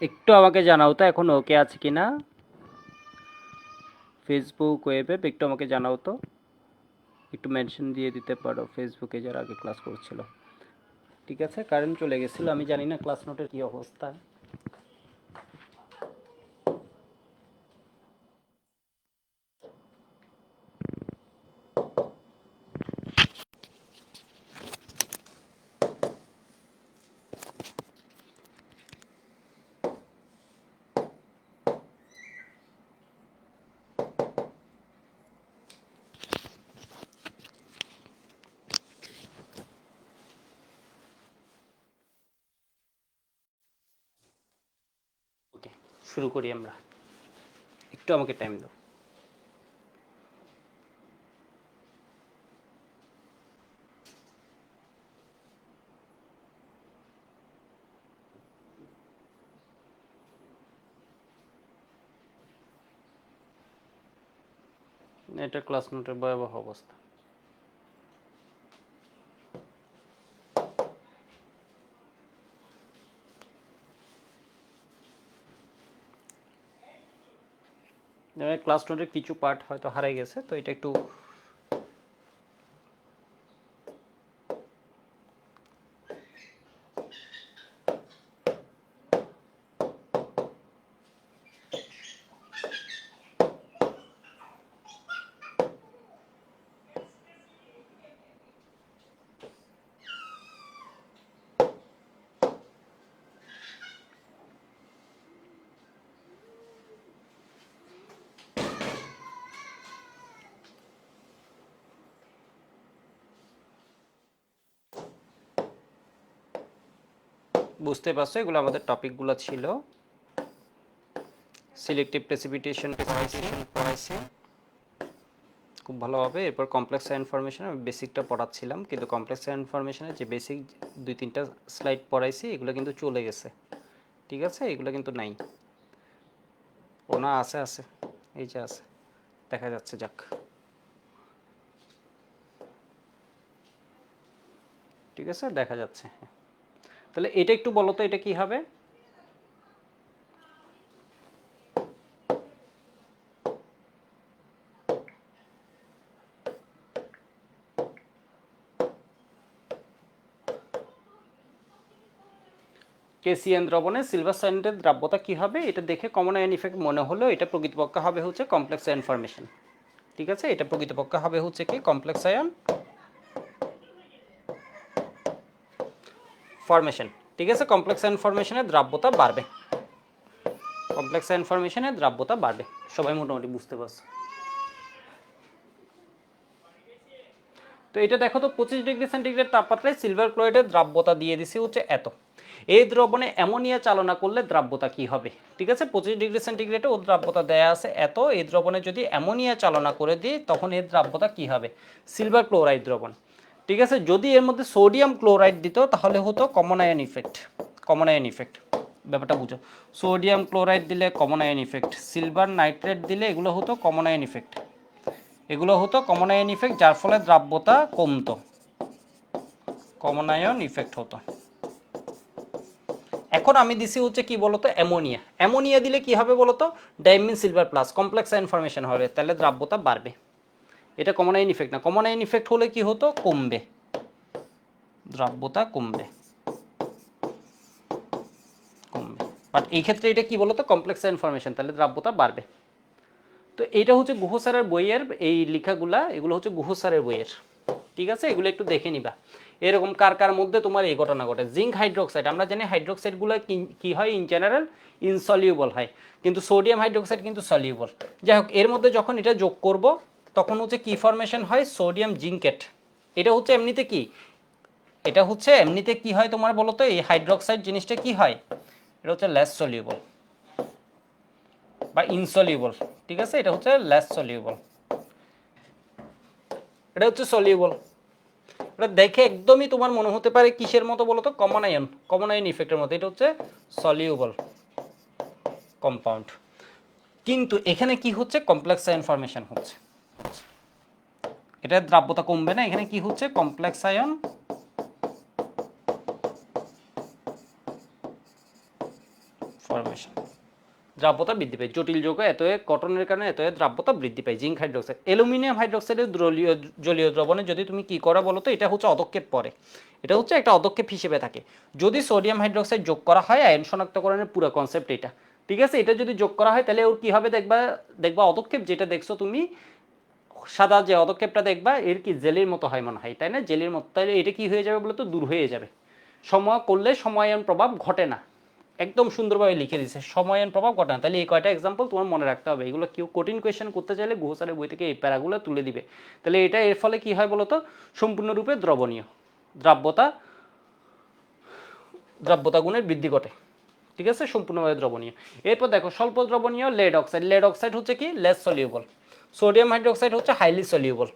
একটু আমাকে জানাও তো এখন ওকে আছে কি না, ফেসবুক ওয়েবে একটু আমাকে জানাও তো, একটু মেনশন দিয়ে দিতে পারো ফেসবুকে যারা আগে ক্লাস করছিল। ঠিক আছে, কারেন্ট চলে গেছিলো, আমি জানি না ক্লাস নোটের কী অবস্থা। ওকে, শুরু করি আমরা, একটু আমাকে টাইম দাও। এটা ক্লাস নোটের ভয়াবহ অবস্থা। ক্লাস নোটের কিছু পার্ট হয়তো হারিয়ে গেছে, তো এটা একটু বুঝতে পারছো, এগুলো আমাদের টপিকগুলো ছিল। সিলেক্টিভ প্রেসিপিটেশন পড়াইছি খুব ভালোভাবে। এরপর কমপ্লেক্স ইনফরমেশন আমি বেসিকটা পড়াচ্ছিলাম, কিন্তু কমপ্লেক্স ইনফরমেশনের যে বেসিক 2-3টা স্লাইড পড়াইছি এগুলো কিন্তু চলে গেছে। ঠিক আছে, এগুলো কিন্তু নাই। ও না, আছে আছে, এই যে আছে, দেখা যাচ্ছে। যাক, ঠিক আছে, দেখা যাচ্ছে। তাহলে এটা একটু বলো তো, এটা কি হবে? কেসিয়ান দ্রবণে সিলভার সায়ানেটের দ্রাব্যতা কি হবে? এটা দেখে কমন আয়ন ইফেক্ট মনে হলো, এটা প্রকৃতপক্ষে হবে হচ্ছে কমপ্লেক্স আয়ন ফরমেশন। ঠিক আছে, এটা প্রকৃতপক্ষে হবে হচ্ছে কি কমপ্লেক্স আয়ন ফরমেশন। ঠিক আছে, কমপ্লেক্স আয়ন ফরমেশনের দ্রাব্যতা বাড়বে, কমপ্লেক্স আয়ন ফরমেশনের দ্রাব্যতা বাড়বে। সবাই মোটামুটি বুঝতে পারছো? তো এটা দেখো তো, 25 ডিগ্রি সেন্টিগ্রেড তাপমাত্রায় সিলভার ক্লোরাইডের দ্রাব্যতা দিয়ে দিছি হচ্ছে এত। এই দ্রবণে অ্যামোনিয়া চালনা করলে দ্রাব্যতা কি হবে? ঠিক আছে, 25 ডিগ্রি সেন্টিগ্রেডে ও দ্রাব্যতা দেয়া আছে এত। এই দ্রবণে যদি অ্যামোনিয়া চালনা করে দিই তখন এর দ্রাব্যতা কি হবে? সিলভার ক্লোরাইড দ্রবণ। ঠিক আছে, যদি এর মধ্যে সোডিয়াম ক্লোরাইড দিত তাহলে হতো common ion effect. Common ion effect, ব্যাপারটা বুঝো। সোডিয়াম ক্লোরাইড দিলে common ion effect, silver nitrate দিলে এগুলো হতো কমন আয়ন ইফেক্ট। এগুলো হতো কমন আয়ন ইফেক্ট, যার ফলে দ্রাব্যতা কমতো, কমন আয়ন ইফেক্ট হতো। এখন আমি দিছি হচ্ছে কি বলতো, অ্যামোনিয়া। অ্যামোনিয়া দিলে কি হবে বলতো? ডাইমিন সিলভার প্লাস কমপ্লেক্স ইনফরমেশন হবে, তাহলে দ্রাব্যতা বাড়বে। এটা কমন আয়ন ইফেক্ট না, কমন আয়ন ইফেক্ট হলে কি হতো? কমবে, দ্রাব্যতা কমবে, কমবে। বাট এই ক্ষেত্রে এটা কি বলতো, কমপ্লেক্স ইনফরমেশন, তাহলে দ্রাব্যতা বাড়বে। তো এইটা হচ্ছে গুহ স্যারের বইয়ের এই লেখাগুলা, এগুলো হচ্ছে গুহ স্যারের বইয়ের। ঠিক আছে, এগুলো একটু দেখে নিবা। এরকম কার কার মধ্যে তোমার এই ঘটনা ঘটে। জিঙ্ক হাইড্রোক্সাইড, আমরা জানি হাইড্রোক্সাইডগুলো কি হয়, ইন জেনারেল ইনসলিউবল হয়, কিন্তু সোডিয়াম হাইড্রোক্সাইড কিন্তু সলিউবল। যাই হোক, এর মধ্যে যখন এটা যোগ করব তখন হচ্ছে কি ফরমেশন হয়? সোডিয়াম জিঙ্কেট। এটা হচ্ছে এমনিতে কি, এটা হচ্ছে এমনিতে কি হয় তোমার বলো তো, এই হাইড্রোক্সাইড জিনিসটা কি হয়? এটা হচ্ছে লেস সলিউবল বা ইনসলিউবল। ঠিক আছে, এটা হচ্ছে লেস সলিউবল, এটা হচ্ছে সলিউবল। এটা দেখে একদমই তোমার মনে হতে পারে কিসের মতো বলো তো? কমন আয়ন, কমন আয়ন ইফেক্টের মতো। এটা হচ্ছে সলিউবল কম্পাউন্ড। কিন্তু এখানে কি হচ্ছে? কমপ্লেক্স আয়ন ফরমেশন হচ্ছে। এটার দ্রাব্যতা কমবে না, এখানে কি হচ্ছে? কমপ্লেক্স আয়ন ইনফরমেশন, দ্রাব্যতা বৃদ্ধি পায়। জটিল যৌগ এত গঠনের কারণে এত দ্রাব্যতা বৃদ্ধি পায়। জিঙ্ক হাইড্রোক্সাইড, অ্যালুমিনিয়াম হাইড্রোক্সাইডের জলীয় দ্রবণে যদি তুমি কি করা বলো তো, এটা হচ্ছে অদক্ষেপ পরে, এটা হচ্ছে একটা অদক্ষেপ হিসেবে থাকে। যদি সোডিয়াম হাইড্রোক্সাইড যোগ করা হয়, আয়ন শনাক্তকরণের পুরো কনসেপ্ট এটা, ঠিক আছে। এটা যদি যোগ করা হয় তাহলে ওর কি হবে দেখবা অদক্ষেপ যেটা দেখছো তুমি সাদা যে অদক্ষেপটা দেখবা এর কি জেলির মতো হয় মনে হয়, তাই না? জেলির মতো। তাহলে এটা কি হয়ে যাবে বলতো, দূর হয়ে যাবে। সময় করলে সময়ন প্রভাব ঘটে না, একদম সুন্দরভাবে লিখে দিছে, সময়ন প্রভাব ঘটে না। তাহলে এই কয়টা এক্সাম্পল তোমার মনে রাখতে হবে। এগুলো কেউ কঠিন কোয়েশ্চেন করতে চাইলে গুহ স্যারের বই থেকে এই প্যারাগুলো তুলে দিবে। তাহলে এটা এর ফলে কি হয় বলতো, সম্পূর্ণরূপে দ্রবণীয়, দ্রাব্যতা গুণের বৃদ্ধি ঘটে, ঠিক আছে, সম্পূর্ণভাবে দ্রবণীয়। এরপর দেখো স্বল্প দ্রবণীয় লেড অক্সাইড। লেড অক্সাইড হচ্ছে কি, লেস সলিউবল। সোডিয়াম হাইড্রোক্সাইড হচ্ছে হাইলি সলিউবল।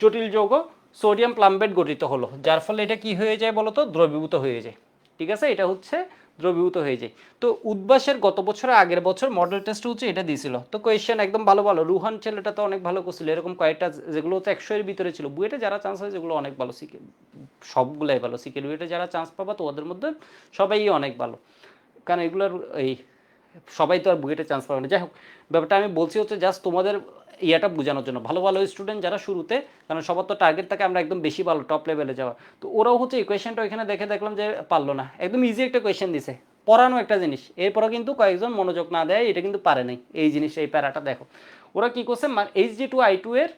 জটিল যৌগ সোডিয়াম প্লাম্বেট গঠিত হলো, যার ফলে এটা কি হয়ে যায় বলতো, দ্রবীভূত হয়ে যায়, ঠিক আছে। এটা হচ্ছে দ্রবীভূত হয়ে যায়। তো উদ্বাসের গত বছর আগের বছর মডেল টেস্ট হচ্ছে এটা দিয়েছিল, তো কোয়েশ্চেন একদম ভালো ভালো। রুহান ছেলেটা তো অনেক ভালো করছিল, এরকম কয়েকটা যেগুলো হচ্ছে 100 এর ভিতরে ছিল। বুয়েটে যারা চান্স হয় যেগুলো অনেক ভালো, সবগুলাই ভালো। বুয়েটে যারা চান্স পাবা তো ওদের মধ্যে সবাই অনেক ভালো, কারণ এগুলোর এই সবাই তো আর বুয়েটে চান্স পাবে না। যাই হোক, ব্যাপারটা আমি বলছি হচ্ছে জাস্ট তোমাদের ইয়াটা বোঝানোর জন্য। ভালো ভালো স্টুডেন্ট যারা শুরুতে, কারণ সবার তো টার্গেট থাকে আমরা একদম বেশি ভালো টপ লেভেলে যাওয়া, তো ওরাও হচ্ছে এই কোয়েশ্চেনটা ওইখানে দেখে দেখলাম যে পারলো না, একদম ইজি একটা কোয়েশ্চেন দিছে, পড়ানো একটা জিনিস, এরপরও কিন্তু কয়েকজন মনোযোগ না দেয়, এটা কিন্তু পারে নাই এই জিনিসটা। এই প্যারাটা দেখো ওরা কি করছে, Hg2I2 এর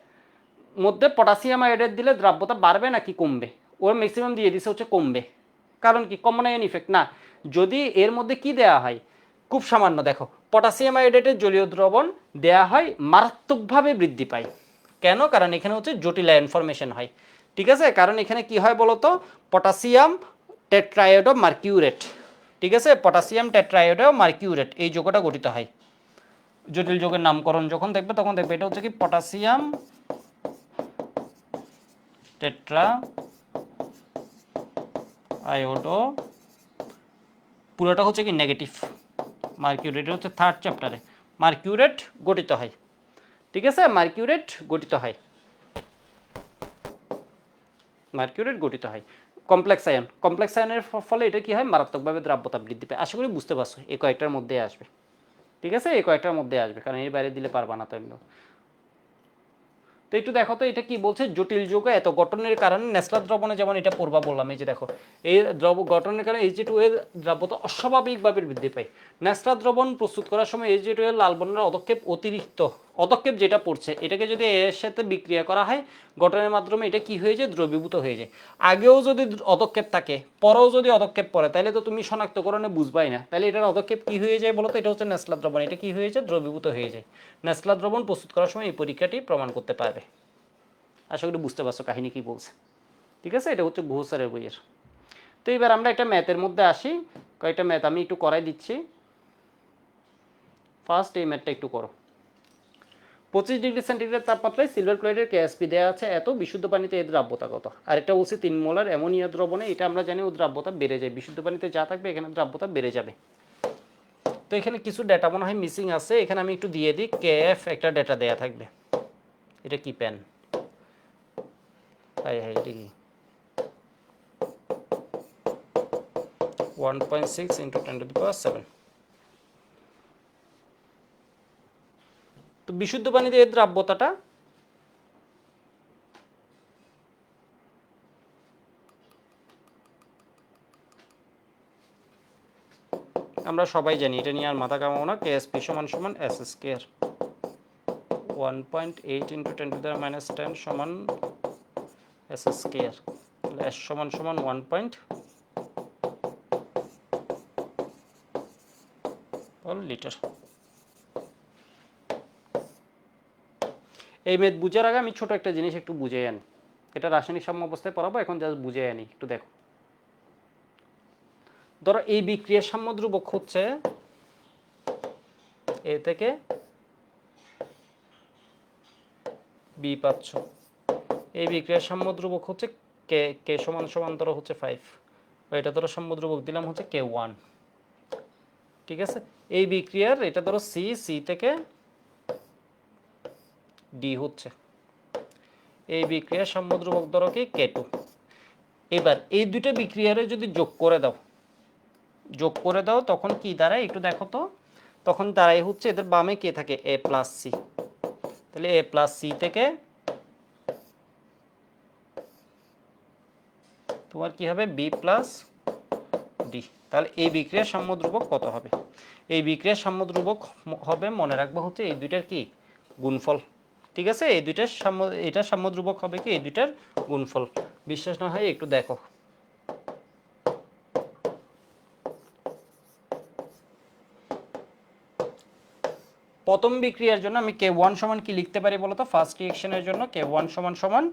মধ্যে পটাশিয়াম আয়োডাইড দিলে দ্রাব্যতা বাড়বে নাকি কমবে, ওর ম্যাক্সিমাম দিয়ে দিছে হচ্ছে কমবে। কারণ কি, কমন আয়ন ইফেক্ট না। যদি এর মধ্যে কি দেয়া হয়, খুব সামান্য দেখো, পটাশিয়াম আয়োডাইডের জলীয় দ্রবণ দেয়া হয়, মারাত্মকভাবে বৃদ্ধি পায়। কেন? কারণ এখানে হচ্ছে জটিল আয়ন ফরমেশন হয়, ঠিক আছে। কারণ এখানে কি হয় বলতো, পটাশিয়াম টেট্রায়োড অফ মার্কিউরেট, ঠিক আছে, পটাশিয়াম টেট্রায়োড অফ মার্কিউরেট এই যৌগটা গঠিত হয়। জটিল যৌগের নামকরণ যখন দেখবে তখন দেখবে এটা হচ্ছে কি, পটাশিয়াম টেট্রা আয়োডো, পুরোটা হচ্ছে কি নেগেটিভ, মার্কিউরেট হচ্ছে থার্ড চ্যাপ্টারে মার্কিউরেট গঠিত হয়, ঠিক আছে। মার্কিউরেট গঠিত হয়, মার্কিউরেট গঠিত হয়। কমপ্লেক্স আয়নের ফলে এটা কি হয়, মারাত্মকভাবে দ্রাব্যতা বৃদ্ধি পায়। আশা করি বুঝতে পারছো, এই কয়েকটার মধ্যে আসবে, ঠিক আছে, এই কয়েকটার মধ্যে আসবে, কারণ এর বাইরে দিলে পারবা না তো এমনি। তো একটু দেখো তো এটা কি বলছে, জটিল যৌগ এত গঠনের কারণে নেসলার দ্রবণে, যেমন এটা পূর্বা বললাম, এই যে দেখো এই গঠনের কারণে Hg2 এর দ্রাব্যতা অস্বাভাবিকভাবে বৃদ্ধি পায়। নেসলার দ্রবণ প্রস্তুত করার সময় Hg2 এর লাল বর্ণের অদক্ষেপ যেটা পড়ছে, এটাকে যদি এর সাথে বিক্রিয়া করা হয় গঠনের মাধ্যমে, এটা কি হয়ে যায়, দ্রবীভূত হয়ে যায়। আগেও যদি অদক্ষেপ থাকে, পরেও যদি অদক্ষেপ পড়ে, তাহলে তো তুমি শনাক্তকরণে বুঝবাই না, তাহলে এটার অদক্ষেপ কি হয়ে যায় বলো তো, এটা হচ্ছে নেসলার দ্রবণ, এটা কি হয়ে যায়, দ্রবীভূত হয়ে যায়। নেসলার দ্রবণ প্রস্তুত করার সময় এই পরীক্ষাটি প্রমাণ করতে পারবে। আশা করি বুঝতে পারছো কাহিনী কি বলছে, ঠিক আছে। এটা হচ্ছে গুহ স্যারের বইয়ের। তো এবার আমরা একটা ম্যাথের মধ্যে আসি, কয়েকটা ম্যাথ আমি একটু করাই দিচ্ছি। ফার্স্ট এই ম্যাথটা একটু করো। 25 ডিগ্রি সেন্টিগ্রেড তাপমাত্রায় সিলভার ক্লোরাইডের কেএসপি দেওয়া আছে এত, বিশুদ্ধ পানিতে এর দ্রাব্যতা কত। আর এটা বলছি 3 মোলার অ্যামোনিয়া দ্রবণে, এটা আমরা জানি ও দ্রাব্যতা বেড়ে যায়, বিশুদ্ধ পানিতে যা থাকবে এখানে দ্রাব্যতা বেড়ে যাবে। তো এখানে কিছু ডেটা মনে হয় মিসিং আছে, এখানে আমি একটু দিয়ে দিই, কেএফ একটা ডেটা দেয়া থাকবে। এটা কি পেন, হাই হাই, এটা কি 1.6 × 10⁻⁷। তো বিশুদ্ধ পানিতে এর দ্রাব্যতাটা আমরা সবাই জানি, এটা নিয়ে আর মাথা কামাবো না। কেএসপি সমান সমান এস স্কয়ার, 1.8 × 10⁻10 সমান এস স্কয়ার, এস সমান সমান 1 লিটার। এই মেথ বুঝার আগে আমি ছোট একটা জিনিস একটু বুঝে আনি, এটা রাসায়নিক সাম্য অবস্থায় পড়াবো, এখন জাস্ট বুঝে আনি একটু। দেখো ধরো এই বিক্রিয়ার সাম্য ধ্রুবক হচ্ছে এ থেকে বি পাচ্ছ, এই বিক্রিয়ার সাম্য ধ্রুবক হচ্ছে কে, কে সমান সমান ধরো হচ্ছে 5, এটা ধরো সাম্য ধ্রুবক দিলাম হচ্ছে K1, ঠিক আছে। এই বিক্রিয়ার এটা ধরো সি, সি থেকে ডি হচ্ছে, এই বিক্রিয়ার সাম্য ধ্রুবক ধরো কি K2। এবার এই দুটো বিক্রিয়ারে যদি যোগ করে দাও, যোগ করে দাও তখন কি দাঁড়ায় একটু দেখো তো, তখন দাঁড়ায় হচ্ছে এদের বামে কে থাকে a প্লাস সি, তাহলে a প্লাস সি থেকে তোমার কি হবে বি প্লাস ডি। তাহলে এই বিক্রিয়ার সাম্য ধ্রুবক কত হবে? এই বিক্রিয়ার সাম্য ধ্রুবক হবে, মনে রাখবো হচ্ছে এই দুইটার কি গুণফল। ঠিক আছে, এই দুইটার সাম্য, এটার সাম্য ধ্রুবক হবে কি এই দুইটার গুণফল। বিশ্বাস না হয় একটু দেখো। প্রথম বিক্রিয়ার জন্য আমি কে ওয়ান সমান কি লিখতে পারি বলতো? ফার্স্ট রিঅ্যাকশনের জন্য কে ওয়ান সমান সমান,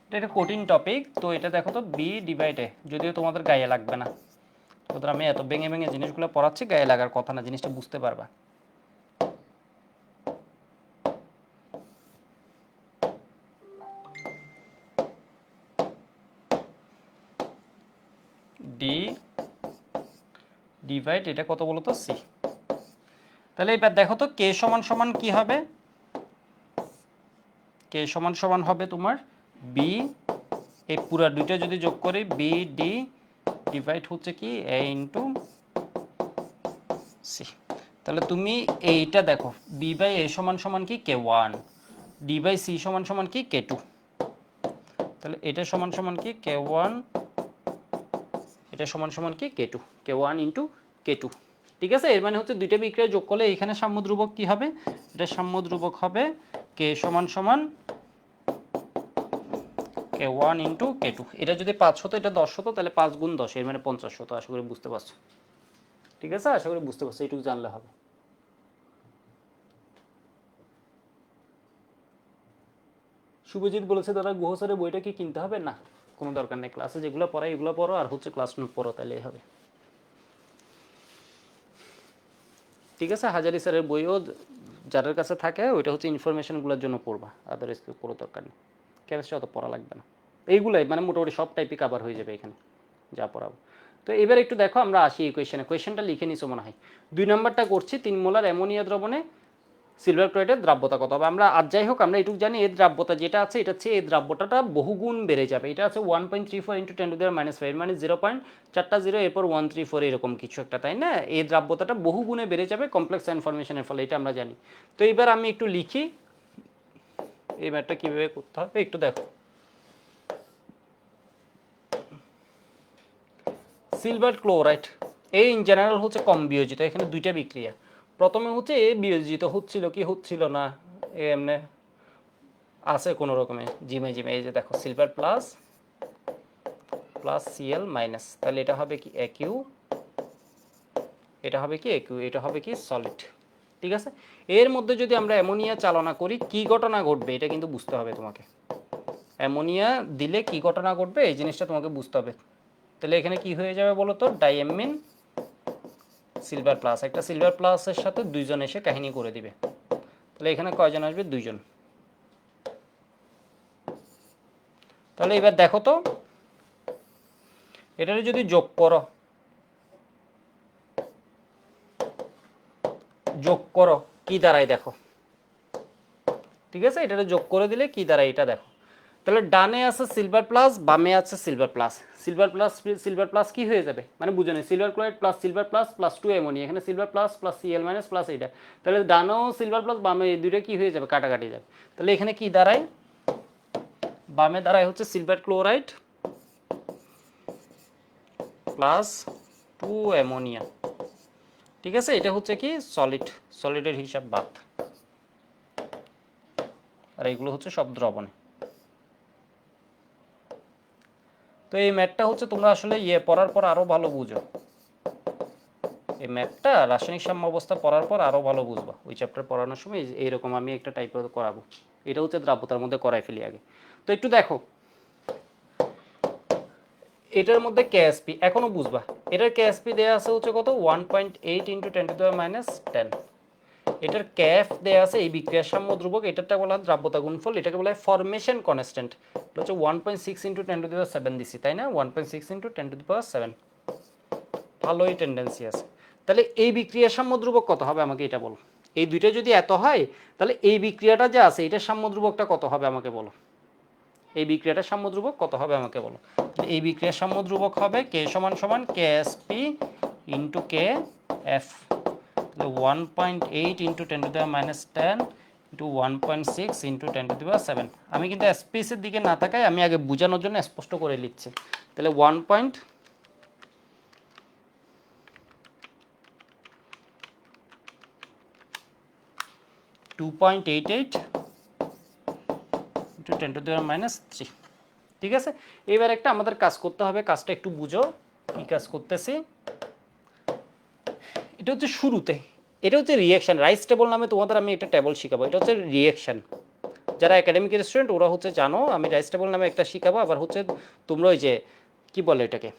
এটা একটা কঠিন টপিক, তো এটা দেখো তো বি ডিভাইডে, যদিও তোমাদের গায়ে লাগবে না, তোদের আমি এত ভেঙে ভেঙে জিনিসগুলো পড়াচ্ছি, গায়ে লাগার কথা না, জিনিসটা বুঝতে পারবা। ডি ডিভাইড এটা কত বলো তো সি। তাহলে এবার দেখো তো কে সমান সমান কি হবে? কে সমান সমান হবে তোমার বি, এই পুরা দুইটা যদি যোগ করি বি ডি ডিভাইড হচ্ছে কি এ ইন্টু সি। তাহলে তুমি এইটা দেখো বি বাই এ সমান সমান কি কে ওয়ান, ডি বাই সি সমান সমান কি কে টু। তাহলে এটা সমান সমান কি কে ওয়ান, এটা সমান সমান কি কে টু, কে ওয়ান ইন্টু কে টু। ঠিক আছে, এর মানে হচ্ছে দুইটা বিক্রিয়া যোগ করলে এখানে সাম্য ধ্রুবক কি হবে? এটা সাম্য ধ্রুবক হবে কে সমান সমান কে ওয়ান ইন্টু কে টু। এটা যদি 5 হতো, এটা 10 হতো, তাহলে 5 গুণ 10 এর মানে 50 হতো। আশা করি বুঝতে পারছো। ঠিক আছে, আশা করি বুঝতে পারছো, এইটুকু জানলে হবে। শুভজিৎ বলেছে দাদা গুহ স্যারের বইটা কি কিনতে হবে? না, কোনো দরকার নেই, ক্লাসে যেগুলো পড়াই এগুলো পড়ো, আর হচ্ছে ক্লাস নোট পড়ো, তাহলেই হবে। ঠিক আছে, হাজারি স্যারের বইও যাদের কাছে থাকে ওইটা হচ্ছে ইনফরমেশনগুলোর জন্য পড়বা, আদারওয়াইজ পড়ো দরকার নেই। কেমিস্ট্রি অত পড়া লাগবে না, এইগুলাই মানে মোটামুটি সব টাইপই কভার হয়ে যাবে এখানে যা পড়াবো। তো এবার একটু দেখো, আমরা আসি এই কোয়েশ্চেনটা লিখে নিছো মনে হয়। 2 নম্বরটা করছি, 3 মোলার অ্যামোনিয়া দ্রবণে সিলভার ক্লোরাইডের দ্রাব্যতা কত হবে? আমরা আজ যাই হোক আমরা এটুকু জানি এর দ্রাব্যতা যেটা আছে এটা হচ্ছে এই দ্রাব্যতাটা বহুগুণ বেড়ে যাবে। এটা আছে 1.34 ইন্টু 10⁻⁻5, মানে 0.4 এরপর 134 এরকম কিছু একটা, তাই না? এই দ্রাব্যতাটা বহুগুণে বেড়ে যাবে কমপ্লেক্স ইনফরমেশনের ফলে, এটা আমরা জানি। তো এবার আমি একটু লিখি এই ম্যাথটা কীভাবে করতে হবে একটু দেখো। সিলভার ক্লোরাইড এই ইন জেনারেল হচ্ছে কম বিয়োজিত, এখানে দুইটা বিক্রিয়া। প্রথমে হচ্ছে এ বিয়োজিত হচ্ছিল কি হচ্ছিল না, এমনি আছে কোনো রকমে জিমে জিমে, এই যে দেখো silver plus plus CL minus, তাহলে এটা হবে কি একিউ, এটা হবে কি একিউ, এটা হবে কি সলিড। ঠিক আছে, এর মধ্যে যদি আমরা অ্যামোনিয়া চালনা করি কি ঘটনা ঘটবে এটা কিন্তু বুঝতে হবে তোমাকে। অ্যামোনিয়া দিলে কি ঘটনা ঘটবে এই জিনিসটা তোমাকে বুঝতে হবে। তাহলে এখানে কি হয়ে যাবে বলো তো? ডাইঅ্যামিন সিলভার প্লাস, একটা সিলভার প্লাসের সাথে দুইজন এসে কাহিনী করে দিবে। তাহলে এখানে কয়জন আসবে? দুইজন। তাহলে এবার দেখো তো এটারে যদি যোগ করো, যোগ করো কি দাঁড়ায় দেখো। ঠিক আছে, এটারে যোগ করে দিলে কি দাঁড়ায় এটা দেখো। তাহলে ডানে আছে সিলভার প্লাস, বামে আছে সিলভার প্লাস। সিলভার প্লাস কি হয়ে যাবে মানে বুঝে নেই, silver chloride plus silver plus plus 2 ammonia, এখানে silver plus plus CL minus plus এইটা। তাহলে ডানেও সিলভার প্লাস বামে এই দুইটা কি হয়ে যাবে? কাটাকাটি যাবে। তাহলে এখানে কি দাঁড়ায়? বামে দাঁড়ায় হচ্ছে সিলভার ক্লোরাইড প্লাস 2 অ্যামোনিয়া। ঠিক আছে, এটা হচ্ছে কি সলিড, সলিডের হিসাব বাদ, আর এগুলো হচ্ছে সব দ্রবণে। তো এই ম্যাথটা হচ্ছে তোমরা আসলে পড়ার পর আরো ভালো বুঝো, এই ম্যাথটা রাসায়নিক সাম্য অবস্থা পড়ার পর আরো ভালো বুঝবা। ওই চ্যাপ্টার পড়ানোর সময় এইরকম আমি একটা টাইপের করাবো, এটা হচ্ছে দ্রাব্যতার মধ্যে করাই ফেলি আগে। তো একটু দেখো এটার মধ্যে কেএসপি এখনো বুঝবা, এটার কেএসপি দেয়া আছে হচ্ছে কত? 1.8 ইন্টু 10⁻10। এটার ক্যাফ দেয়া আছে এই বিক্রিয়ার সাম্য ধ্রুবক, এটারটা বলা হয় দ্রাব্যতা গুণফল, এটাকে বলা হয় ফরমেশন কনস্ট্যান্ট। এটা হচ্ছে 1.6 ইন্টু 10⁻7 দিছি, তাই না? 1.6 ইন্টু 10⁻7, ভালোই টেন্ডেন্সি আছে। তাহলে এই বিক্রিয়ার সাম্য ধ্রুবক কত হবে আমাকে এটা বলো। এই দুইটা যদি এত হয় তাহলে এই বিক্রিয়াটা যে আছে এটার সাম্য ধ্রুবকটা কত হবে আমাকে বলো। এই বিক্রিয়াটার সাম্য ধ্রুবক কত হবে আমাকে বলো। এই বিক্রিয়ার সাম্য ধ্রুবক হবে কে সমান সমান K S P into K F, 1.8 into 10⁻10 into 1.6 into 10⁻7। আমি কিন্তু এসপিএসের দিকে না থাকায় আমি আগে বোঝানোর জন্য স্পষ্ট করে লিখছি। তাহলে 2.88 ইন্টু 10⁻3। ঠিক আছে, এবার একটা আমাদের কাজ করতে হবে, কাজটা একটু বুঝো কি কাজ করতেছি। এটা হচ্ছে শুরুতে, এটা হচ্ছে রিঅ্যাকশন। রাইস টেবল নামে তোমাদের আমি একটা টেবল শিখাবো, এটা হচ্ছে রিঅ্যাকশন। যারা একাডেমিকের স্টুডেন্ট ওরা হচ্ছে জানো, আমি রাইস টেবল নামে একটা শিখাবো। আবার হচ্ছে তোমরা ওই যে কি বলে এটাকে,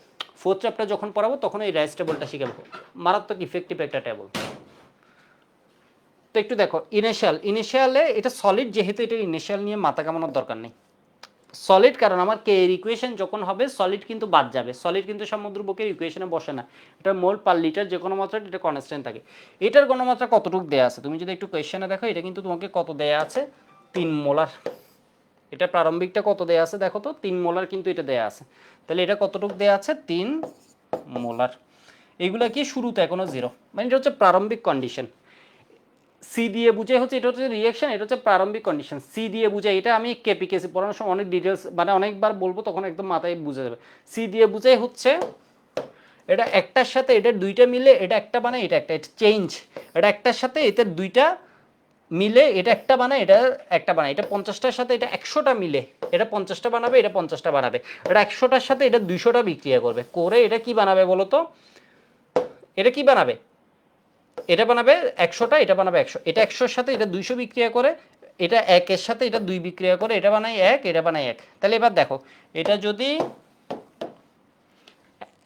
ফোর্থ চ্যাপ্টার যখন পড়াবো তখন এই রাইস টেবলটা শিখাবো, মারাত্মক ইফেক্টিভ একটা টেবল। তো একটু দেখো, ইনিশিয়ালে এটা সলিড, যেহেতু এটা ইনিশিয়াল নিয়ে মাথা কামানোর দরকার নেই। সলিড কারণ আমার কে এর ইকুয়েশন যখন হবে সলিড কিন্তু বাদ যাবে, সলিড কিন্তু সমুদ্রবকের ইকুয়েশনে বসে না, এটা মোল পার লিটার যে কোনো মাত্রা এটা কনস্ট্যান্ট থাকে। এটার গণমাত্রা কতটুকু দেয়া আছে তুমি যদি একটু কোয়েশ্চেনে দেখো, এটা কিন্তু তোমাকে কত দেয়া আছে, 3 মোলার। এটা প্রারম্ভিকটা কত দেয়া আছে দেখো তো, 3 মোলার কিন্তু এটা দেয়া আছে। তাহলে এটা কতটুকু দেয়া আছে, 3 মোলার। এগুলা কি শুরুতে এখনো জিরো, মানে এটা হচ্ছে প্রারম্ভিক কন্ডিশন। সি দিয়ে বুঝাই হচ্ছে, এটা হচ্ছে রিঅ্যাকশন, এটা হচ্ছে প্রারম্ভিক কন্ডিশন। সি দিয়ে বুঝাই, এটা আমি কেপিকেসি পড়ানোর সময় অনেক ডিটেলস মানে অনেকবার বলবো, তখন একদম মাথায় বুঝে যাবে। সি দিয়ে বুঝাই হচ্ছে এটা একটার সাথে এটা দুইটা মিলে এটা একটা বানায়, এটা একটা, এটা চেঞ্জ। এটা একটার সাথে এটা দুইটা মিলে এটা একটা বানায়, এটা একটা বানায়। এটা 50টার সাথে এটা 100টা মিলে এটা 50টা বানাবে, এটা 50টা বানাবে। এটা 100টার সাথে এটা 200টা বিক্রিয়া করবে, করে এটা কি বানাবে বলো তো, এটা কি বানাবে, এটা বানাবে 100টা, এটা বানাবে 100, এটা 100-এর সাথে এটা 200 বিক্রিয়া করে, এটা 1-এর সাথে এটা 2 বিক্রিয়া করে, এটা বানায় 1, এটা বানায় 1। তাহলে এবার দেখো, এটা যদি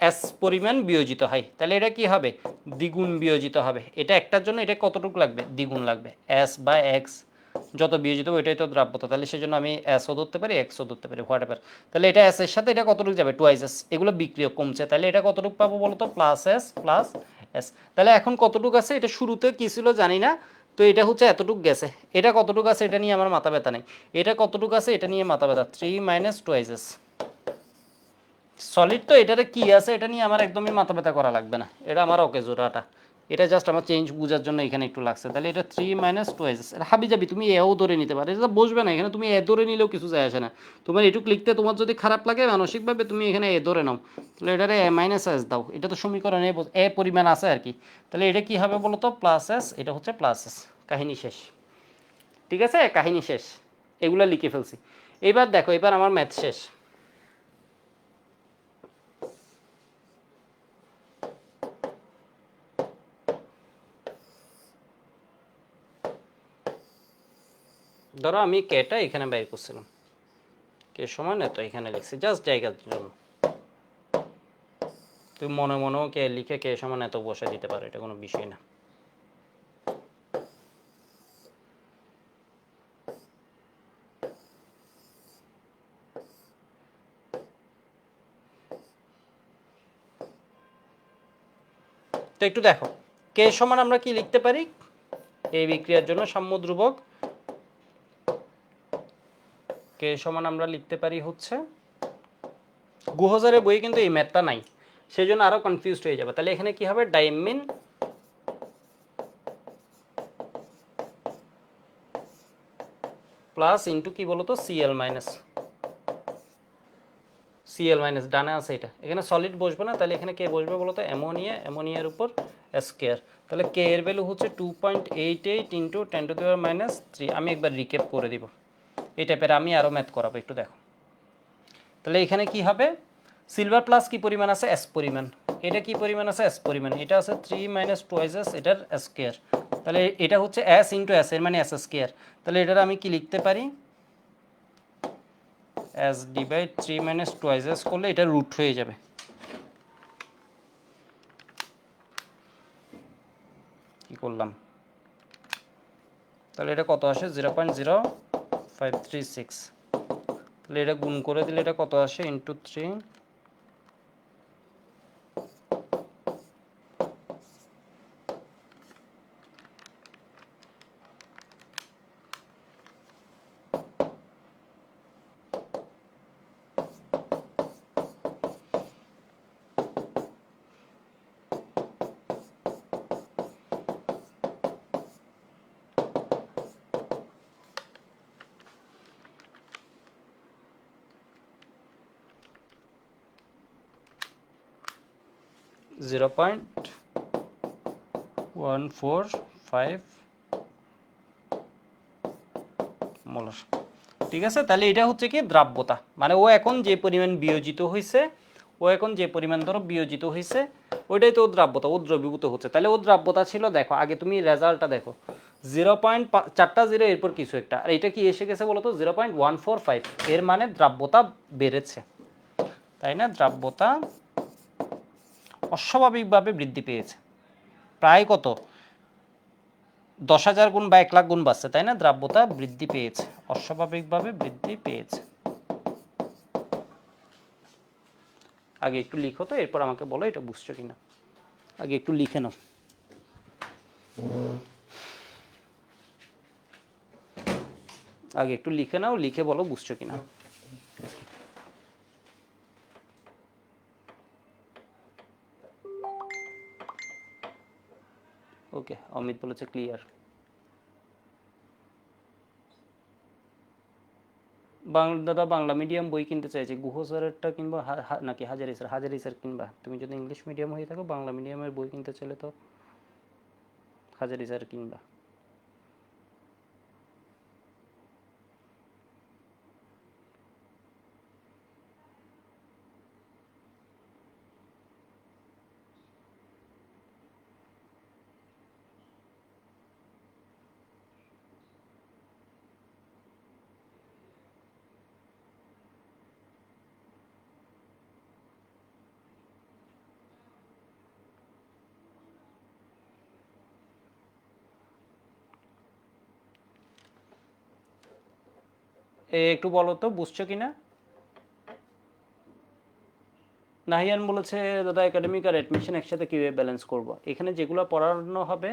এস পরিমাণ বিয়োজিত হয় তাহলে এটা কি হবে, দ্বিগুণ বিয়োজিত হবে। এটা একটার জন্য এটা কতটুকু লাগবে, দ্বিগুণ লাগবে। এস বা এক্স যত বিয়োজিত হবে এটাই তো দ্রাব্যতা, তাহলে সেজন্য আমি এসও ধরতে পারি এক্সও ধরতে পারি, হোয়াট এভার। তাহলে এটা এস এর সাথে এটা কতটুকু যাবে, টুয়াইস এস। এগুলো বিক্রিয়া কমছে, তাহলে এটা কতটুকু পাবো বলো তো, প্লাস এস প্লাস এস। তাহলে এখন কতটুকু আছে, এটা শুরুতে কি ছিল জানি না, তো এটা হচ্ছে এতটুকু গেছে। এটা কতটুকু আছে এটা নিয়ে আমার মাথা ব্যথা নেই, এটা কতটুকু আছে এটা নিয়ে মাথা ব্যথা, 3 - টুয়াইস এস। সলিড তো এটাতে কি আছে এটা নিয়ে আমার একদমই মাথা ব্যথা করা লাগবে না, এটা আমার ওকে জোড়াটা, এটা জাস্ট আমার চেঞ্জ বোঝার জন্য এখানে একটু লাগছে। তাহলে এটা 3 - টুয়াইস, হাবি যাবি তুমি এও ধরে নিতে পারো, এটা বসবে না এখানে, তুমি এ ধরে নিলেও কিছু যায় আসে না। তোমার এটুক লিখতে তোমার যদি খারাপ লাগে মানসিকভাবে তুমি এখানে এ ধরে নাও, তাহলে এটারে এস দাও, এটা তো সমীকরণ এ পরিমাণ আছে আর কি। তাহলে এটা কি হবে বলো তো, প্লাস এস, এটা হচ্ছে প্লাস এস, কাহিনী শেষ। ঠিক আছে, কাহিনী শেষ, এগুলো লিখে ফেলছি। এবার দেখো, এবার আমার ম্যাথ শেষ। ধরো আমি কেটা এখানে বের করছিলাম, কে সমান এত এখানে লিখছি জাস্ট জায়গার জন্য। তুমি মনে মনেও কে লিখে কে সমান এত বসে দিতে পারো, এটা কোনো বিষয় না। তো একটু দেখো, কে সমান আমরা কি লিখতে পারি, এই বিক্রিয়ার জন্য সাম্য ধ্রুবক কে সমান আমরা লিখতে পারি হচ্ছে, গুহজারের বইয়ে কিন্তু এই ম্যাথটা নাই, সেই জন্য আরো কনফিউজড হয়ে যাবে। তাহলে এখানে কি হবে, ডাইমিন প্লাস ইন্টু কি বলতো, সিএল মাইনাস, সিএল মাইনাস ডানে আছে এটা, এখানে সলিড বসবে না, তাহলে এখানে কে বসবে বলতো, অ্যামোনিয়া, অ্যামোনিয়ার উপর স্কয়ার। তাহলে কে এর ভ্যালু হচ্ছে 2.88 ইন্টু 10⁻³ আমি একবার রিক্যাপ করে দিব, এই টাইপের আমি আরও ম্যাথ করাবো, একটু দেখো। তাহলে এখানে কি হবে, সিলভার প্লাস কি পরিমাণ আছে, এস পরিমাণ, এটা কি পরিমাণ আছে, এস পরিমাণ, এটা আছে 3 - টুয়াইস এস, এটার স্কয়ার। তাহলে এটা হচ্ছে এস ইন্টু এস, এর মানে এস স্কয়ার। তাহলে এটার আমি কি লিখতে পারি, এস ডিভাইড 3 - টুয়াইস এস করলে এটা রুট হয়ে যাবে। কি করলাম, তাহলে এটা কত আসে, 0.0536। তাহলে এটা গুণ করে দিলে এটা কত আসে, ইন্টু 3। 0.145 মোলার। ঠিক আছে, তাহলে এটা হচ্ছে কি দ্রাব্যতা, মানে ও এখন যে পরিমাণ বিয়োজিত হয়েছে, ও এখন যে পরিমাণ ধরো বিয়োজিত হয়েছে ওইটাই তো দ্রাব্যতা, ও দ্রবীভূত হচ্ছে। তাহলে ও দ্রাব্যতা ছিল, দেখো আগে তুমি রেজাল্টটা দেখো 0.4 এরপর কিছু একটা, আর এটা কি এসে গেছে বলো তো 0.145, এর মানে দ্রাব্যতা বেড়েছে, তাই না? দ্রাব্যতা অস্বাভাবিকভাবে বৃদ্ধি পেয়েছে, প্রায় কত 10,000 গুণ বা 1 লাখ গুণ বাড়ছে, তাই না? দ্রাব্যতা বৃদ্ধি পেয়েছে, অস্বাভাবিকভাবে বৃদ্ধি পেয়েছে। আগে একটু লিখো তো, এরপর আমাকে বলো এটা বুঝছো কিনা। আগে একটু লিখে নাও। আগে একটু লিখে নাও, লিখে বলো বুঝছো কিনা। ওকে, অমিত বলেছে ক্লিয়ার। দাদা বাংলা মিডিয়াম বই কিনতে চাইছি, গুহ স্যারেরটা কিংবা নাকি হাজারি স্যার? হাজারি স্যার কিনবা। তুমি যদি ইংলিশ মিডিয়াম হয়ে থাকো, বাংলা মিডিয়ামের বই কিনতে চাইলে তো হাজারি স্যার কিনবা। একটু বলো তো বুঝছো কিনা। নাহিয়ান বলেছে দাদা একাডেমিক আর অ্যাডমিশন একসাথে কিভাবে ব্যালেন্স করব। এখানে যেগুলো পড়ানো হবে,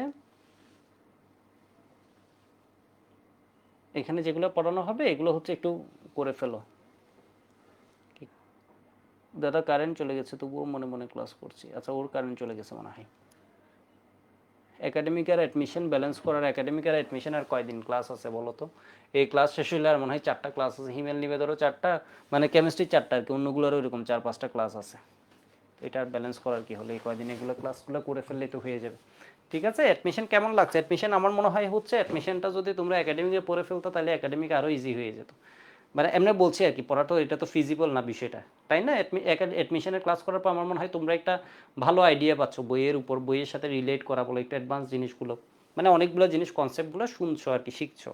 এখানে যেগুলো পড়ানো হবে এগুলো হচ্ছে একটু করে ফেলো। দাদা কারেন্ট চলে গেছে, তবুও মনে মনে ক্লাস করছি। আচ্ছা, ওর কারেন্ট চলে গেছে মনে হয়। একাডেমিক আর অ্যাডমিশন ব্যালেন্স করার, একাডেমিক আর অ্যাডমিশন আর কয়দিন ক্লাস আছে বলো তো? এই ক্লাস শেষ হলে আর মনে হয় 4টা ক্লাস আছে। হিমেল নিবে ধরো 4টা, মানে কেমিস্ট্রি 4টা আর কি, অন্যগুলোরও এরকম 4-5টা ক্লাস আছে। এটা আর ব্যালেন্স করার কি হলো, এই কয়দিন এগুলো ক্লাসগুলো করে ফেললেই তো হয়ে যাবে। ঠিক আছে, অ্যাডমিশন কেমন লাগছে? অ্যাডমিশন আমার মনে হয় হচ্ছে, অ্যাডমিশনটা যদি তোমরা একাডেমিকে পড়ে ফেলতো তাহলে একাডেমিক আরও ইজি হয়ে যেত। মানে এমনি বলছি আর কি, পড়াটা এটা তো ফিজিবল না বিষয়টা, তাই না? অ্যাডমিশনের ক্লাস করার পর আমার মনে হয় তোমরা একটা ভালো আইডিয়া পাচ্ছ বইয়ের উপর, বইয়ের সাথে রিলেট করা বলো, একটু অ্যাডভান্স জিনিসগুলো, মানে অনেকগুলো জিনিস কনসেপ্টগুলো শুনছো আর কি, শিখছো।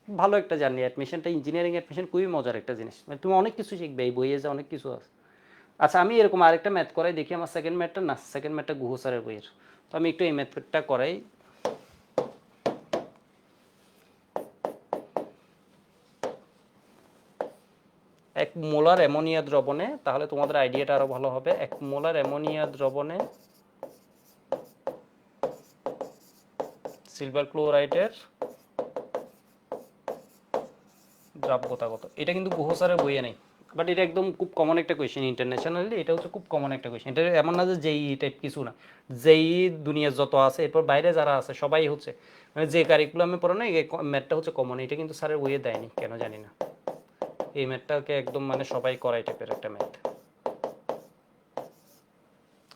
ভালো একটা জার্নি অ্যাডমিশনটা, ইঞ্জিনিয়ারিং অ্যাডমিশন খুবই মজার একটা জিনিস, মানে তুমি অনেক কিছু শিখবে এই বইয়ে, যে অনেক কিছু আছে। আচ্ছা, আমি এরকম আরেকটা ম্যাথ করাই দেখি, আমার সেকেন্ড ম্যাথটা না, সেকেন্ড ম্যাথটা গুহ স্যারের বইয়ের, তো আমি একটু এই ম্যাথটা করাই। এক মোলার অ্যামোনিয়া দ্রবণে, তাহলে তোমাদের আইডিয়াটা আরো ভালো হবে। এক মোলার অ্যামোনিয়া দ্রবণে সিলভার ক্লোরাইডের দ্রাব্যতা কত। এটা কিন্তু গুহ স্যারের বইয়ে নেই, বাট এটা একদম খুব কমন একটা কোয়েশ্চেন ইন্টারন্যাশনালি, এটা হচ্ছে খুব কমন একটা কোয়েশ্চেন। এটা এমন না যে জেই টাইপ কিছু না, জেই দুনিয়ার যত আছে এরপর বাইরে যারা আছে সবাই হচ্ছে, মানে যে কারিকুলামে পড়ে না, এই ম্যাথটা হচ্ছে কমন। এটা কিন্তু স্যারের বইয়ে দেয়নি, কেন জানি না। এই ম্যাথটাকে একদম মানে সবাই করাই টাইপের একটা ম্যাথ।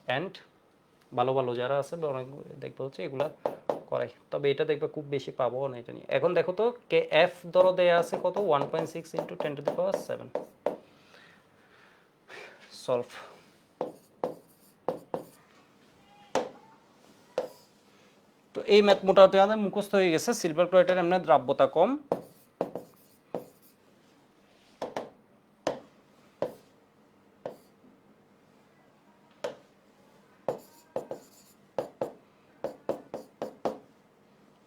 অ্যান্ড ভালো ভালো যারা আছে অনেক দেখবে হচ্ছে এগুলা করাই, তবে এটা দেখবে খুব বেশি পাবো না এটা নিয়ে। এখন দেখো তো কে এফ ধরো দেয়া আছে কত, 1.6 × 10⁻⁷। সলভ। তো এই ম্যাথ মোটামুটি আমাদের মুখস্থ হয়ে গেছে। সিলভার ক্লোরাইডের এমনি দ্রাব্যতা কম,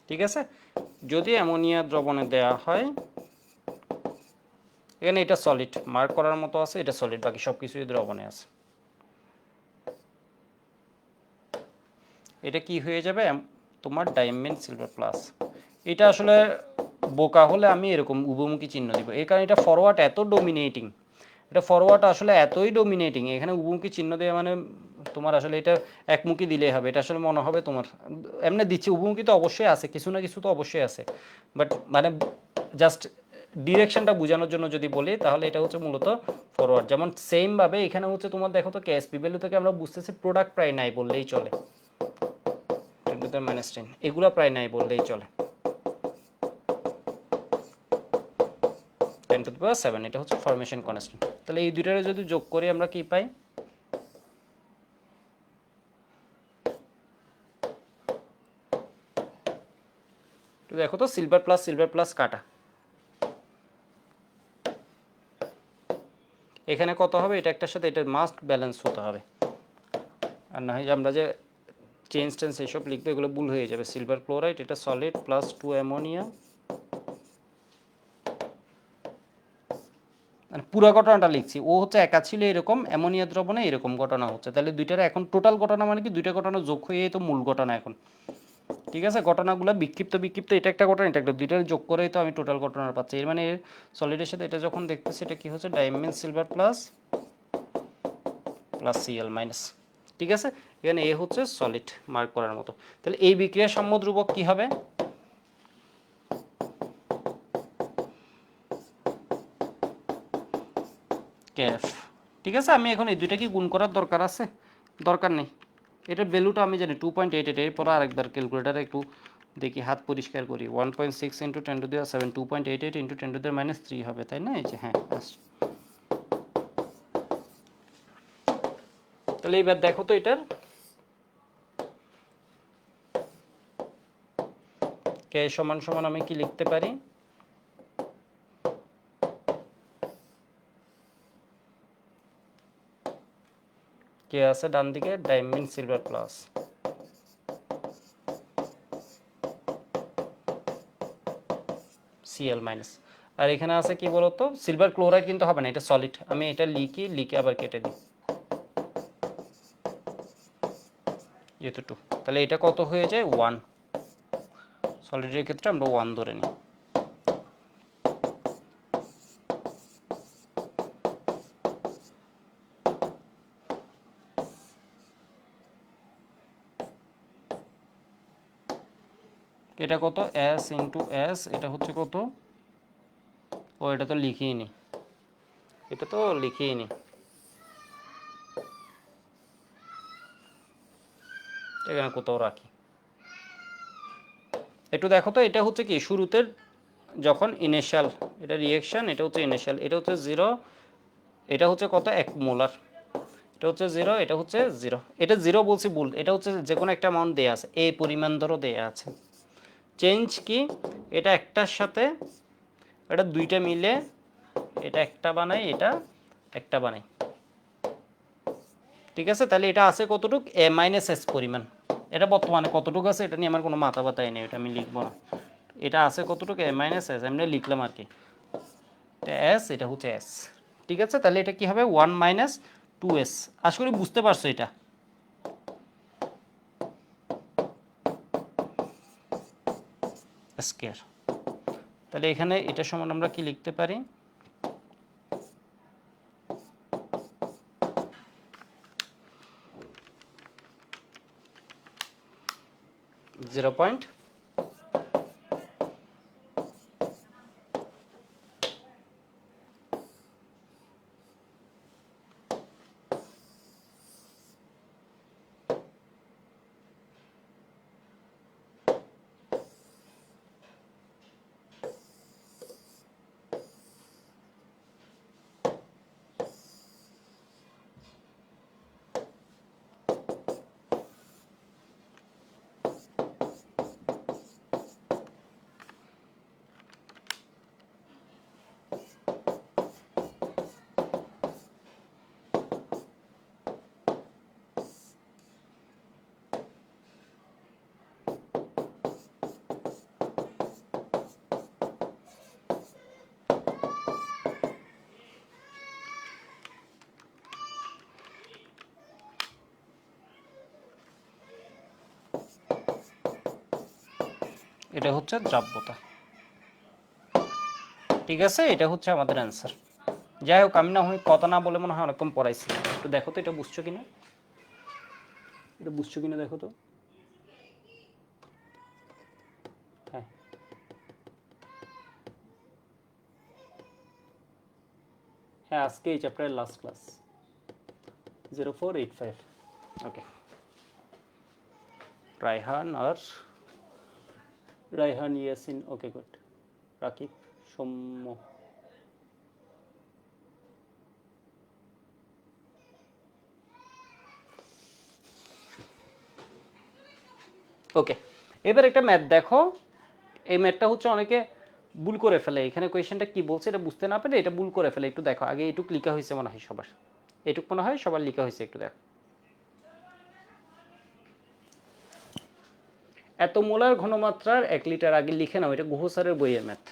ঠিক আছে। যদি অ্যামোনিয়া দ্রবণে দেয়া হয়, এখানে এটা সলিড মার্ক করার মতো আছে, এটা সলিড, বাকি সব কিছুই দ্রবণে আছে। এটা কি হয়ে যাবে তোমার ডাইমেন সিলভার প্লাস। এটা আসলে বোকা হলে আমি এরকম উভমুখী চিহ্ন দিব, এই কারণে এটা ফরওয়ার্ড এত ডোমিনেটিং, এটা ফরওয়ার্ড আসলে এতই ডোমিনেটিং, এখানে উভমুখী চিহ্ন দেওয়া মানে তোমার আসলে এটা একমুখী দিলেই হবে। এটা আসলে মনে হবে তোমার এমনি দিচ্ছে, উভমুখী তো অবশ্যই আছে, কিছু না কিছু তো অবশ্যই আছে, বাট মানে জাস্ট ডিরেকশনটা বোঝানোর জন্য যদি বলি তাহলে এটা হচ্ছে মূলত ফরওয়ার্ড। যেমন সেম ভাবে এখানে হচ্ছে তোমার দেখো তো কেএসপি ভ্যালু থেকে আমরা বুঝতেছি প্রোডাক্ট প্রায় নাই বললেই চলে, 10⁻10 এগুলা প্রায় নাই বললেই চলে, 10⁻7 এটা হচ্ছে ফরমেশন কনস্ট্যান্ট। তাহলে এই দুইটারে যদি যোগ করি আমরা কি পাই, তো দেখো তো সিলভার প্লাস কাটা, এখানে কত হবে, এটা একটার সাথে এটা মাস্ট ব্যালেন্স হতে হবে, আর না হয় আমরা যে চেঞ্জ টেন্স এসব লিখবে এগুলো ভুল হয়ে যাবে। সিলভার ক্লোরাইড এটা সলিড প্লাস 2 অ্যামোনিয়া, মানে পুরো ঘটনাটা লিখছি, ও হচ্ছে একা ছিল এরকম, অ্যামোনিয়া দ্রবণে এরকম ঘটনা হচ্ছে, তাহলে দুইটার এখন টোটাল ঘটনা মানে কি দুইটা ঘটনা যোগ হয়ে তো মূল ঘটনা এখন, ঠিক আছে। ঘটনাগুলো বিক্ষিপ্ত এটা একটা ঘটনা, এটা একটা, দুইটার যোগ করেই তো আমি টোটাল ঘটনা পাচ্ছি। এর মানে সলিডের সাথে এটা যখন দেখতেছি এটা কি হচ্ছে, ডাইমিন সিলভার প্লাস Cl মাইনাস, ঠিক আছে। এখানে এ হচ্ছে সলিড মার্ক করার মতো। তাহলে এই বিক্রিয়ার সম্য ধ্রুবক কি হবে, কেএফ, ঠিক আছে। আমি এখন এই দুইটা কি গুণ করার দরকার আছে, দরকার নেই, এটার ভ্যালুটা আমি জানি 2.88, এরপর আরেকবার ক্যালকুলেটারে একটু দেখি, হাত পরিষ্কার করি, 1.6 × 10⁻7 2.88 × 10⁻³ হবে, তাই না, এই যে হ্যাঁ। তাহলে এবার দেখো তো এটার কে সমান সমান আমি কি লিখতে পারি, কে আছে ডান দিকে, ডাইমিন সিলভার প্লাস Cl মাইনাস, আর এখানে আছে কি বলতো, সিলভার ক্লোরাইড কিন্তু হবে না, এটা সলিড, আমি এটা লিখে আবার কেটে দিই, যেহেতু 2, তাহলে এটা কত হয়ে যায় 1, সলিডের ক্ষেত্রে আমরা 1 ধরে নিই। এটা কত, S × S, এটা হচ্ছে কত, ও এটা তো লিখিয়ে নি, এটা তো লিখিয়ে নি, এখানে কোথাও রাখি, একটু দেখো তো, এটা হচ্ছে কি শুরুতে যখন ইনিশিয়াল, এটা রিঅ্যাকশন, এটা হচ্ছে ইনিশিয়াল, এটা হচ্ছে 0, এটা হচ্ছে কত 1 মোলার, এটা হচ্ছে 0, এটা হচ্ছে 0, এটা 0 বলছি ভুল, এটা হচ্ছে যে কোনো একটা অ্যামাউন্ট দেয়া আছে, এই পরিমাণ ধরো দেয়া আছে, চেঞ্জ কি, এটা একটার সাথে এটা দুইটা মিলে এটা একটা বানাই, এটা একটা বানাই, ঠিক আছে। তাহলে এটা আছে কতটুক, A-S পরিমাণ, এটা বর্তমানে কতটুকু আছে এটা নিয়ে আমার কোনো মাথা ব্যথাই নেই, এটা আমি লিখবো না, এটা আছে কতটুকু A-S, এমনি লিখলাম আর কি, এটা S, এটা হচ্ছে S, ঠিক আছে। তাহলে এটা কি হবে 1 - 2S, আশা করি বুঝতে পারছো এটা, স্কয়ার। তাহলে এখানে এটা সমান আমরা কি লিখতে পারি, 0. এটা হচ্ছে দ্রাব্যতা, ঠিক আছে, এটা হচ্ছে আমাদের অ্যান্সার। যাই হোক, আমি না হয় কথা না বলে মনে হয় অনেকক্ষণ পড়াইছি, একটু দেখো তো এটা বুঝছো কিনা, এটা বুঝছো কিনা দেখো তো, হ্যাঁ হ্যাঁ আজকে এই চ্যাপ্টারের লাস্ট ক্লাস 0485 ওকে রায়হান ইয়াসিন ওকে গুড রাকিব সৌম্য ওকে এবার একটা ম্যাথ দেখো এই ম্যাথটা হচ্ছে অনেকে ভুল করে ফেলে এখানে কোয়েশ্চেনটা কি বলছে এটা বুঝতে না পেরে এটা ভুল করে ফেলে একটু দেখো আগে এটুক লেখা হয়েছে মনে হয় সবার এটুক মনে হয় সবার লেখা হয়েছে একটু দেখো এত মোলার ঘনমাত্রার 1 লিটার আগে লিখে নাও এটা গুহ স্যারের বইয়ের ম্যাথ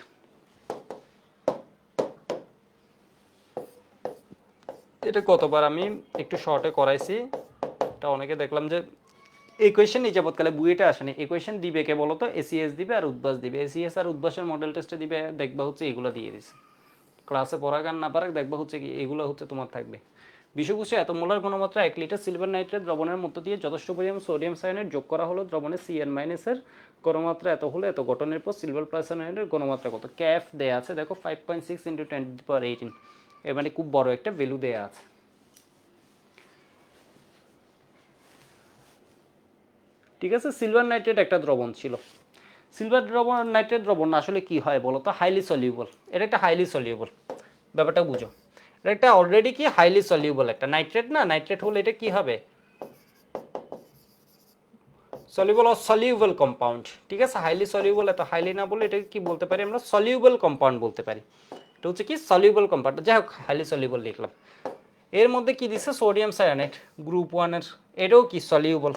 এটা কতবার আমি একটু শর্টে করাইছি এটা অনেকে দেখলাম যে এই কোয়েশ্চেন এই যাবৎকালে বুয়েটে আসেনি এই কোয়েশ্চেন দিবে কে বলো তো এসিএস দিবে আর উদ্বাস দিবে এসিএস আর উদ্বাসের মডেল টেস্টে দিবে দেখবা হচ্ছে এগুলো দিয়ে দিছে ক্লাসে পড়া গান না পারাক দেখবা হচ্ছে কি এগুলো হচ্ছে তোমার থাকবে বিষয়বস্তু এত মোলার ঘনমাত্রা 1 লিটার সিলভার নাইট্রেট দ্রবণের মধ্য দিয়ে যথেষ্ট পরিমাণ সোডিয়াম সায়ানাইড যোগ করা হলো দ্রবণে CN- এর ঘনমাত্রা এত হলে এত গঠনের পর সিলভার প্লাস সায়ানাইডের ঘনমাত্রা কত ক্যাফ দেয়া আছে দেখো 5.6 × 10⁻18 এর মানে খুব বড় একটা ভ্যালু দেয়া আছে ঠিক আছে সিলভার নাইট্রেট একটা দ্রবণ ছিল সিলভার নাইট্রেট দ্রবণ আসলে কি হয় বলো তো হাইলি সলিউবল এটা একটা হাইলি সলিউবল ব্যাপারটা বুঝো এটা একটা অলরেডি কি হাইলি সলিউবল একটা নাইট্রেট না নাইট্রেট হলে এটা কি হবে সলিউবল অর সলিউবল কম্পাউন্ড ঠিক আছে হাইলি সলিউবল এত হাইলি না বলে এটাকে কি বলতে পারি আমরা সলিউবল কম্পাউন্ড বলতে পারি এটা হচ্ছে কি সলিউবল কম্পাউন্ড যাই হোক হাইলি সলিউবল লিখলাম এর মধ্যে কি দিছে সোডিয়াম সায়ানাইড গ্রুপ 1 এর এটাও কি সলিউবল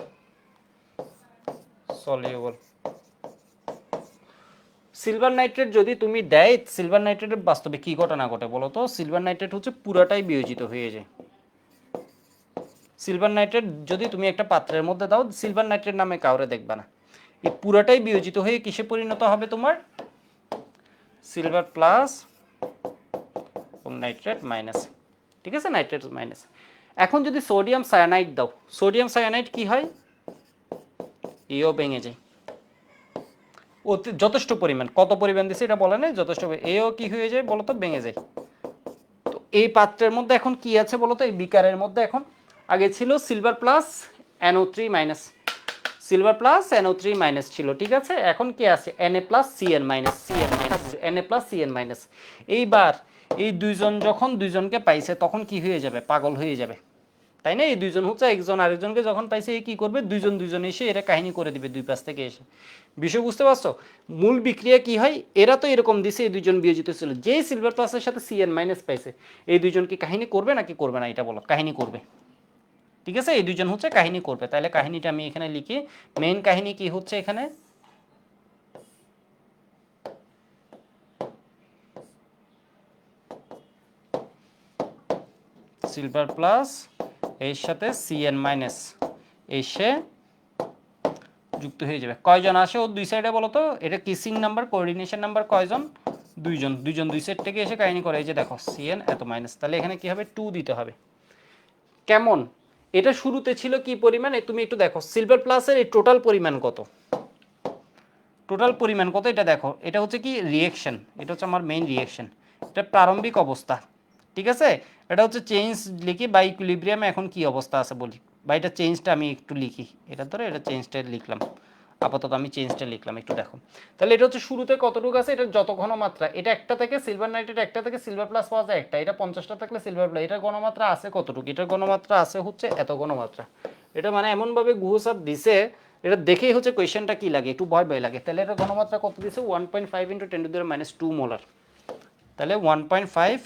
সিলভার নাইট্রেট যদি তুমি দেয় সিলভার নাইট্রেটের বাস্তবে কি ঘটনা ঘটে বলো তো সিলভার নাইট্রেট হচ্ছে পুরাটাই বিয়োজিত হয়ে যায় সিলভার নাইট্রেট যদি তুমি একটা পাত্রের মধ্যে দাও সিলভার নাইট্রেট নামে কাউরে দেখবা না এই পুরাটাই বিয়োজিত হয়ে কিসে পরিণত হবে তোমার সিলভার প্লাস এবং নাইট্রেট মাইনাস ঠিক আছে নাইট্রেট মাইনাস এখন যদি সোডিয়াম সায়ানাইড দাও সোডিয়াম সায়ানাইড কি হয় এও ভেঙে যায় যথেষ্ট পরিমাণ কত পরিমাণ দিছে এটা বলে নাই যথেষ্ট এও কি হয়ে যায় বলো তো ভেঙে যায় তো এই পাত্রের মধ্যে এখন কি আছে বলো তো এই বিকারের মধ্যে এখন আগে ছিল silver plus NO3 minus silver plus NO3 minus ছিল ঠিক আছে এখন কি আছে Na plus Cn minus Na plus Cn minus এইবার এই দুইজন যখন দুইজনকে পাইছে তখন কি হয়ে যাবে পাগল হয়ে যাবে তাই না এই দুইজন হচ্ছে একজন আরেকজনকে যখন পাইছে এই কি করবে দুইজন এসে এরা কাহিনী করে দিবে দুই পাশ থেকে এসে বিষয় বুঝতে পারছো মূল বিক্রিয়া কি হয় এরা তো এরকম দিছে এই দুইজন বিয়োজিত ছিল যে সিলভার প্লাসের সাথে Cn মাইনাস পাইছে এই দুইজন কি কাহিনী করবে নাকি করবে না এটা বলো কাহিনী করবে ঠিক আছে এই দুইজন হচ্ছে কাহিনী করবে তাহলে কাহিনীটা আমি এখানে লিখি মেইন কাহিনী কি হচ্ছে এখানে সিলভার প্লাস এর সাথে Cn মাইনাস এসে যুক্ত হয়ে যাবে কয়জন আসে ও দুই সাইডে বলো তো এটা কিসিং নাম্বার কোঅর্ডিনেশন নাম্বার কয়জন দুইজন দুই সাইড থেকে এসে কাহিনী করে এই যে দেখো Cn এত মাইনাস তাহলে এখানে কি হবে 2 দিতে হবে কেমন এটা শুরুতে ছিল কি পরিমাণ তুমি একটু দেখো সিলভার প্লাসের এই টোটাল পরিমাণ কত এটা দেখো এটা হচ্ছে কি রিঅ্যাকশন এটা হচ্ছে আমার মেইন রিঅ্যাকশন এটা প্রারম্ভিক অবস্থা ঠিক আছে এটা হচ্ছে চেঞ্জ লিখি বা ইকুইলিব্রিয়ামে এখন কি অবস্থা আছে বলি বা এটা চেঞ্জটা আমি একটু লিখি এটা ধরো এটা চেঞ্জটা লিখলাম আপাতত আমি চেঞ্জটা লিখলাম একটু দেখো তাহলে এটা হচ্ছে শুরুতে কতটুকু আছে এটা যত ঘনমাত্রা এটা একটা থেকে সিলভার নাইট্রেট একটা থেকে সিলভার প্লাস পাওয়া যায় একটা এটা 50টা থাকলে সিলভার প্লাস এটার ঘনমাত্রা আছে কতটুকু এটার ঘনমাত্রা আছে হচ্ছে এত ঘনমাত্রা এটা মানে এমনভাবে গুহ স্যার দিছে এটা দেখেই হচ্ছে কোয়েশ্চেনটা কি লাগে একটু ভয় লাগে তাহলে এটা ঘনমাত্রা কত দিছে 1.5 × 10⁻² মোলার তাহলে 1.5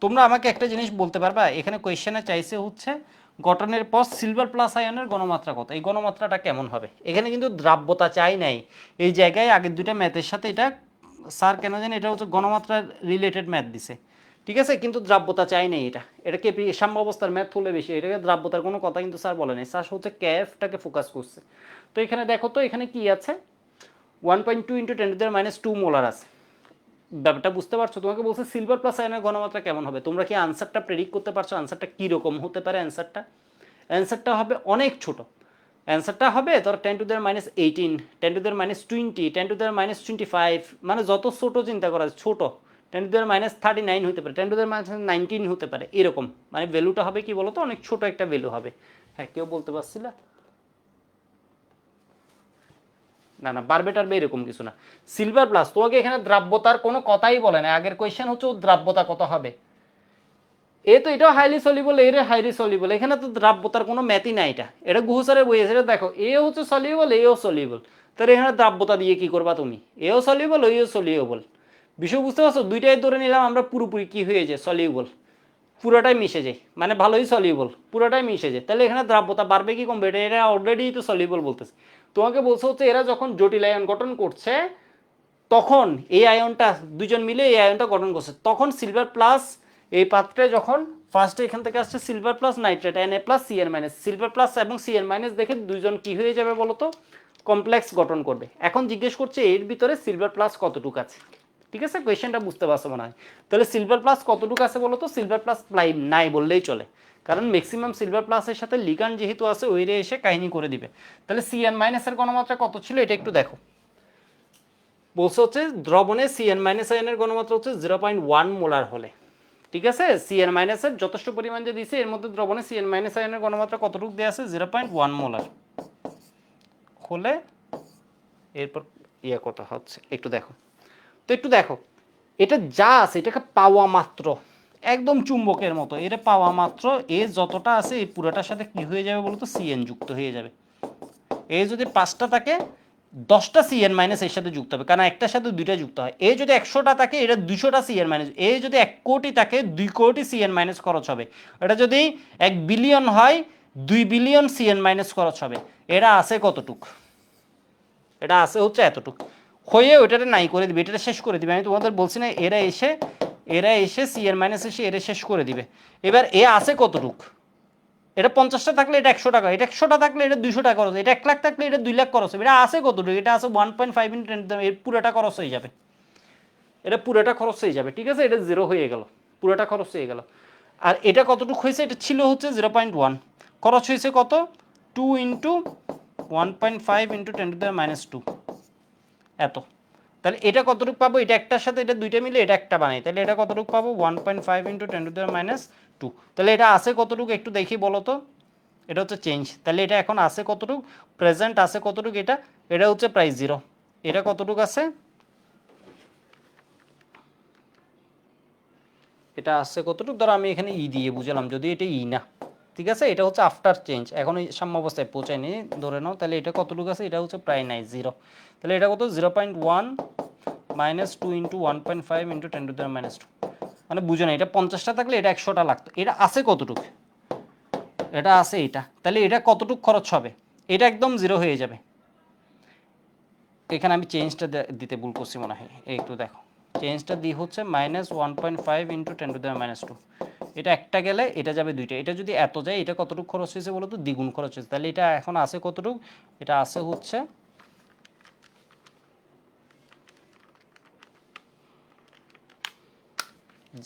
তোমরা আমাকে একটা জিনিস বলতে পারবা এখানে কোয়েশ্চেনে চাইছে হচ্ছে গঠনের পর সিলভার প্লাস আয়নের ঘনমাত্রা কত এই ঘনমাত্রাটা কেমন হবে এখানে কিন্তু দ্রাব্যতা চাই নাই এই জায়গায় আগের দুইটা ম্যাথের সাথে এটা স্যার কেন জানি এটা হচ্ছে ঘনমাত্রা রিলেটেড ম্যাথ দিছে ঠিক আছে কিন্তু দ্রাব্যতা চাই নাই এটাকে সাম্যাবস্থার ম্যাথ হলে বেশি এটাকে দ্রাব্যতার কোনো কথা কিন্তু স্যার বলে নাই স্যার হচ্ছে ক্যাফটাকে ফোকাস করছে তো এখানে দেখো তো এখানে কি আছে 1.2 × 10⁻² মোলার আছে ব্যাপারটা বুঝতে পারছো তোমাকে বলছে সিলভার প্লাস আয়নের ঘনমাত্রা কেমন হবে তোমরা কি আনসারটা প্রেডিক্ট করতে পারছো আনসারটা কি রকম হতে পারে অ্যানসারটা হবে অনেক ছোট অ্যান্সারটা হবে ধর 10⁻18, 10⁻20, 10⁻25, মানে যত ছোট চিন্তা করা যায়, ছোট 10⁻39 হতে পারে, 10⁻19 হতে পারে, এরকম মানে ভ্যালুটা হবে কি বলতো, অনেক ছোট একটা ভ্যালু হবে। হ্যাঁ, কেউ বলতে পারছিল না, না বাড়বে টাড়বে এরকম কিছু না। সিলভার প্লাস, তোমাকে এখানে দ্রাব্যতার কোনো কথাই বলে না, আগের কোয়েশ্চেন হচ্ছে ও দ্রাব্যতা কত হবে। এ তো এটাও হাইলি সলিবল, এর হাইলি সলিবল, এখানে তো দ্রাব্যতার কোনো ম্যাথই নাই, এটা গুহসারের বই আছে, এটা দেখো এ হচ্ছে সলিবল, এও সলিবল, তাহলে এখানে দ্রাব্যতা দিয়ে কি করবা তুমি, এও সলিবল ওইও সলিবল। বিষয় বুঝতে পারছো, দুইটাই ধরে নিলাম আমরা পুরোপুরি কি হয়ে যায়, সলিবল, পুরোটাই মিশে যায়, মানে ভালোই সলিবল, পুরোটাই মিশে যায়, তাহলে এখানে দ্রাব্যতা বাড়বে কি কমবে, এটা অলরেডি তো সলিবল বলতেছে। তোমাকে বলছে হচ্ছে এরা যখন জটিল আয়ন গঠন করছে, তখন এই আয়নটা দুজন মিলে এই আয়নটা গঠন করছে, তখন সিলভার প্লাস এই পাত্রে যখন ফার্স্টে এখান থেকে আসছে silver plus nitrate Na plus Cn minus, silver plus এবং Cn মাইনাস দেখে দুইজন কি হয়ে যাবে বলতো, কমপ্লেক্স গঠন করবে। এখন জিজ্ঞেস করছে এর ভিতরে সিলভার প্লাস কতটুকু আছে, ঠিক আছে, কোয়েশ্চেনটা বুঝতে পারছো মনে হয়। তাহলে সিলভার প্লাস কতটুকু আছে বলতো, সিলভার প্লাস নাই বললেই চলে, কারণ ম্যাক্সিমাম সিলভার প্লাসের সাথে লিগান্ড যেহেতু আছে ওই রে এসে কাহিনী করে দিবে। তাহলে Cn মাইনাসের গণমাত্রা কত ছিল এটা একটু দেখো। বলছে হচ্ছে দ্রবণে Cn মাইনাস আয়নের ঘনমাত্রা হচ্ছে 0.1 মোলার হলে, ঠিক আছে, Cn মাইনাসের যথেষ্ট পরিমাণ যে দিছে এর মধ্যে দ্রবণে Cn মাইনাস আয়নের ঘনমাত্রা কতটুকু দেওয়া আছে, 0.1 মোলার হলে এরপর ইয়ে কত হচ্ছে একটু দেখো। তো একটু দেখো, এটা যা আছে এটাকে পাওয়া মাত্র একদম চুম্বকের মতো, এটা পাওয়া মাত্র এ যতটা আছে এই পুরোটার সাথে কি হয়ে যাবে বলতো, Cn যুক্ত হয়ে যাবে। এ যদি 5টা থাকে 10টা Cn মাইনাস এর সাথে যুক্ত হবে, কারণ একটার সাথে দুইটা যুক্ত হয়। এ যদি 100টা থাকে এটা 200টা Cn মাইনাস, এ যদি 1 কোটি থাকে 2 কোটি Cn মাইনাস খরচ হবে। এটা যদি 1 বিলিয়ন হয় 2 বিলিয়ন Cn মাইনাস খরচ হবে। এটা আছে কতটুক, এটা আছে হচ্ছে এতটুক, হয়ে ওইটাতে নাই করে দিবে, এটা শেষ করে দিবে। আমি তোমাদের বলছি না এরা এসে Cn মাইনাস এসে এরা শেষ করে দিবে। এবার এ আছে কতটুক, এটা 50টা থাকলে এটা 100 টাকা, এটা 100টা থাকলে এটা 200 টাকা খরচ, এটা 1 লাখ থাকলে এটা 2 লাখ খরচ হবে। এটা আছে কতটুকু, এটা আছে 1.5 ইন্টু 10, এর পুরোটা খরচ হয়ে যাবে, এটা পুরোটা খরচ হয়ে যাবে, ঠিক আছে, এটা 0 হয়ে গেল, পুরোটা খরচ হয়ে গেল। আর এটা কতটুকু হয়েছে, এটা ছিল হচ্ছে 0.1, খরচ হয়েছে কত, 2 ইন্টু 1.5 ইন্টু 10⁻², এত। তাহলে এটা কতটুকু পাবো, এটা একটার সাথে এটা দুইটা মিলে এটা একটা বানাই, তাহলে এটা কতটুকু পাবো, 1.5 ইন্টু 10⁻²। তাহলে এটা আছে কতটুকু একটু দেখি বলো তো, এটা হচ্ছে চেঞ্জ, তাহলে এটা এখন আছে কতটুকু, প্রেজেন্ট আছে কতটুকু, এটা এটা হচ্ছে প্রায় 0, এটা কতটুকু আছে, এটা আছে কতটুকু, ধরো আমি এখানে ই দিয়ে বুঝলাম, যদি এটা ই না, ঠিক আছে, এটা হচ্ছে আফটার চেঞ্জ, এখন এই সাম্য অবস্থায় পৌঁছায়নি ধরে নাও, তাহলে এটা কতটুকু আছে, এটা হচ্ছে প্রায় নাই 0, তাহলে এটা কত 0.1 মাইনাস 2 ইন্টু 1.5 ইন্টু 10⁻², মানে বুঝো না, এটা 50টা থাকলে এটা 100টা লাগতো, এটা আছে কতটুকু, এটা আছে এটা, তাহলে এটা কতটুকু খরচ হবে, এটা একদম 0 হয়ে যাবে। এখানে আমি চেঞ্জটা দিতে ভুল করছি মনে হয়, একটু দেখো, চেঞ্জটা দিয়ে হচ্ছে -1.5 ইন্টু 10⁻², এটা একটা গেলে এটা যাবে দুইটা, এটা যদি এত যায় এটা কতটুকু খরচ হয়েছে বলো তো, দ্বিগুণ খরচ হয়েছে, তাহলে এটা এখন আছে কতটুকু, এটা আছে হচ্ছে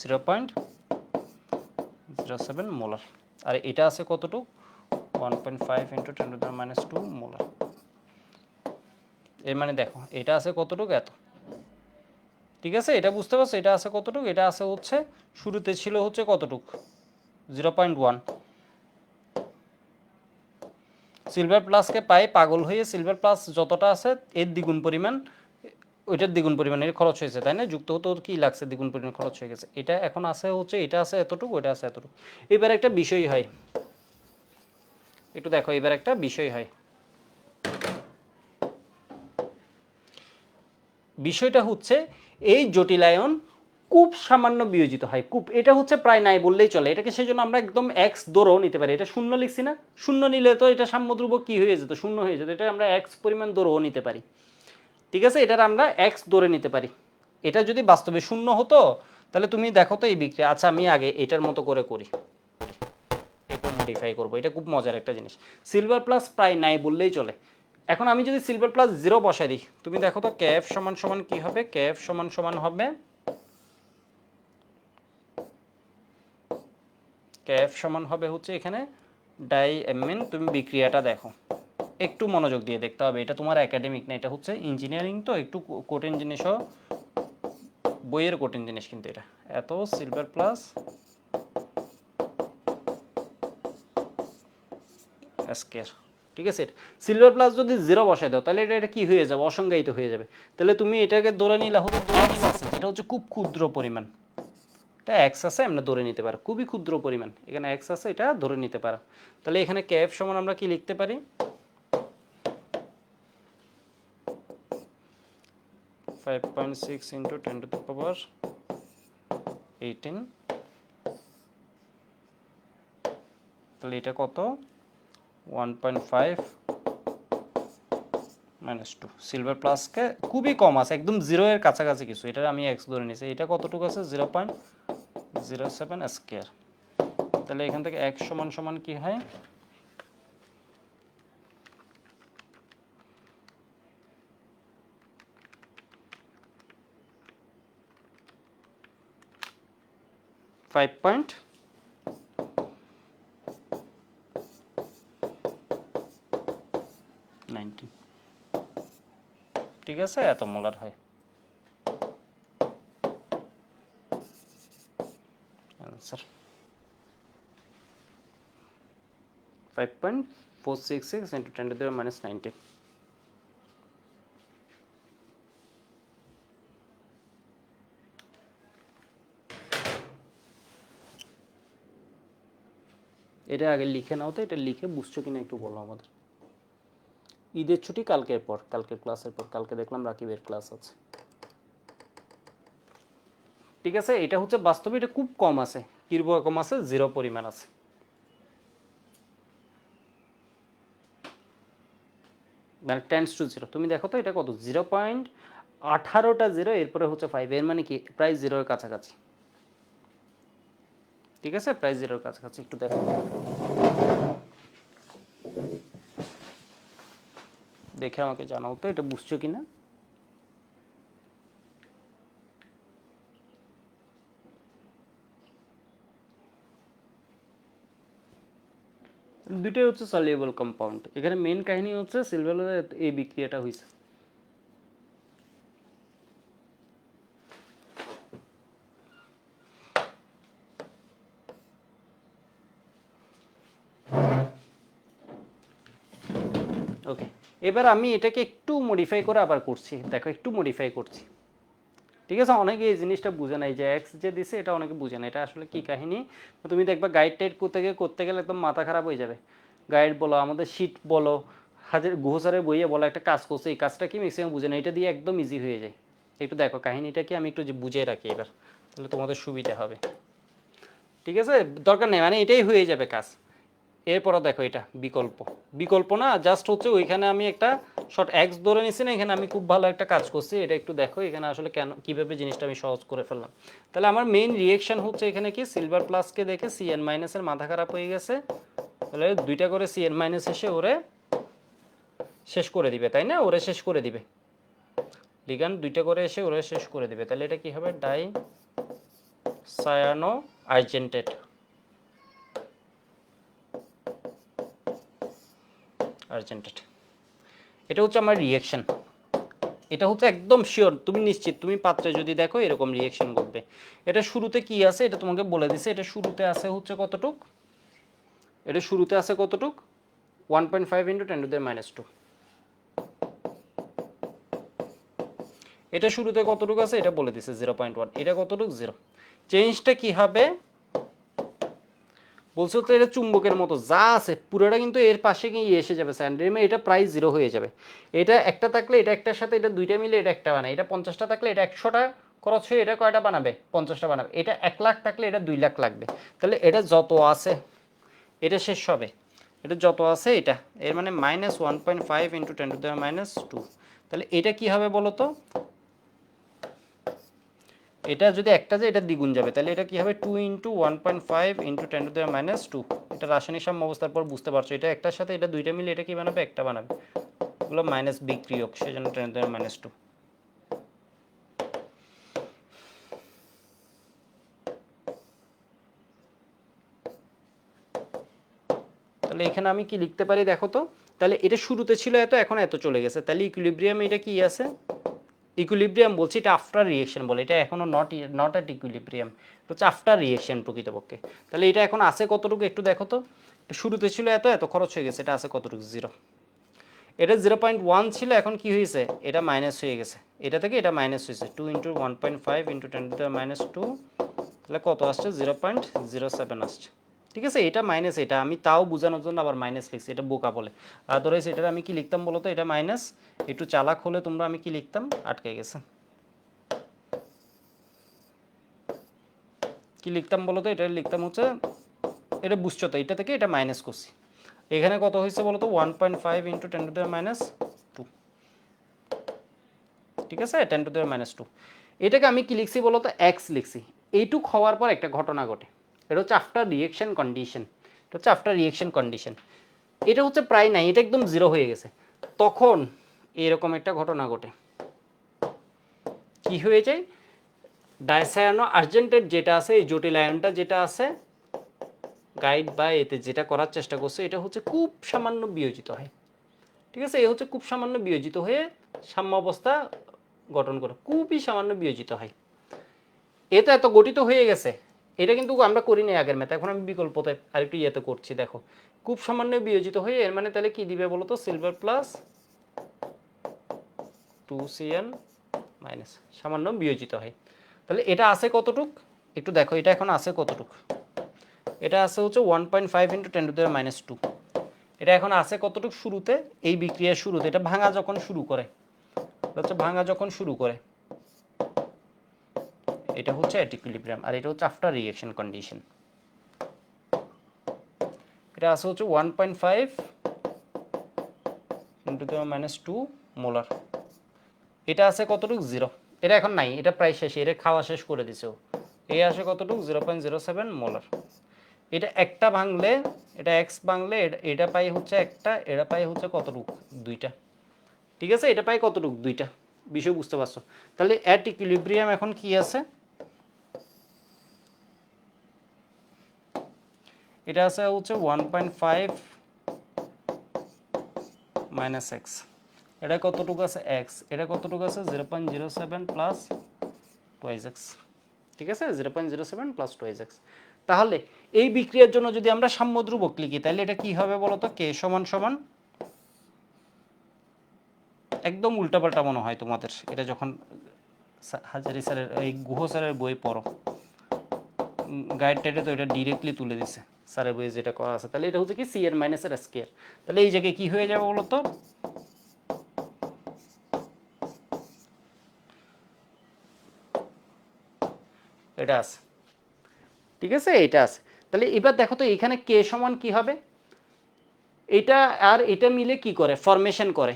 0.07 মোলার, আর এটা আছে কতটুকু, 1.5 ইন্টু 10⁻² মোলার। এর মানে দেখো এটা আছে কতটুকু, এত, ঠিক আছে, এটা বুঝতে পারছো, এটা আছে কতটুকু, এটা আছে হচ্ছে শুরুতে ছিল হচ্ছে কতটুকু, 0.1। সিলভার প্লাসকে পাই পাগল হয়ে, সিলভার প্লাস যতটা আছে এর দ্বিগুণ পরিমাণ, ওইটার দ্বিগুণ পরিমাণের খরচ হয়েছে, তাই না, যুক্ত হতে কি লাগছে, দ্বিগুণ পরিমাণ খরচ হয়ে গেছে। এটা এখন আছে হচ্ছে এটা আছে এতটুকু, ওইটা আছে এতটুকু। এবার একটা বিষয় হয়, একটু দেখো, এবার একটা বিষয় হয়, বিষয়টা হচ্ছে এই জটিলায়ন খুব সামান্য বিয়োজিত হয়, খুব, এটা হচ্ছে প্রায় নাই বললেই চলে, এটাকে সেই জন্য আমরা একদম এক্স দৌড়ও নিতে পারি, এটা শূন্য লিখছি না, শূন্য নিলে তো এটা সাম্যধ্রুব কি হয়ে যেত, শূন্য হয়ে যেত, এটা আমরা এক্স পরিমাণ দৌড়ও নিতে পারি, ঠিক আছে, এটার আমরা এক্স ধরে নিতে পারি। এটা যদি বাস্তবে শূন্য হতো তাহলে তুমি দেখো তো এই বিক্রিয়া, আচ্ছা আমি আগে এটার মতো করে করি, একটু মডিফাই করবো, এটা খুব মজার একটা জিনিস, সিলভার প্লাস প্রায় নাই বললেই চলে। এখন আমি যদি সিলভার প্লাস 0 বসাই দিই, তুমি দেখো তো কেএফ সমান সমান কি হবে, কেএফ সমান সমান হবে, কেএফ সমান হবে হচ্ছে এখানে ডাইঅ্যামিন, তুমি বিক্রিয়াটা দেখো, একটু মনোযোগ দিয়ে দেখতে হবে, এটা তোমার একাডেমিক না, এটা হচ্ছে ইঞ্জিনিয়ারিং, তো একটু কঠিন জিনিসও, বইয়ের কঠিন জিনিস কিন্তু এটা। এত সিলভার প্লাস স্কয়ার, ঠিক আছে। সিলভার প্লাস যদি 0 বসায় দাও তাহলে এটা কি হয়ে যাবে, অসংজ্ঞায়িত হয়ে যাবে। তাহলে তুমি এটাকে ধরে নিলে হতো এটা হচ্ছে খুব ক্ষুদ্র পরিমাণ, এটা এক্স আছে আমরা ধরে নিতে পারো, খুবই ক্ষুদ্র পরিমাণ, এখানে এক্স আছে, এটা ধরে নিতে পারো। তাহলে এখানে কেএফ সমান আমরা কি লিখতে পারি, 5.6 ইন্টু 10⁻18, তাহলে এটা কত, 1.5 -2। সিলভার প্লাসকে খুবই কম আছে, একদম 0 এর কাছাকাছি কিছু, এটা আমি এক্স ধরে নিয়েছি। এটা কতটুকু আছে, 0.07 স্কয়ার। তাহলে এখান থেকে x সমান সমান কি হয়, 5.19, ঠিক আছে, এত মোলার হয়। Answer 5.466 into 10⁻19। এটা আগে লিখে নাও তো, এটা লিখে বুঝছো কিনা একটু বলো আমাদের। ঈদের ছুটি কালকের পর, কালকের ক্লাসের পর, কালকে দেখলাম রাকিবের ক্লাস আছে, ঠিক আছে। এটা হচ্ছে বাস্তবে এটা খুব কম আছে, কিরকম আছে, 0 পরিমাণ আছে। মানে টেন্স টু 0, তুমি দেখো তো এটা কত, 0.18টা 0, এরপরে হচ্ছে 5, এর মানে কি প্রায় 0 এর কাছাকাছি, ঠিক আছে, প্রায় 0 এর কাছাকাছি। একটু দেখো, দেখে আমাকে জানাও তো এটা বুঝছো কিনা। দুটোই হচ্ছে সলিউবল কম্পাউন্ড, এখানে মেন কাহিনী হচ্ছে সিলভার এই বিক্রিয়াটা হয়েছে। ওকে, এবার আমি এটাকে একটু মডিফাই করে আবার করছি, দেখো একটু মডিফাই করছি, ঠিক আছে। অনেকে এই জিনিসটা বুঝে নাই যে এক্স যে দিছে এটা অনেকে বুঝে না, এটা আসলে কি কাহিনী। তুমি দেখবা গাইড টাইড করতে গেলে একদম মাথা খারাপ হয়ে যাবে। গাইড বলো, আমাদের শীট বলো, হাজার গুহসারের বইয়ে বলো একটা কাজ করছে, এই কাজটা কি ম্যাক্সিমাম বুঝে না, এটা দিয়ে একদম ইজি হয়ে যায়। একটু দেখো কাহিনীটা কি, আমি একটু বুঝিয়ে রাখি এবার, তাহলে তোমাদের সুবিধা হবে, ঠিক আছে। দরকার নেই, মানে এটাই হয়ে যাবে কাজ। এরপরে দেখো এটা বিকল্প, বিকল্প না, জাস্ট হচ্ছে ওইখানে আমি একটা শর্ট এক্স ধরে নিছি না, এখানে আমি খুব ভালো একটা কাজ করছি। এটা একটু দেখো এখানে আসলে কেন কিভাবে জিনিসটা আমি সহজ করে ফেললাম। তাহলে আমার মেইন রিয়েকশন হচ্ছে এখানে কি, সিলভার প্লাসকে দেখে সিএন মাইনাসের মাথা খারাপ হয়ে গেছে, তাহলে দুইটা করে সিএন মাইনাস এসে ওরে শেষ করে দিবে, তাই না, ওরে শেষ করে দিবে, লিগ্যান্ড দুইটা করে এসে ওরে শেষ করে দিবে। তাহলে এটা কি হবে, ডাই সায়ানো আর্জেন্টেট, আর্জেন্টেট, এটা হচ্ছে আমার রিয়েকশন। এটা হচ্ছে একদম শিওর, তুমি নিশ্চিত, তুমি পাত্রে যদি দেখো এরকম রিয়েকশন ঘটবে। এটা শুরুতে কি আছে এটা তোমাকে বলে দিছে, এটা শুরুতে আছে হচ্ছে কতটুক, এটা শুরুতে আছে কতটুক, 1.5 ইন্টু 10⁻²। এটা শুরুতে কতটুকু আছে এটা বলে দিছে 0.1, এটা কতটুক 0। চেঞ্জটা কি হবে বলছো তো, এটা চুম্বকের মতো যা আছে পুরোটা কিন্তু এর পাশে গিয়ে এসে যাবে স্যান্ডেমে, এটা প্রায় 0 হয়ে যাবে। এটা একটা থাকলে এটা একটার সাথে এটা দুইটা মিলে এটা একটা বানায়, এটা 50টা থাকলে এটা 100টা খরচ হয়ে এটা কয়টা বানাবে, 50টা বানাবে। এটা 1 লাখ থাকলে এটা 2 লাখ লাগবে। তাহলে এটা যত আছে এটা শেষ হবে, এটা যত আছে এটা, এর মানে -1.5 ইন্টু 10⁻²। তাহলে এটা কি হবে বলো তো, এটা যদি একটা যায় এটা দ্বিগুণ যাবে, তাহলে এটা কি হবে 2 ইন্টু 1.5 ইন্টু 10⁻²। এটা রাসায়নিক সাম্য অবস্থার পর বুঝতে পারছো, এটা একটার সাথে এটা দুইটা মিলে এটা কি বানাবে, একটা বানাবে, এগুলো মাইনাস বিক্রিয়ক, সেজন্য 10⁻²। তাহলে এখানে আমি কি লিখতে পারি দেখো তো, তাহলে এটা শুরুতে ছিল এত, এখন এত চলে গেছে, তাহলে ইকুইলিব্রিয়াম এটা কি আছে, ইকুইলিব্রিয়াম বলছি, এটা আফটার রিয়েকশন বলে, এটা এখনো নট অ্যাট ইকুইলিব্রিয়াম, হচ্ছে আফটার রিয়েকশন প্রকৃতপক্ষে। তাহলে এটা এখন আছে কতটুকু একটু দেখো তো, শুরুতে ছিল এত, এত খরচ হয়ে গেছে, এটা আছে কতটুকু, 0। এটা 0.1 ছিল, এখন কি হয়েছে, এটা মাইনাস হয়ে গেছে, এটা থেকে এটা মাইনাস হয়েছে, 2 ইন্টু 1.5 ইন্টু 10⁻², তাহলে কত আসছে, 0.07 আসছে। ঠিক আছে, এটা মাইনাস, এটা আমি তাও বোঝানোর জন্য আবার মাইনাস লিখছি, এটা বোকা বলে। আদারওয়াইজ এটা আমি কি লিখতাম বলো তো, এটা মাইনাস, একটু চালাক হলে তোমরা আমি কি লিখতাম, আটকে গেছে, কি লিখতাম বলো তো, এটা লিখতাম হচ্ছে, এটা বুঝছো তো, এটা থেকে এটা মাইনাস করছি, এখানে কত হয়েছে বলো তো, 1.5 ইন্টু 10⁻², ঠিক আছে, 10⁻²। এটাকে আমি কি লিখছি বলো তো, এক্স লিখছি। এইটুক হওয়ার পর একটা ঘটনা ঘটে, এটা হচ্ছে আফটার রিয়েকশন কন্ডিশন, এটা হচ্ছে আফটার রিয়েকশন কন্ডিশন, এটা হচ্ছে প্রায় নাই, এটা একদম 0 হয়ে গেছে, তখন এরকম একটা ঘটনা ঘটে, কি হয়ে যায়, ডাইসায়ানো আর্জেন্টেট যেটা আছে, এই জটিল আয়নটা যেটা আছে গাইড বা এতে যেটা করার চেষ্টা করছে, এটা হচ্ছে খুব সামান্য বিয়োজিত হয়। ঠিক আছে, এ হচ্ছে খুব সামান্য বিয়োজিত হয়ে সাম্যাবস্থা গঠন করে, খুবই সামান্য বিয়োজিত হয়। এটা এত গঠিত হয়ে গেছে, এটা কিন্তু আমরা করিনি আগের ম্যাথ, এখন আমি বিকল্পতে আরেকটু ইয়েতে করছি, দেখো খুব সামান্য বিয়োজিত হয়ে, এর মানে তাহলে কি দিবে বলো তো, সিলভার প্লাস 2Cn মাইনাস, সামান্য বিয়োজিত হয়। তাহলে এটা আছে কতটুক একটু দেখো, এটা এখন আছে কতটুক, এটা আছে হচ্ছে 1.5 ইন্টু 10⁻², এটা এখন আছে কতটুক শুরুতে, এই বিক্রিয়ার শুরুতে, এটা ভাঙা যখন শুরু করে, হচ্ছে ভাঙা যখন শুরু করে, এটা হচ্ছে অ্যাট ইকুইলিব্রিয়াম, আর এটা হচ্ছে আফটার রিঅ্যাকশন কন্ডিশন। এটা আছে হচ্ছে 1.5 ইন্টু 10⁻² মোলার, এটা আছে কতটুক, 0, এটা এখন নাই, এটা প্রায় শেষ, এটা খাওয়া শেষ করে দিছে ও, এই আসে কতটুক, 0.07 মোলার। এটা একটা ভাঙলে, এটা এক্স ভাঙলে এটা পাই হচ্ছে একটা, এটা পাই হচ্ছে কতটুক, 2টা। ঠিক আছে, এটা পাই কতটুক, 2টা, বিষয় বুঝতে পারছো। তাহলে অ্যাট ইকুইলিব্রিয়াম এখন কি আছে, এটা আছে হচ্ছে 1.5 মাইনাস এক্স, এটা কতটুকু আছে এক্স, এটা কতটুকু আছে 0.07 প্লাস 2x। ঠিক আছে, 0.07 প্লাস 2x। তাহলে এই বিক্রিয়ার জন্য যদি আমরা সাম্যধ্রুবক লিখি, তাহলে এটা কি হবে বলতো, কে সমান সমান, একদম উল্টাপাল্টা মনে হয় তোমাদের এটা যখন হাজারি স্যারের এই গুহ স্যারের বই পড়ো, গাইড টাইডে তো এটা ডিরেক্টলি তুলে দিছে স্যারের বইয়ে যেটা করা আছে। তাহলে এটা হচ্ছে কি সি এর মাইনাস এর স্কয়ার, তাহলে এই জায়গায় কি হয়ে যাবে বলতো, এটা আছে, ঠিক আছে, এটা আছে। তাহলে এবার দেখো তো এখানে কে সমান কি হবে, এটা আর এটা মিলে কি করে, ফরমেশন করে,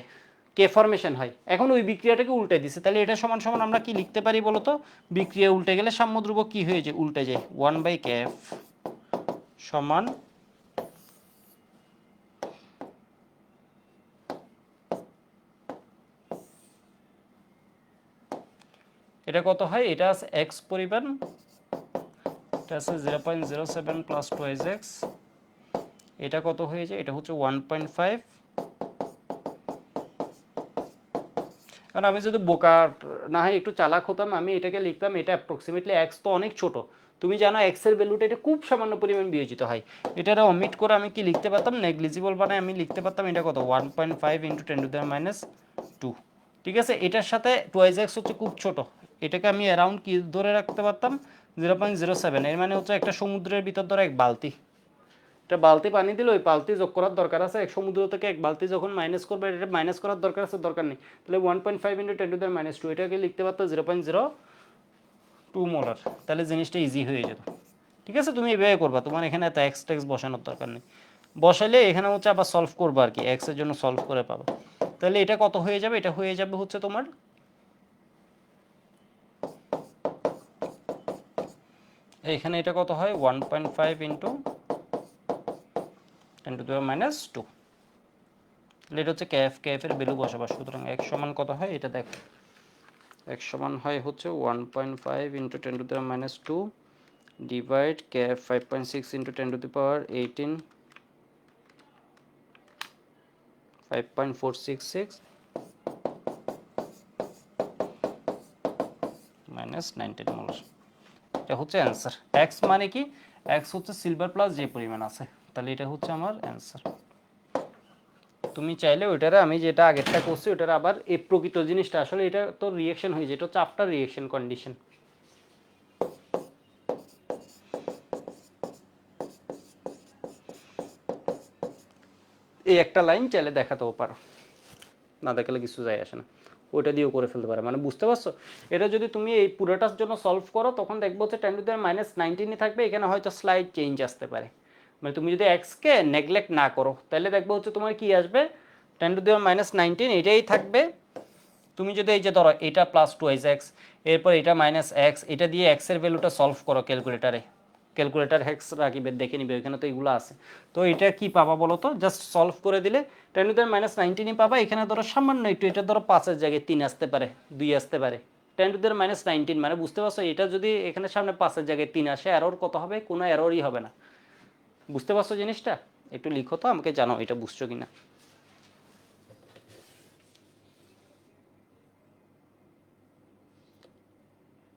কে ফরমেশন হয়, এখন ওই বিক্রিয়াটাকে উল্টে দিছে, তাহলে এটা সমান সমান আমরা কি লিখতে পারি বলতো, বিক্রিয়া উল্টে গেলে সাম্যধ্রুবক কি হয়ে যায়, উল্টে যায়, 1/kf সমান এটা কত হয়, এটা আছে এক্স পরিমাণ, এটা আছে 0.07 প্লাস 2x, এটা কত হয়ে যায়, এটা হচ্ছে 1.5। কারণ আমি যদি বোকা না হয় একটু চালাক হতাম, আমি এটাকে লিখতাম, এটা অ্যাপ্রক্সিমেটলি এক্স তো অনেক ছোট, তুমি জানো এক্স এর ভ্যালুটা এটা খুব সামান্য পরিমাণ বিয়োজিত হয়, এটা অমিট করে আমি কি লিখতে পারতাম, নেগলিজিবল বানায় আমি লিখতে পারতাম, এটা কত 1.5 ইন্টু 10⁻²। ঠিক আছে, এটার সাথে 2x হচ্ছে খুব ছোট, এটাকে আমি অ্যারাউন্ড কি ধরে রাখতে পারতাম, 0.07, এর মানে হচ্ছে একটা সমুদ্রের ভিতর ধরে এক বালতি, একটা বালতি পানি দিলে ওই বালতি যোগ করার দরকার আছে, এক সমুদ্র থেকে এক বালতি যখন মাইনাস করবে, এটা মাইনাস করার দরকার আছে, দরকার নেই, তাহলে 1.5 ইন্টু 10⁻², এটাকে লিখতে পারতো 0.02 মোলার, তাহলে জিনিসটা ইজি হয়ে যেত। ঠিক আছে, তুমি এভাবে করবা, তোমার এখানে এত এক্স টেক্স বসানোর দরকার নেই, বসাইলে এখানে হচ্ছে আবার সলভ করবা আর কি, এক্স এর জন্য সলভ করে পাবা। তাহলে এটা কত হয়ে যাবে, এটা হয়ে যাবে হচ্ছে তোমার, এখানে এটা কত হয় 1.5 ইন্টু 10⁻², এটা হচ্ছে কেএফ এর ভ্যালু বসাবা, সুতরাং x সমান কত হয় এটা দেখো, x সমান হয় হচ্ছে 1.5 into 10⁻² divide KF 5.6 into 10⁻18 5.466 minus 19 molar, এটা হচ্ছে অ্যান্সার। এক্স মানে কি, এক্স হচ্ছে সিলভার প্লাস যে পরিমাণ আছে, তাহলে এটা হচ্ছে আমার অ্যান্সার। তুমি চাইলে ওইটারে আমি যেটা আগেরটা করছি ওটার আবার এই প্রকৃত জিনিসটা আসলে এটা তো রিঅ্যাকশন হয়ে যায়, এটা হচ্ছে আফটার রিঅ্যাকশন কন্ডিশন। এই একটা লাইন চাইলে দেখাতেও পারো, না দেখালে কিছু যায় আসে না, ওইটা দিয়েও করে ফেলতে পারে। মানে বুঝতে পারছো, এটা যদি তুমি এই পুরোটার জন্য সলভ করো তখন দেখবো হচ্ছে 10⁻⁻⁹ থাকবে, এখানে হয়তো স্লাইড চেঞ্জ আসতে পারে। মানে তুমি যদি এক্সকে নেগলেক্ট না করো তাহলে দেখবো হচ্ছে তোমার কি আসবে 10⁻⁹ এটাই থাকবে। তুমি যদি এই যে ধরো এটা +2x, এরপর এটা -x, এটা দিয়ে x এর ভ্যালুটা সলভ করো ক্যালকুলেটারে, ক্যালকুলেটার হেক্স রাখিবে দেখে নিবে, এখানে তো এগুলো আছে। তো এটা কি পাবা বলো তো, জাস্ট সলভ করে দিলে 10⁻⁻⁹ পাবা। এখানে ধরো সামান্য একটু, এটা ধরো 5-এর জায়গায় 3 আসতে পারে, 2 আসতে পারে। 10⁻⁻⁹ মানে বুঝতে পারছো, এটা যদি এখানে সামনে 5-এর জায়গায় 3 আসে, এরর কত হবে? কোনো এররই হবে না। বুঝতে পারছো জিনিসটা? একটু লিখো তো, আমাকে জানো এটা বুঝছো কিনা।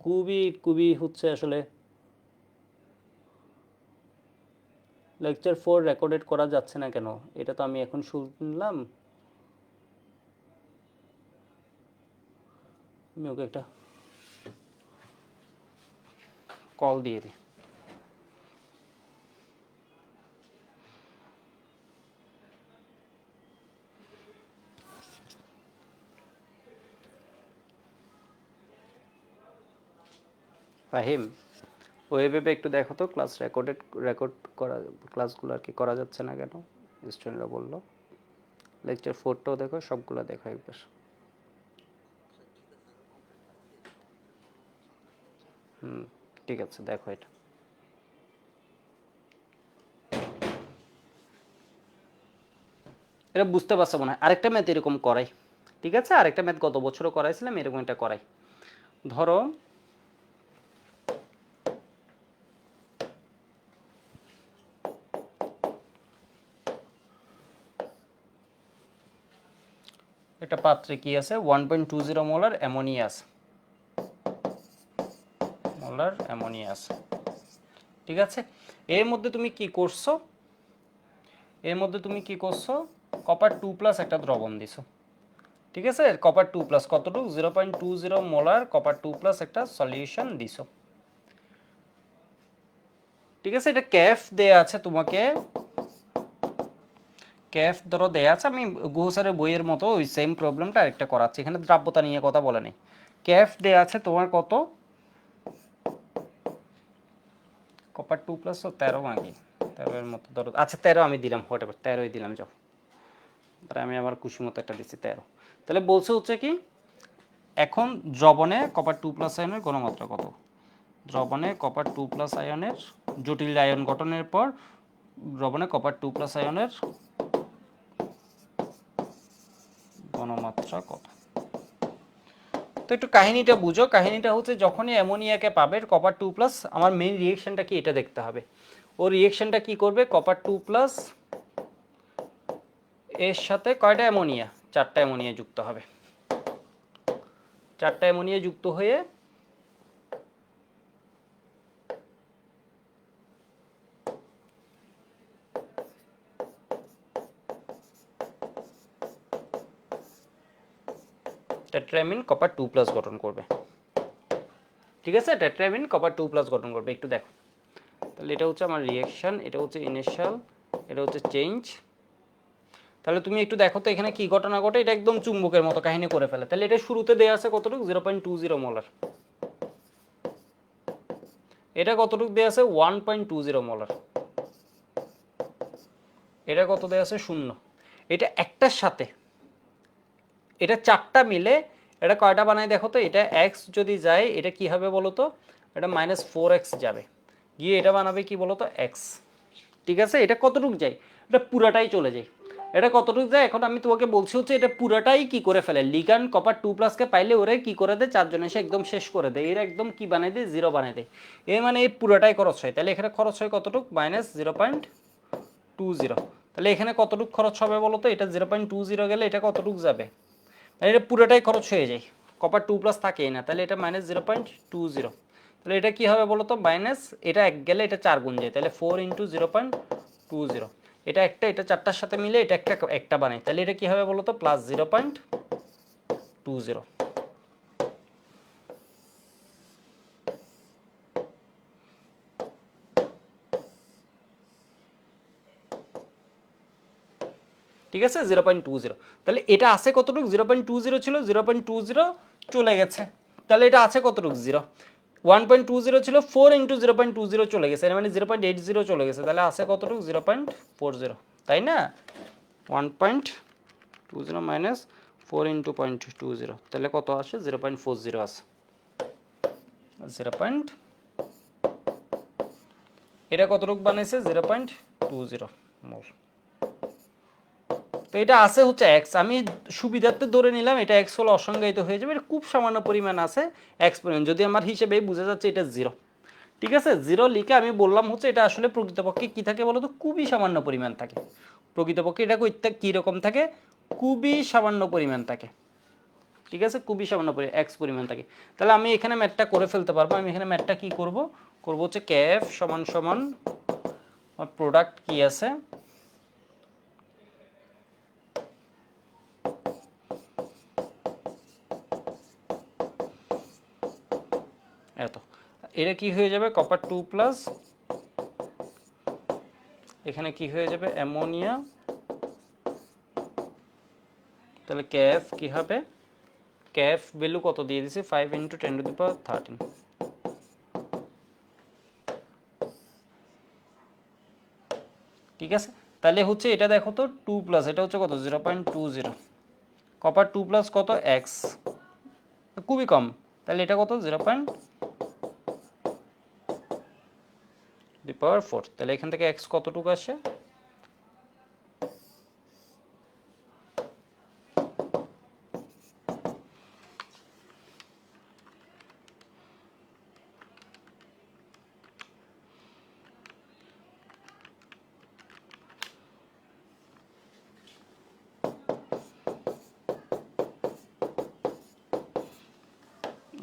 খুবই খুবই হচ্ছে আসলে লেকচার 4 রেকর্ডেড করা যাচ্ছে না কেন, এটা তো আমি এখন শুনলাম। আমি ওকে একটা কল দিয়ে দিই। ফাহিম, ওয়েবে একটু দেখো তো ক্লাস রেকর্ড করা, ক্লাসগুলো আর কি করা যাচ্ছে না কেন, স্টুডেন্টরা বললো। লেকচার 4টাও দেখো, সবগুলো দেখো একবার। ঠিক আছে, দেখো এটা। এটা বুঝতে পারছো মনে হয়, আরেকটা ম্যাথ এরকম করাই। ঠিক আছে, আরেকটা ম্যাথ গত বছরও করাইছিলাম, এরকম একটা করাই। ধরো একটা পাত্রে কি আছে, 1.20 মোলার অ্যামোনিয়া আছে, ঠিক আছে। এর মধ্যে তুমি কি করছো, কপার 2+ একটা দ্রবণ দিছো, ঠিক আছে। কপার 2+ কতটুকু, 0.20 মোলার কপার 2+ একটা সলিউশন দিছো, ঠিক আছে। এটা ক্যাফ দেয়া আছে তোমাকে, ক্যাফ ধরো দেয়া আছে, আমি গুহ স্যারের বইয়ের মতো ওই সেম প্রবলেমটা আরেকটা করাচ্ছি, এখানে দ্রাব্যতা নিয়ে কথা বলে নেই। ক্যাফ দেয়া আছে তোমার কত, কপার 2+ 13 নাকি, 13 এর মতো ধরো, আচ্ছা 13 আমি দিলাম, হোয়াটএভার 13ই দিলাম, যাও। তারপরে আমি আমার খুশি মতো একটা দিচ্ছি 13। তাহলে বলছে হচ্ছে কি, এখন দ্রবণে কপার 2+ আয়নের ঘনমাত্রা কত, দ্রবণে কপার 2+ আয়নের জটিল আয়ন গঠনের পর দ্রবণে কপার 2+ আয়নের ঘনমাত্রা কত। তো একটু কাহিনীটা বুঝো, কাহিনীটা হচ্ছে যখনই অ্যামোনিয়াকে পাবে কপার 2+, আমার মেইন রিয়েকশনটা কি এটা দেখতে হবে। ও রিয়েকশনটা কি করবে, কপার 2+ এর সাথে কয়টা অ্যামোনিয়া, 4টা অ্যামোনিয়া যুক্ত হবে, 4টা অ্যামোনিয়া যুক্ত হয়ে টেট্রামিন কপার 2+ গঠন করবে, ঠিক আছে। টেট্রামিন কপার 2+ গঠন করবে, একটু দেখো। তাহলে এটা হচ্ছে আমার রিঅ্যাকশন, এটা হচ্ছে ইনিশিয়াল, এটা হচ্ছে চেঞ্জ। তাহলে তুমি একটু দেখো তো এখানে কি ঘটনা ঘটে, এটা একদম চুম্বকের মতো কাহিনী করে ফেলে। তাহলে এটা শুরুতে দেয়া আছে কতটুকু, 0.20 মোলার, এটা কতটুকু দেয়া আছে 1.20 মোলার, এটা কত দেয়া আছে 0। এটা একটার সাথে এটা 4টা মিলে এটা কয়টা বানায় দেখো তো, এটা x যদি যায় এটা কি হবে বলো তো, এটা -4x যাবে, গিয়ে এটা বানাবে কি বলো তো x, ঠিক আছে। এটা কতটুকু যায়, এটা পুরাটাই চলে যায়। এটা কতটুকু যায়, এখন আমি তোমাকে বলছি হচ্ছে এটা পুরাটাই কি করে ফেলে, লিগ্যান্ড কপার 2+কে পাইলে ওরা কি করে দেয়, 4 জন এসে একদম শেষ করে দেয়, এরা একদম কি বানাই দেয়, 0 বানাই দেয়। এর মানে এই পুরাটাই খরচ হয়, তাহলে এখানে খরচ হয় কতটুকু, -0.20। তাহলে এখানে কতটুকু খরচ হবে বলো তো? এটা 0.20 গেলে এটা কতটুকু যাবে? এটা পুরোটাই খরচ হয়ে যায়, কপার 2+ থাকেই না, তাহলে এটা -0.20। তাহলে এটা কি হবে বলো তো? মাইনাস, এটা 1 গেলে এটা 4 গুণ যায়, তাহলে 4 × 0.20। এটা একটা, এটা 4টার সাথে মিলে এটা একটা বানায়, তাহলে এটা কি হবে বলো তো? +0.20। ঠিক আছে, 0.20। তাহলে এটা আছে কতটুকু? 0.20 ছিল, 0.20 চলে গেছে, তাহলে এটা আছে কতটুকু? 0। 1.20 ছিল, 4 × 0.20 চলে গেছে, মানে 0.80 চলে গেছে, তাহলে আছে কতটুকু? 0.40, তাই না? 1.20 মাইনাস 4 × 0.20, তাহলে কত আসে? 0.40 আছে। 0. এটা কতটুকু বানাইছে? 0.20 মোল। তো এটা আছে হচ্ছে এক্স, আমি সুবিধার্থে ধরে নিলাম এটা এক্স হলে অসংজ্ঞায়িত হয়ে যাবে, এটা খুব সামান্য পরিমাণ আছে এক্স পরিমাণ, যদি আমার হিসেবে বোঝা যাচ্ছে এটা 0। ঠিক আছে, 0 লিখে আমি বললাম হচ্ছে এটা আসলে প্রকৃতপক্ষে কি থাকে বলো তো? খুবই সামান্য পরিমাণ থাকে। প্রকৃতপক্ষে এটা কীরকম থাকে? খুবই সামান্য পরিমাণ থাকে। ঠিক আছে, খুবই সামান্য এক্স পরিমাণ থাকে। তাহলে আমি এখানে ম্যাথটা করে ফেলতে পারবো। আমি এখানে ম্যাথটা কি করব? করব হচ্ছে কেএফ সমান সমান প্রোডাক্ট কি আছে, এত, এটা কি হয়ে যাবে? কপার 2+, এখানে কি হয়ে যাবে? অ্যামোনিয়া। তাহলে কেএফ কি হবে? কেএফ ভ্যালু কত দিয়ে দিছি? 5 × 10⁻13। ঠিক আছে, তাহলে হচ্ছে এটা দেখো তো 2+, এটা হচ্ছে কত? 0.20। কপার 2+ কত? এক্স, খুবই কম, তাহলে এটা কত? 0.4। তাহলে এখান থেকে এক্স কতটুকু আসে?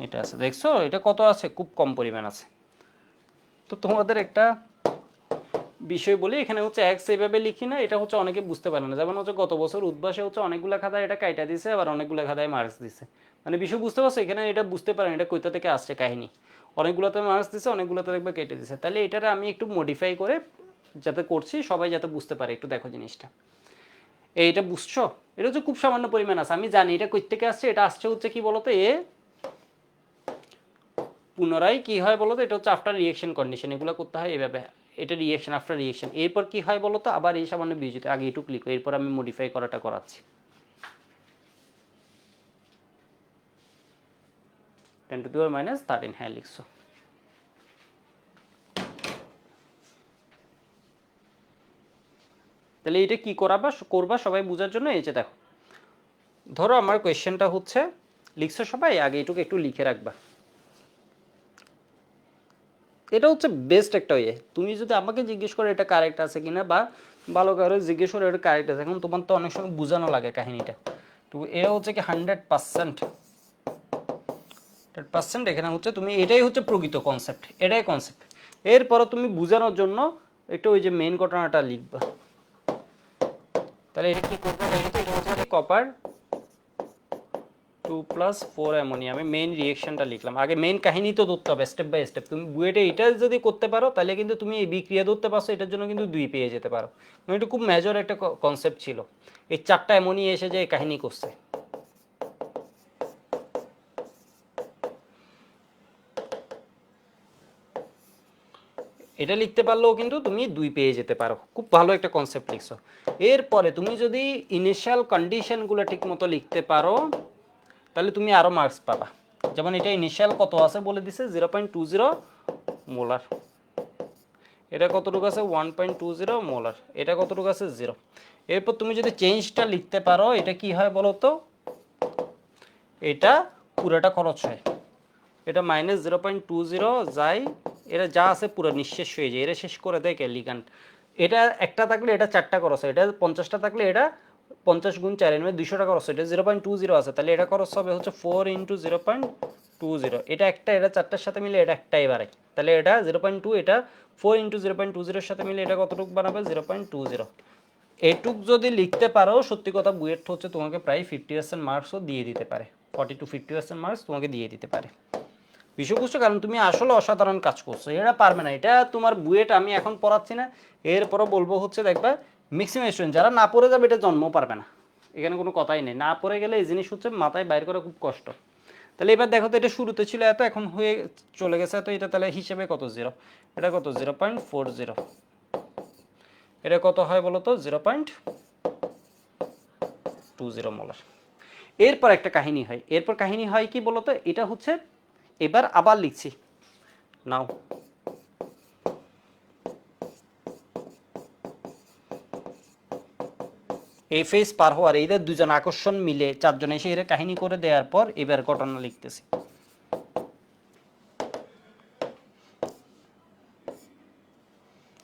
এটা আছে, দেখছো এটা কত আছে? খুব কম পরিমাণ আছে। তো তোমাদের একটা বিষয় বলি, এখানে হচ্ছে এক্স এইভাবে লিখি না, এটা হচ্ছে অনেকে বুঝতে পারে না। যেমন হচ্ছে গত বছর উদ্ভাসে হচ্ছে অনেকগুলো খাতায় এটা কাইটা দিছে, আবার অনেকগুলো খাতায় মার্কস দিছে, মানে বিষয় বুঝতে পারছো? এখানে এটা বুঝতে পারেন এটা কোথা থেকে আসছে কাহিনী। অনেকগুলোতে মার্কস দিছে, অনেকগুলোতে দেখবে কেটে দিছে, তাহলে এটার আমি একটু মডিফাই করে যাতে করছি সবাই যাতে বুঝতে পারে, একটু দেখো জিনিসটা। এইটা বুঝছো? এটা হচ্ছে খুব সামান্য পরিমাণ আছে, আমি জানি এটা কই থেকে আসছে। এটা আসছে হচ্ছে কি বলতো? পুনরায় কি হয় বলতো? এটা হচ্ছে আফটার রিয়েকশন কন্ডিশন, এগুলো করতে হয় এভাবে। এটা রিয়েকশন, আফটার রিয়েকশন, এরপর কি হয় বলতো? আবার এই সামান্য বিয়োজিত, আগে এটুকু লিখো, এরপর আমি মডিফাই করাটা করাচ্ছি। 10⁻13, হ্যাঁ লিখছো। তাহলে এটা কি করবা সবাই বোঝার জন্য? এই যে দেখো, ধরো আমার কোয়েশ্চেনটা হচ্ছে, লিখছো সবাই? আগে এটুকু একটু লিখে রাখবা। এটা হচ্ছে বেস্ট একটা ইয়ে। তুমি যদি আমাকে জিজ্ঞেস করো এটা কারেক্ট আছে কিনা, বা ভালো কারো জিজ্ঞেস করো এটা কারেক্ট আছে, এখন তোমার তো অনেক সময় বোঝানো লাগে কাহিনীটা, তো এটা হচ্ছে কি 100%। এখানে হচ্ছে তুমি, এটাই হচ্ছে প্রকৃত কনসেপ্ট, এটাই কনসেপ্ট। এরপরে তুমি বোঝানোর জন্য একটু ওই যে মেইন ঘটনাটা লিখবা। তাহলে এটা কি করবে? এটা হচ্ছে কপার 2+4 অ্যামোনিয়া। আমি মেইন রিয়েকশনটা লিখলাম, আগে মেইন কাহিনী তো ধরতে হবে স্টেপ বাই স্টেপ। তুমি বুয়েটে এটা যদি করতে পারো তাহলে কিন্তু তুমি এই বিক্রিয়া ধরতে পারছো, এটার জন্য কিন্তু 2 পেয়ে যেতে পারো। এটা খুব মেজর একটা কনসেপ্ট ছিল, এই 4টা অ্যামোনিয়া এসে যে কাহিনী করছে। এটা লিখতে পারলেও কিন্তু তুমি 2 পেয়ে যেতে পারো, খুব ভালো একটা কনসেপ্ট লিখছো। এরপরে তুমি যদি ইনিশিয়াল কন্ডিশনগুলো ঠিক মতো লিখতে পারো তাহলে তুমি আরও মার্কস পাবা। যেমন এটা ইনিশিয়াল কত আছে বলে দিছে? 0.20 মোলার। এটা কতটুকু আছে? 1.20 মোলার। এটা কতটুকু আছে? 0। এরপর তুমি যদি চেঞ্জটা লিখতে পারো, এটা কি হয় বলো তো? এটা পুরোটা খরচ হয়, এটা -0.20 যায়, এরা যা আছে পুরো নিঃশেষ হয়ে যায়, এরা শেষ করে দেয় লিগ্যান্ড। এটা একটা থাকলে এটা 4টা খরচ হয়, এটা 50টা থাকলে এটা 50 গুণ 4 মানে 200 টাকা খরচ হয়, এটা 0.20 আছে, তাহলে এটা খরচ হবে হচ্ছে 4 ইন্টু 0.20, এটা একটা, এটা 4টার সাথে মিলে এটা একটাই বাড়ে, তাহলে এটা 0.2, এটা 4 ইন্টু 0.20 সাথে মিলে এটা কতটুকু বানাবে 0.20। এটুক যদি লিখতে পারো, সত্যি কথা বুয়েট হচ্ছে তোমাকে প্রায় 50% মার্কসও দিয়ে দিতে পারে, 40 to 50% মার্কস তোমাকে দিয়ে দিতে পারে। বিষয় বুঝছো, কারণ তুমি আসলে অসাধারণ কাজ করছো, এরা পারবে না, এটা তোমার বুয়েট আমি এখন পড়াচ্ছি না, এরপরও বলবো হচ্ছে দেখবা ম্যাক্সিমাম স্টুডেন্ট যারা না পড়ে যাবে এটা জন্মও পারবে না, এখানে কোনো কথাই নেই, না পড়ে গেলে এই জিনিস হচ্ছে মাথায় বাইর করা খুব কষ্ট। তাহলে এবার দেখো তো, এটা শুরুতে ছিল এত, এখন হয়ে চলে গেছে এত, এটা তাহলে হিসেবে কত জিরো, এটা কত 0.40, এটা কত হয় বলো তো 0.20 মোলার। এরপর একটা কাহিনী হয়, এরপর কাহিনী হয় কি বলতো, এটা হচ্ছে এবার আবার লিখছি নাও, এই ফেজ পার হওয়ার এদের দুজন আকর্ষণ মিলে 4জন এসে এর কাহিনী করে দেওয়ার পর এবার ঘটনা লিখতেছি।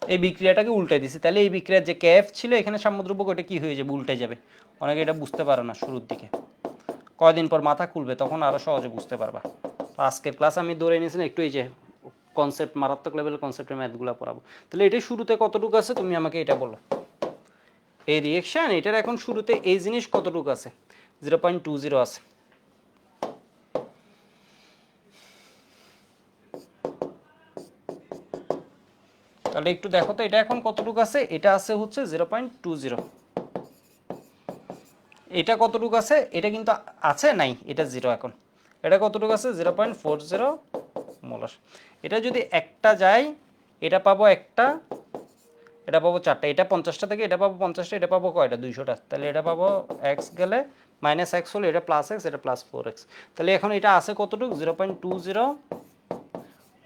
এই বিক্রিয়াটাকে উল্টাই দিছি, তাহলে এই বিক্রিয়ার যে ক্যাফ ছিল এখানে সাম্যদ্রব্য, ওটা কি হয়ে যাবে, উল্টে যাবে। অনেকে এটা বুঝতে পারে না শুরুর দিকে, কয়দিন পর মাথা খুলবে তখন আরো সহজে বুঝতে পারবা। তো আজকের ক্লাস আমি ধরে নিয়েছি একটু এই যে কনসেপ্ট, মারাত্মক লেভেলের কনসেপ্টের ম্যাথগুলো পড়াবো। তাহলে এটা শুরুতে কতটুকু আছে তুমি আমাকে এটা বলো, এই রিয়েকশন এটার এখন শুরুতে এই জিনিস কতটুকু আছে, 0.20 আছে। তাহলে একটু দেখো তো এটা এখন কতটুকু আছে, এটা আছে হচ্ছে 0.20, এটা কতটুকু আছে, এটা কিন্তু আছে নাই, এটা জিরো, এখন এটা কতটুকু আছে 0.40 মোলার। এটা যদি একটা যায় এটা পাবো একটা, এটা পাবো 4টা, এটা 50টা থেকে এটা পাবো 50টা, এটা পাবো কয়টা 200টা, তাহলে এটা পাবো এক্স গেলে মাইনাস এক্স হলো, এটা প্লাস এক্স, এটা প্লাস 4x। তাহলে এখন এটা আছে কতটুকু 0.20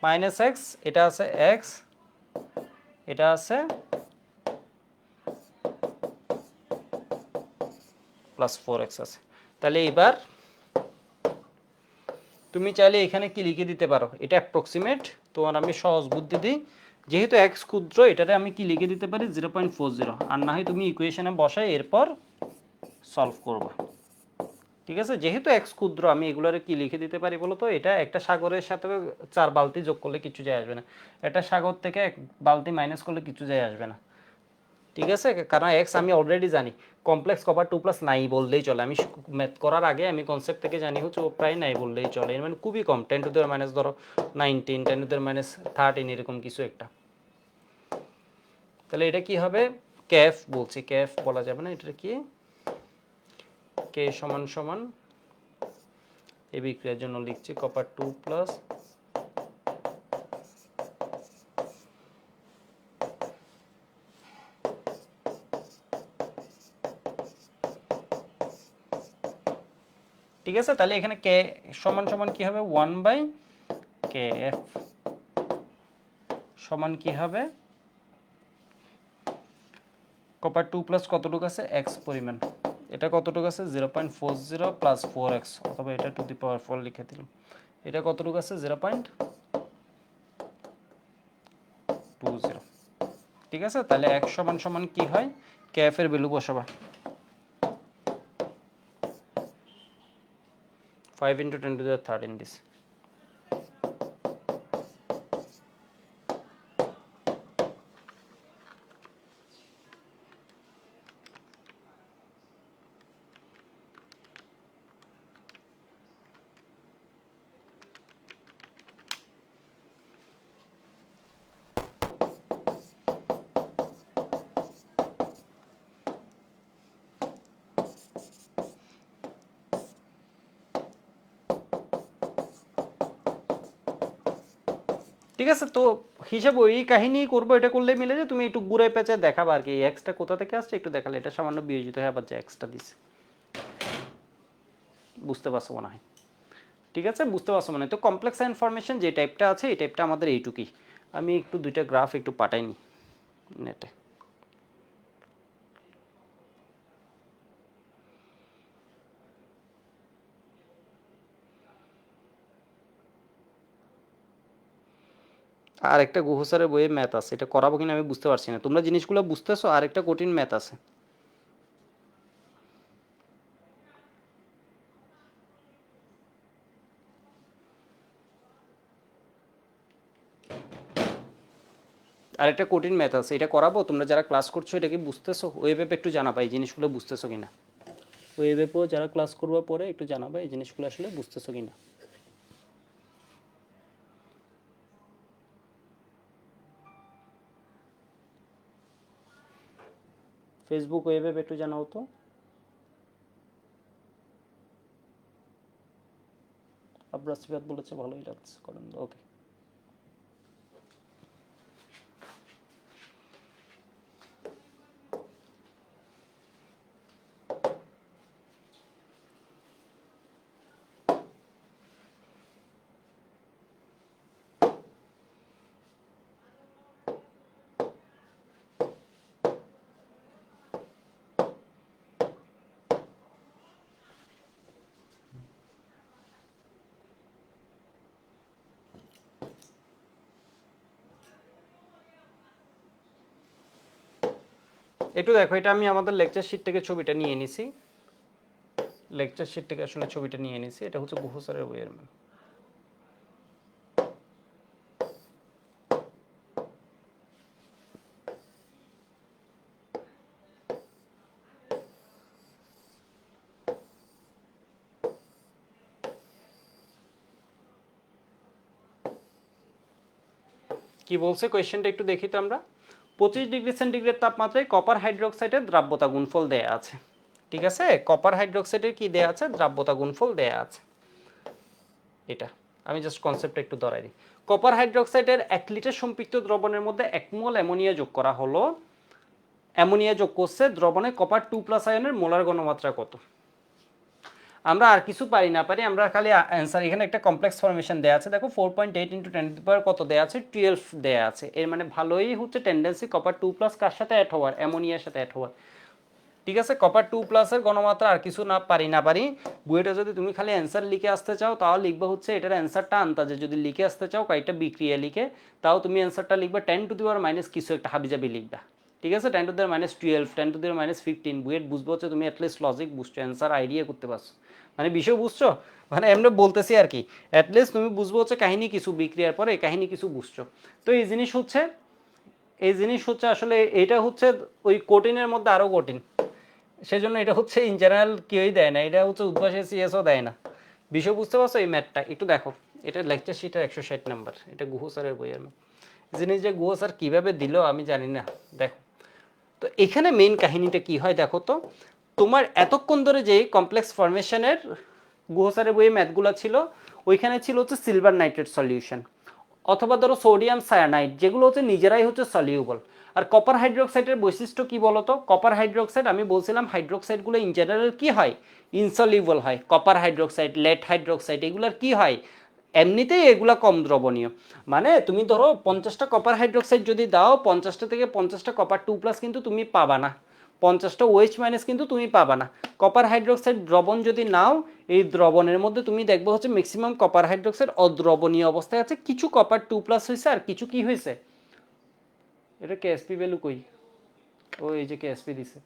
মাইনাস এক্স, এটা আছে এক্স, এটা আছে প্লাস 4x আছে। তাহলে এবার তুমি চাইলে এখানে কি লিখে দিতে পারো, এটা অ্যাপ্রক্সিমেট, তোমার আমি সহজ বুদ্ধি দিই, যেহেতু এক্স ক্ষুদ্র এটাতে আমি কি লিখে দিতে পারি 0.40, আর না হয় তুমি ইকুয়েশনে বসাই এরপর সলভ করবা। ঠিক আছে, যেহেতু এক্স ক্ষুদ্র আমি এগুলোরে কি লিখে দিতে পারি বলো তো, এটা একটা সাগরের সাথে 4 বালতি যোগ করলে কিছু যায় আসবে না, একটা সাগর থেকে 1 বালতি মাইনাস করলে কিছু যায় আসবে না। ঠিক আছে, কারণ এক্স আমি অলরেডি জানি, কমপ্লেক্স কভার 2+ নাই বললেই চলে, আমি ম্যাথ করার আগে আমি কনসেপ্ট থেকে জানি হচ্ছে ও প্রায় নাই বললেই চলে, এর মানে খুবই কম, 10⁻⁻, ধরো 19, 10⁻13 এরকম কিছু একটা। তাহলে এটা কি হবে, ক্যাফ বলছি, ক্যাফ বলা যাবে না, এটা কি কে সমান সমান এই বিক্রিয়ার জন্য লিখছি কপার 2+, ঠিক আছে। তাহলে এখানে কে সমান সমান কি হবে 1/kf সমান কি হবে, কপার 2+ কতটুকু আছে এক্স পরিমাণ, এটা কতটুকু আছে 0.40 প্লাস 4x, অথবা এটা টু দি পাওয়ার 4 লিখে দিলাম, এটা কতটুকু আছে 0.20। ঠিক আছে, তাহলে x সমান সমান কি হয়, kf এর ভ্যালু বসাবা 5 × 10⁻13 দিস। ঠিক আছে, তো হিসাব ওই কাহিনী করবো, এটা করলে মিলে যে তুমি একটু ঘুরে পেঁচে দেখাবা আর কি, এক্সটা কোথা থেকে আসছে একটু দেখালে, এটা সামান্য বিয়োজিত হয়ে আবার যে এক্সটা দিছে, বুঝতে পারছো মনে হয়। ঠিক আছে, বুঝতে পারছো মনে হয়। তো কমপ্লেক্স ইনফরমেশন যে টাইপটা আছে এই টাইপটা আমাদের এইটুকুই। আমি একটু দুইটা গ্রাফ একটু পাঠাইনি নেটে। আর একটা গুহ স্যারের বইয়ে ম্যাথ আছে, এটা করাবো কিনা আমি বুঝতে পারছি না। তোমরা জিনিসগুলো বুঝতেছো? আর একটা কঠিন ম্যাথ আছে। আরেকটা কঠিন ম্যাথ আছে, এটা করাবো? তোমরা যারা ক্লাস করছো এটা কি বুঝতেছো? ওয়েবে একটু জানাবা এই জিনিসগুলো বুঝতেছো কিনা। ওয়েবেও যারা ক্লাস করবো পরে একটু জানাবা এই জিনিসগুলো আসলে বুঝতেছো কিনা। ফেসবুক ওয়েবে একটু জানাও তো। আব্রাস সিফাত বলেছে ভালোই লাগছে, করেন ওকে। একটু দেখো, এটা আমি আমাদের লেকচার শিট থেকে ছবিটা নিয়ে নিছি। লেকচার শিট থেকে আসলে ছবিটা নিয়ে নিছি, এটা হচ্ছে গুহ স্যারের বইয়ের ম্যাম। কি বলছে কোয়েশ্চেনটা একটু দেখি তো আমরা। 25 ডিগ্রি সেন্টিগ্রেড তাপমাত্রায় কপার হাইড্রোক্সাইডের দ্রাব্যতা গুণফল দেয়া আছে। ঠিক আছে, কপার হাইড্রোক্সাইডের কি দেয়া আছে? দ্রাব্যতা গুণফল দেয়া আছে। এটা আমি জাস্ট কনসেপ্টটা একটু ধরাই দিই। কপার হাইড্রোক্সাইডের 1 লিটার সম্পৃক্ত দ্রবণের মধ্যে 1 মোল অ্যামোনিয়া যোগ করা হলো। অ্যামোনিয়া যোগ করছে দ্রবণে কপার 2+ আয়নের মোলার ঘনমাত্রা কত? আমরা আর কিছু পারি না পারি, আমরা খালি অ্যান্সার। এখানে একটা কমপ্লেক্স ফরমেশন দেয়া আছে, দেখো 4.8 × 10⁻, কত দেয়া আছে? 12 দেয়া আছে। এর মানে ভালোই হচ্ছে টেন্ডেন্সি কপার 2+ কার সাথে অ্যাড হওয়ার? অ্যামোনিয়ার সাথে অ্যাড হওয়ার। ঠিক আছে, কপার 2+ এর ঘনমাত্রা আর কিছু না পারি। বইটা যদি তুমি খালি অ্যান্সার লিখে আসতে চাও তাও লিখবা হচ্ছে এটার অ্যান্সারটা আন্তাজে। যদি লিখে আসতে চাও কয়েকটা বিক্রিয়া লিখে, তাও তুমি অ্যান্সারটা লিখবা 10⁻⁻ কিছু একটা হাবিজাবি লিখবা। ঠিক আছে, 10⁻12, 10⁻15। বুয়েট বুঝবো হচ্ছে তুমি অ্যাটলিস্ট লজিক বুঝছো, অ্যান্সার আইডিয়া করতে পারছো, মানে বিষয় বুঝছো। মানে এমনি বলতেছি আর কি, অ্যাটলিস্ট তুমি বুঝবো হচ্ছে কাহিনী কিছু, বিক্রিয়ার পরে কাহিনী কিছু বুঝছো। তো এই জিনিস হচ্ছে আসলে এটা হচ্ছে ওই কঠিনের মধ্যে আরও কঠিন। সেজন্য এটা হচ্ছে ইন জেনারেল কেউই দেয় না, এটা হচ্ছে উদ্ভাসে সিএসও দেয় না। বিষয় বুঝতে পারছো? এই ম্যাথটা একটু দেখো, এটা লেকচার শিটের 160 নাম্বার, এটা গুহ স্যারের বইয়ের ম্যাথ। জিনিস যে গুহ স্যার কীভাবে দিল আমি জানি না। দেখো তো এখানে মেইন কাহিনীটা কি হয় দেখো তো। তোমার এতক্ষণ ধরে যে কমপ্লেক্স ফরমেশনের গুহ স্যারের বইয়ে ম্যাথগুলো ছিল, ওইখানে ছিল হচ্ছে সিলভার নাইট্রেট সলিউশন, অথবা ধরো সোডিয়াম সায়ানাইড, যেগুলো হচ্ছে নিজেরাই হচ্ছে সলিউবল। আর কপার হাইড্রোক্সাইডের বৈশিষ্ট্য কি বলতো? কপার হাইড্রোক্সাইড, আমি বলছিলাম হাইড্রোক্সাইডগুলো ইন জেনারেল কি হয়? ইনসলিউবল হয়। কপার হাইড্রোক্সাইড, লেড হাইড্রোক্সাইড, এগুলোর কি হয়? এমনিতেই এগুলা কম দ্রবণীয়। মানে তুমি ধরো 50টা কপার হাইড্রোক্সাইড যদি দাও, 50টা থেকে 50টা কপার 2+ কিন্তু তুমি পাবা না, 50টা ওএইচ মাইনাস কিন্তু তুমি পাবা না। কপার হাইড্রোক্সাইড দ্রবণ যদি নাও, এই দ্রবণের মধ্যে তুমি দেখবে হচ্ছে ম্যাক্সিমাম কপার হাইড্রোক্সাইড অদ্রবণীয় অবস্থায় আছে, কিছু কপার 2+ হয়েছে আর কিছু কি হয়েছে। এটা কেএসপি ভ্যালু কই? ও এই যে কেএসপি দিছে,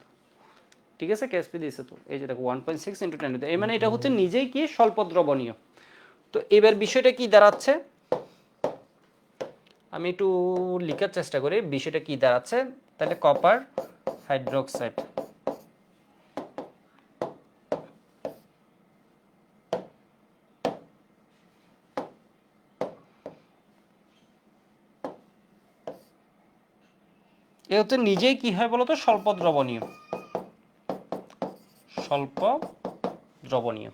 ঠিক আছে কেএসপি দিছে তো, এই যে দেখো 1.6 × 10, এই মানে এটা হচ্ছে নিজেই কি স্বল্প দ্রবণীয়। তো এবার বিষয়টা কি দাঁড়াচ্ছে, আমি একটু লেখার চেষ্টা করি বিষয়টা কি দাঁড়াচ্ছে। তাহলে কপার হাইড্রোক্সাইড এ হচ্ছে নিজেই কি হয় বলতো? স্বল্প দ্রবণীয়, স্বল্প দ্রবণীয়।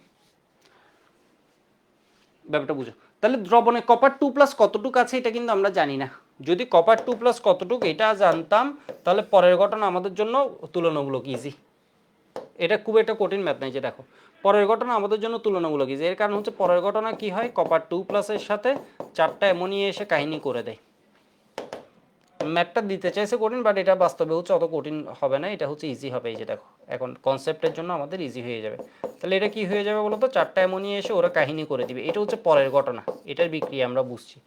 ব্যাপারটা বুঝো। তাহলে দ্রবণে কপার 2+ কতটুকু আছে এটা কিন্তু আমরা জানি না। যদি কপার 2+ কতটুকু এটা জানতাম, তাহলে পরের ঘটনা আমাদের জন্য তুলনামূলক ইজি। এটা খুব একটা কঠিন ম্যাথ নাই। যে দেখো পরের ঘটনা আমাদের জন্য তুলনামূলক ইজি, এর কারণ হচ্ছে পরের ঘটনা কি হয়, কপার 2+ এর সাথে 4টা অ্যামোনিয়া এসে কাহিনী করে দেয়। ম্যাথটা দিতে চাইছে কঠিন, বাট এটা বাস্তবে হচ্ছে অত কঠিন হবে না, এটা হচ্ছে ইজি হবে। এই যে দেখো এখন কনসেপ্টের জন্য আমাদের ইজি হয়ে যাবে। তাহলে এটা কি হয়ে যাবে বলতো? 4টা অ্যামোনিয়া এসে ওরা কাহিনী করে দিবে, এটা হচ্ছে পরের ঘটনা, এটার বিক্রিয়া আমরা বুঝছি।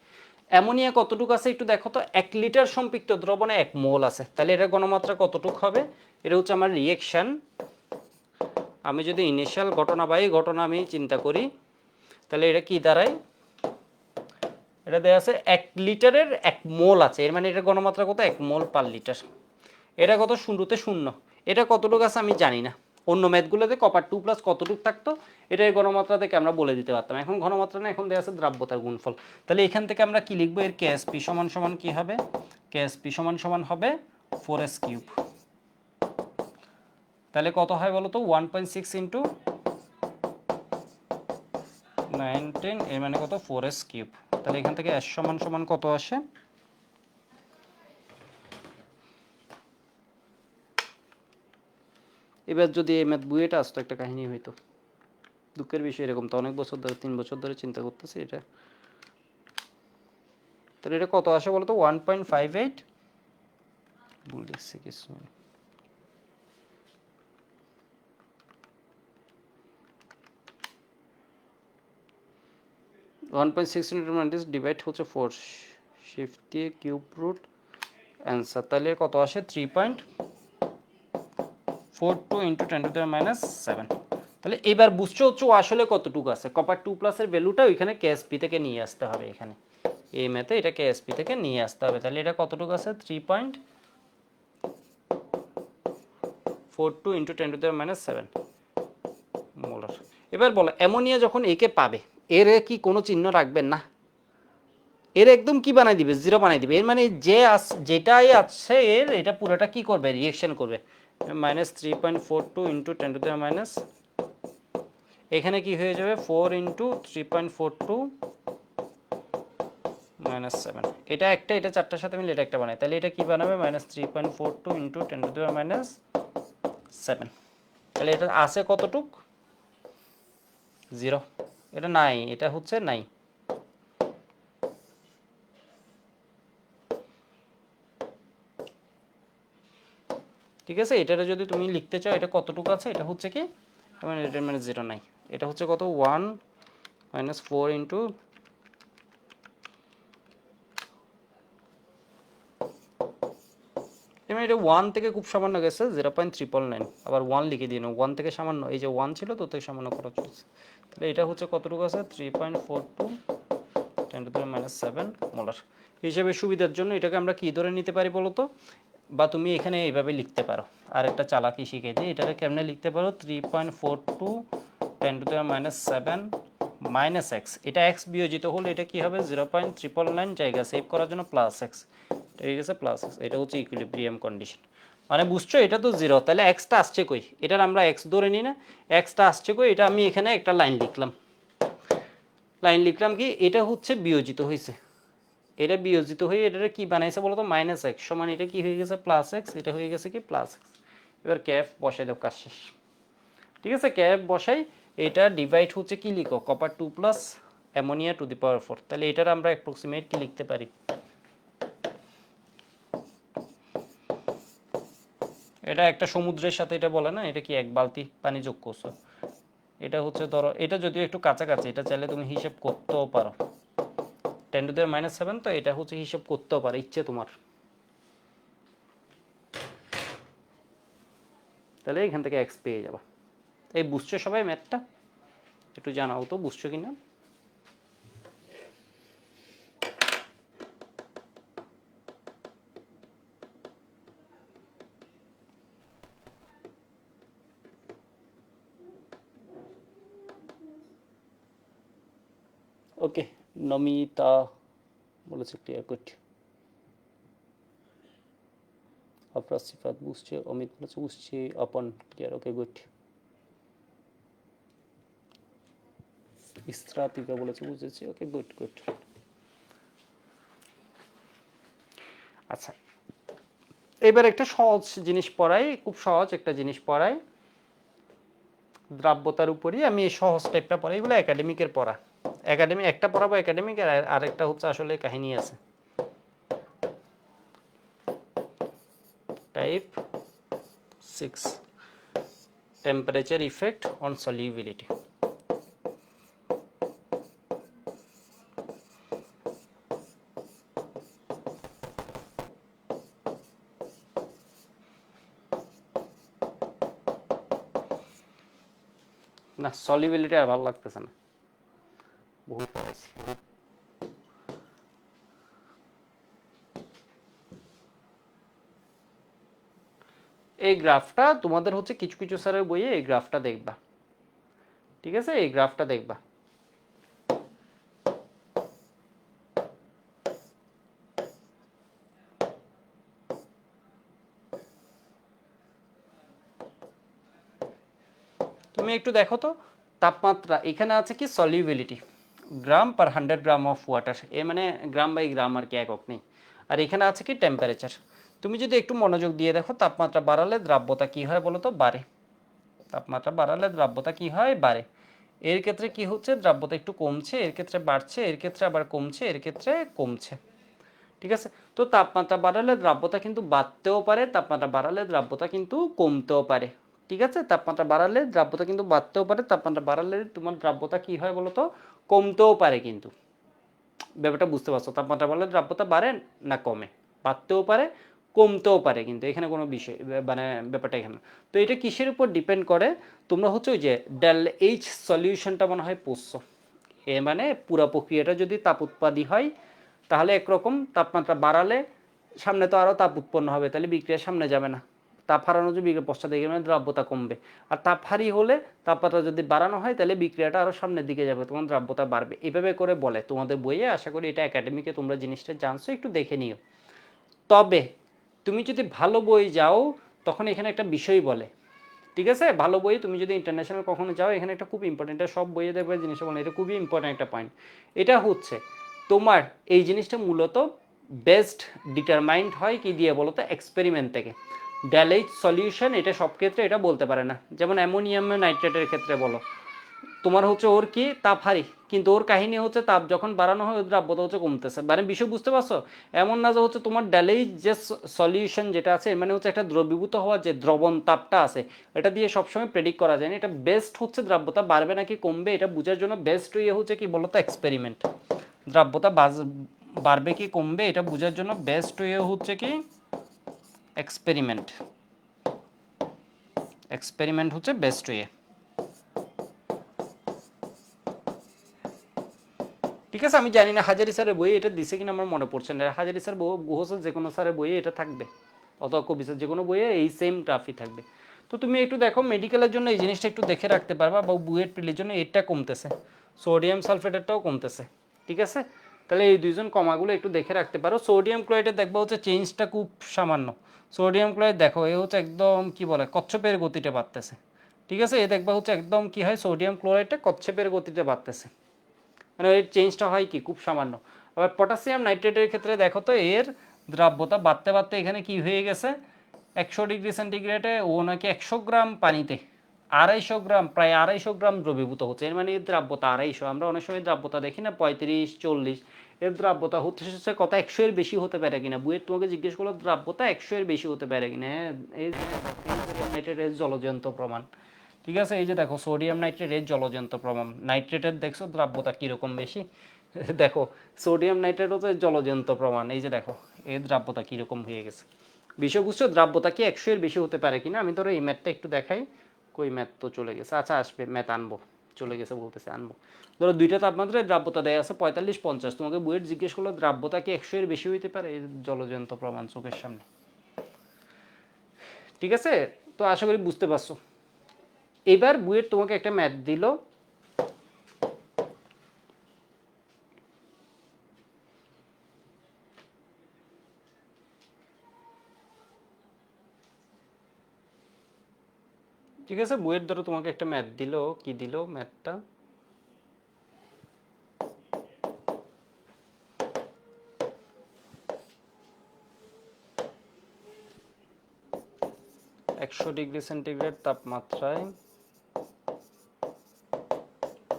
অ্যামোনিয়া কতটুকু আছে একটু দেখো তো, 1 লিটার সম্পৃক্ত দ্রবণে 1 মোল আছে, তাহলে এটা ঘনমাত্রা কতটুকু হবে? এটা হচ্ছে আমার রিঅ্যাকশন। আমি যদি ইনিশিয়াল ঘটনাবাহী ঘটনা আমি চিন্তা করি, তাহলে এটা কি দাঁড়ায়? এটা দেওয়া আছে 1 লিটারের 1 মোল আছে, এর মানে এটা ঘনমাত্রা কত? 1 মোল পার লিটার। এটা কত? শুরুতে 0। এটা কতটুকু আছে আমি জানি না। অন্য ম্যাথগুলোতে কপার 2+ কতটুকু থাকতো এটা এই ঘনমাত্রা থেকে আমরা বলে দিতে পারতাম। এখন ঘনমাত্রা না, এখন দেওয়া আছে দ্রাব্যতার গুণফল। তাহলে এখান থেকে আমরা কি লিখবো? এর কেএসপি সমান সমান কি হবে? কেএসপি সমান সমান হবে 4s³। তাহলে কত হয় বলো তো? 1.6 ইন্টু 9 10, এর মানে কত? 4s³। তাহলে এখান থেকে s সমান সমান কত আসে? এবার যদি এই ম্যাথ বইয়েটা আসতো একটা কাহিনী হইতো। দুঃখের বিষয় এরকম তো, অনেক বছর ধরে 3 বছর ধরে চিন্তা করতেছি এটা। তাহলে এটা কত আসে বলো তো? 1.58, ভুল লিখছি কিছু, 1.6 ইন্টু 90 ডিভাইড হচ্ছে 4, শিফট দিয়ে কিউব রুট অ্যান্সার। তাহলে কত আসে? 3.42 ইন্টু 10⁻⁷। তাহলে এবার বুঝছো হচ্ছে ও আসলে কতটুকু আছে। কপার 2+ এর ভ্যালুটা ওইখানে কেএসপি থেকে নিয়ে আসতে হবে। এখানে এই ম্যাথে এটা কেএসপি থেকে নিয়ে আসতে হবে। তাহলে এটা কতটুকু আছে? 3.42 ইন্টু 10⁻⁷ মোলার। এবার বলো, অ্যামোনিয়া যখন একে পাবে, এর কি কোনো চিহ্ন রাখবেন না? এর একদম কি বানাই দিবে? 0 বানাই দিবে। এর মানে যে যেটাই আছে এর, এটা পুরোটা কি করবে? রিঅ্যাকশন করবে। -3.42 ইন্টু 10⁻⁷, এখানে কি হয়ে যাবে? 4 ইন্টু 3.42 -7। এটা একটা, এটা 4টার সাথে মিলে এটা একটা বানায়। তাহলে এটা কি বানাবে? -3.42 ইন্টু 10⁻⁷। তাহলে এটা আছে কতটুক? 0। এটা নাই, এটা হচ্ছে নাই। ঠিক আছে, এটারে যদি তুমি লিখতে চাও এটা কতটুকু আছে, এটা হচ্ছে কি, মানে এটা মানে 0 নাই। এটা হচ্ছে কত? 1 - 4 ইন্টু, এমনি এটা 1 থেকে খুব সামান্য গেছে 0.999, আবার 1 লিখে দিন। 1 থেকে সামান্য, এই যে 1 ছিল তো, থেকে সামান্য খরচ হচ্ছে। তাহলে এটা হচ্ছে কতটুকু আছে? 3.42 10⁻⁷ মোলার। হিসেবে সুবিধার জন্য এটাকে আমরা কি ধরে নিতে পারি বলো তো? বা তুমি এখানে এইভাবে লিখতে পারো, আর একটা চালাকি শিখে দিই। এটাকে কেমনে লিখতে পারো? 3.42 10⁻⁷ মাইনাস এক্স। এটা এক্স বিয়োজিত হলে এটা কি হবে? 0.999, জায়গা সেভ করার জন্য প্লাস এক্স, ঠিক আছে, প্লাস এক্স। এটা হচ্ছে ইকুইলিব্রিয়াম কন্ডিশন। মানে বুঝছো, এটা তো 0, তাহলে এক্সটা আসছে কই? এটার আমরা এক্স ধরে নিই না, এক্সটা আসছে কই? এটা আমি এখানে একটা লাইন লিখলাম কি, এটা হচ্ছে বিয়োজিত হয়েছে। এটা বিয়োজিত হয়ে এটা কি বানাইছে বলতো? -x সমান এটা কি হয়ে গেছে? Plus x. এটা হয়ে গেছে কি? Plus x. এবার ক্যাফ বসাই দাও, কাজ শেষ। ঠিক আছে, ক্যাফ বসাই। এটা ডিভাইড হচ্ছে কি লিখো? কপার 2+ অ্যামোনিয়া টু দি পাওয়ার 4। তাহলে এটার আমরা অ্যাপ্রক্সিমেট কি লিখতে পারি? এটা একটা সমুদ্রের সাথে, এটা বলে না, এটা কি 1 বালতি পানি যোগ করছো। এটা হচ্ছে ধরো, এটা যদিও একটু কাছাকাছি, এটা চাইলে তুমি হিসেব করতেও পারো। 10⁻⁷, তো এটা হচ্ছে হিসেব করতেও পারো, ইচ্ছে তোমার। তাহলে এখান থেকে এক্স পেয়ে যাবো। এই বুঝছো সবাই ম্যাথটা? একটু জানাও তো বুঝছো কিনা। ওকে, নমিতা বলেছে ক্লিয়ার, গুড। আফরাজ সিফাত বুঝছে, অমিত বলেছে বুঝছি, আপন ক্লিয়ার, ওকে গুড। ইসরাতিকা বলেছে বুঝেছি, ওকে গুড গুড। আচ্ছা, এবার একটা সহজ জিনিস পড়াই, খুব সহজ একটা জিনিস পড়াই দ্রাব্যতার উপরই। আমি এই সহজ টাইপটা পড়াই, এগুলো একাডেমিকের পড়া। একাডেমি একটা পড়াবো একাডেমিক, আর আরেকটা হচ্ছে আসলে কাহিনী আছে। Type 6, temperature effect on solubility. না সলিবিলিটি আর ভালো লাগতেছে না, বহুত পড়াইছি। এই গ্রাফটা তোমাদের হচ্ছে কিছু কিছু স্যারের বইয়ে এই গ্রাফটা দেখবা, ঠিক আছে, এই গ্রাফটা দেখবা। তুমি একটু দেখো তো তাপমাত্রা, এখানে আছে কি solubility gram per 100 gram of water, এ মানে গ্রাম বাই গ্রাম আর কি, একক নেই। আর এখানে আছে কি টেম্পারেচার। তুমি যদি একটু মনোযোগ দিয়ে দেখো তাপমাত্রা বাড়ালে দ্রাব্যতা কি হয় বলো তো, বাড়ে। তাপমাত্রা বাড়ালে দ্রাব্যতা কি হয়, বাড়ে। এর ক্ষেত্রে কি হচ্ছে, দ্রাব্যতা একটু কমছে, এর ক্ষেত্রে বাড়ছে, এর ক্ষেত্রে আবার কমছে, এর ক্ষেত্রে কমছে, ঠিক আছে। তো তাপমাত্রা বাড়ালে দ্রাব্যতা কিন্তু বাড়তেও পারে, তাপমাত্রা বাড়ালে দ্রাব্যতা কিন্তু কমতেও পারে, ঠিক আছে। তাপমাত্রা বাড়ালে দ্রাব্যতা কিন্তু বাড়তেও পারে, তাপমাত্রা বাড়ালে তোমার দ্রাব্যতা কি হয় বলো তো, কমতেও পারে কিন্তু। ব্যাপারটা বুঝতে পারছো, তাপমাত্রা বাড়লে দ্রাব্যতা বাড়ে না কমে, বাড়তেও পারে কমতেও পারে, কিন্তু এখানে কোনো বিষয় মানে ব্যাপারটা এখানে। তো এটা কিসের উপর ডিপেন্ড করে, তোমরা হচ্ছে ওই যে ডেল এইচ সলিউশনটা মনে হয় পড়ছো, এ মানে পুরো প্রক্রিয়াটা যদি তাপ উৎপাদী হয় তাহলে একরকম, তাপমাত্রা বাড়ালে সামনে তো আরও তাপ উৎপন্ন হবে, তাহলে বিক্রিয়ার সামনে যাবে না। তাপ হারানো যদি বিক্রিয়া পশ্চাৎ দিকে মানে দ্রাব্যতা কমবে। আর তাপ হারি হলে তাপমাত্রা যদি বাড়ানো হয় তাহলে বিক্রিয়াটা আরও সামনের দিকে যাবে, তখন দ্রাব্যতা বাড়বে, এভাবে করে বলে তোমাদের বইয়ে। আশা করি এটা একাডেমিকে তোমরা জিনিসটা জানছো, একটু দেখে নিও। তবে তুমি যদি ভালো বই যাও তখন এখানে একটা বিষয় বলে, ঠিক আছে, ভালো বই তুমি যদি ইন্টারন্যাশনাল কখনো যাও এখানে একটা খুব ইম্পর্টেন্ট, এটা সব বইয়ে দেখবে জিনিসটা বলে, এটা খুবই ইম্পর্টেন্ট একটা পয়েন্ট। এটা হচ্ছে তোমার এই জিনিসটা মূলত বেস্ট ডিটারমাইন্ড হয় কি দিয়ে বলো তো, এক্সপেরিমেন্ট থেকে। ড্যালেজ সলিউশন এটা সব ক্ষেত্রে এটা বলতে পারে না, যেমন অ্যামোনিয়াম নাইট্রেটের ক্ষেত্রে বলো, তোমার হচ্ছে ওর কি তাপ হারি, কিন্তু ওর কাহিনী হচ্ছে তাপ যখন বাড়ানো হয় ওর দ্রাব্যতা হচ্ছে কমতেছে, মানে বিষয় বুঝতে পারছো। এমন না যে হচ্ছে তোমার ড্যালেজ যে সলিউশন যেটা আছে মানে হচ্ছে একটা দ্রবীভূত হওয়া যে দ্রবণ তাপটা আছে, এটা দিয়ে সবসময় প্রেডিক্ট করা যায় না। এটা বেস্ট হচ্ছে দ্রাব্যতা বাড়বে নাকি কমবে এটা বোঝার জন্য বেস্ট ইয়ে হচ্ছে কি বলতো, এক্সপেরিমেন্ট। দ্রাব্যতা বাড়বে কি কমবে এটা বোঝার জন্য বেস্ট ইয়ে হচ্ছে কি এক্সপেরিমেন্ট। এক্সপেরিমেন্ট হচ্ছে বেস্ট ইয়ে, ঠিক আছে। আমি জানি না হাজারি স্যারের বইয়ে এটা দিছে কিনা আমার মনে পড়ছে না, হাজারি স্যার গুহ স্যার যে কোনো স্যারের বইয়ে এটা থাকবে, অথবা কবি স্যার যে কোনো বইয়ে এই সেম গ্রাফই থাকবে। তো তুমি একটু দেখো মেডিকেলের জন্য এই জিনিসটা একটু দেখে রাখতে পারবা, বা বুয়েট প্রিলির জন্য এটা কমতেছে, সোডিয়াম সালফেটেরটাও কমতেছে, ঠিক আছে। তাহলে এই দুইজন কমাগুলো একটু দেখে রাখতে পারো। সোডিয়াম ক্লোরাইডে দেখবা হচ্ছে চেঞ্জটা খুব সামান্য। সোডিয়াম ক্লোরাইড দেখো এ হচ্ছে একদম কি বলে কচ্ছপের গতিতে বাড়তেছে, ঠিক আছে। এ দেখবা হচ্ছে একদম কি হয়, সোডিয়াম ক্লোরাইডটা কচ্ছপের গতিতে বাড়তেছে, মানে এর চেঞ্জটা হয় কি খুব সামান্য। আবার পটাশিয়াম নাইট্রেটের ক্ষেত্রে দেখো তো এর দ্রাব্যতা বাড়তে বাড়তে এখানে কি হয়ে গেছে, 100 ডিগ্রি সেন্টিগ্রেডে ও নাকি 100 গ্রাম পানিতে 250 গ্রাম, প্রায় 250 গ্রাম দ্রবীভূত হচ্ছে। এর মানে এর দ্রাব্যতা 250, আমরা অনেক সময় দ্রাব্যতা দেখি না 35-40, এর দ্রাব্যতা হচ্ছে কত 100 এর বেশি হতে পারে কিনা, বুয়েট তোমাকে জিজ্ঞেস করলো দ্রাব্যতা 100 এর বেশি হতে পারে কিনা, হ্যাঁ এই নাইট্রেটের জলজন্ত প্রমাণ, ঠিক আছে। এই যে দেখো সোডিয়াম নাইট্রেট এর জলজন্ত প্রমাণ, নাইট্রেটের দেখছো দ্রাব্যতা কীরকম বেশি, দেখো সোডিয়াম নাইট্রেট হচ্ছে জলজন্ত প্রমাণ, এই যে দেখো এর দ্রাব্যতা কীরকম হয়ে গেছে। বিষয় বুঝছো, দ্রাব্যতা কি 100 এর বেশি হতে পারে কিনা। আমি ধরো এই ম্যাথটা একটু দেখাই, কই ম্যাথ তো চলে গেছে, আচ্ছা আসবে ম্যাথ আনবো, চলে গেছে বলতেছে আনবো। ধরো দুইটা তাপমাত্রায় দ্রাব্যতা দেয় আছে 45-50, তোমাকে বুয়েট জিজ্ঞেস করলো দ্রাব্যতা কি 100 এর বেশি হইতে পারে, এই জলজন্ত প্রমাণ চোখের সামনে, ঠিক আছে। তো আশা করি বুঝতে পারছো। এবার বুয়েট তোমাকে একটা ম্যাথ দিল, ঠিক আছে। বুয়েট ধরো তোমাকে একটা ম্যাথ দিল, কি দিল ম্যাথটা, (100 ডিগ্রি সেন্টিগ্রেড তাপমাত্রায়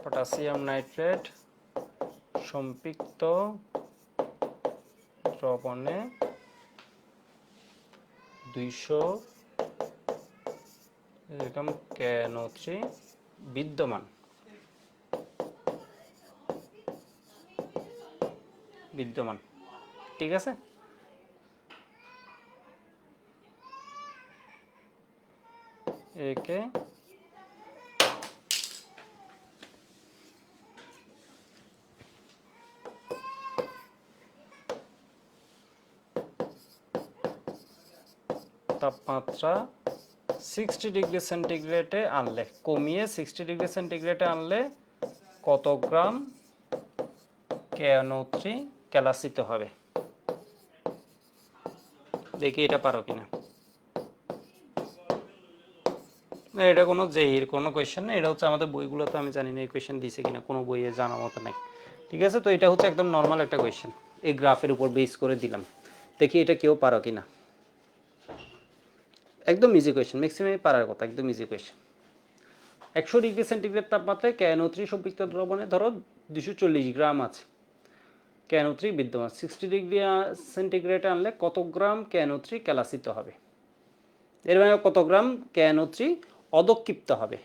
পটাশিয়াম নাইট্রেট সম্পৃক্ত দ্রবণে 200 এরকম KNO3 বিদ্যমান, বিদ্যমান, ঠিক আছে। একে তাপমাত্রা 60 ডিগ্রি সেন্টিগ্রেডে আনলে, কমিয়ে 60 ডিগ্রি সেন্টিগ্রেডে আনলে কত গ্রাম KNO3 কেলাসিত হবে? দেখি এটা পারো কিনা। না, এটা কোনো জেইর কোনো কোয়েশ্চেন না, এটা হচ্ছে আমাদের বইগুলোতে, আমি জানি না এই কোয়েশ্চেন দিছে কিনা, কোনো বইয়ে জানা মতো নাই। ঠিক আছে, তো এটা হচ্ছে একদম নর্মাল একটা কোয়েশ্চেন, এই গ্রাফের উপর বেস করে দিলাম। দেখি এটা কেউ পারো কিনা। একদম ইজি কোয়েশ্চেন, ম্যাক্সিমামই পারার কথা, একদম ইজি কোয়েশ্চেন। 100 ডিগ্রি সেন্টিগ্রেড তাপমাত্রায় KNO3 সম্পৃক্ত দ্রবণে ধরো 240 গ্রাম আছে KNO3 বিদ্যমান, 60 ডিগ্রি সেন্টিগ্রেডে আনলে কত গ্রাম KNO3 কেলাসিত হবে? এর মানে কত গ্রাম KNO3 অদক্ষিপ্ত হবে।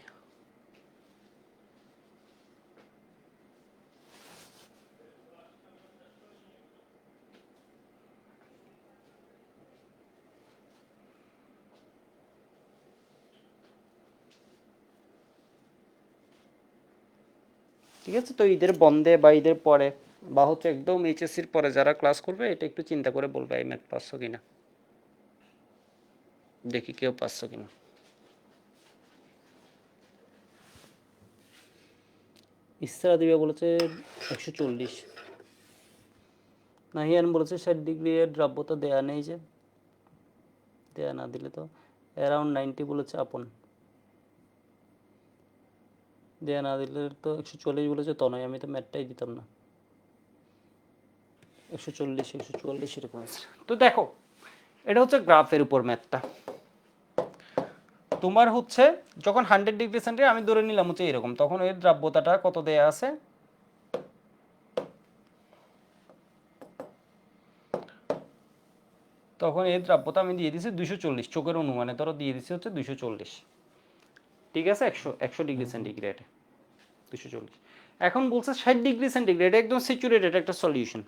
ঠিক আছে, তো ঈদের বন্ধে বা ঈদের পরে বা হচ্ছে একদম এইচএসসির পরে যারা ক্লাস করবে, এটা একটু চিন্তা করে বলবে এই ম্যাথ পারছো কিনা। দেখি কেউ পারছো কিনা। ইসরা দিবে বলেছে 140, নাহিয়ান বলেছে 60 ডিগ্রি এর দ্রব্যতা দেয়া নেই, যে দেয়া না দিলে তো অ্যারাউন্ড 90 বলেছে আপন, দেয়া না দিলে তো 140 বলেছে তনয়, আমি তো ম্যাথটাই দিতাম না। 140 144 এরকম আছে। তো দেখো এটা হচ্ছে গ্রাফের উপর ম্যাথটা। তোমার হচ্ছে যখন 100 ডিগ্রি সেন্টিগ্রেড আমি ধরে নিলাম হচ্ছে এরকম, তখন এর দ্রাব্যতাটা কত দেয়া আছে? তখন এর দ্রাব্যতা আমি দিয়ে দিছি 240, চোখের অনুমানে ধরো দিয়ে দিছি হচ্ছে 240। ঠিক আছে, 100 ডিগ্রি সেন্টিগ্রেডে 240। এখন বলছে 60 ডিগ্রি সেন্টিগ্রেড, একদম স্যাচুরেটেড একটা সলিউশন।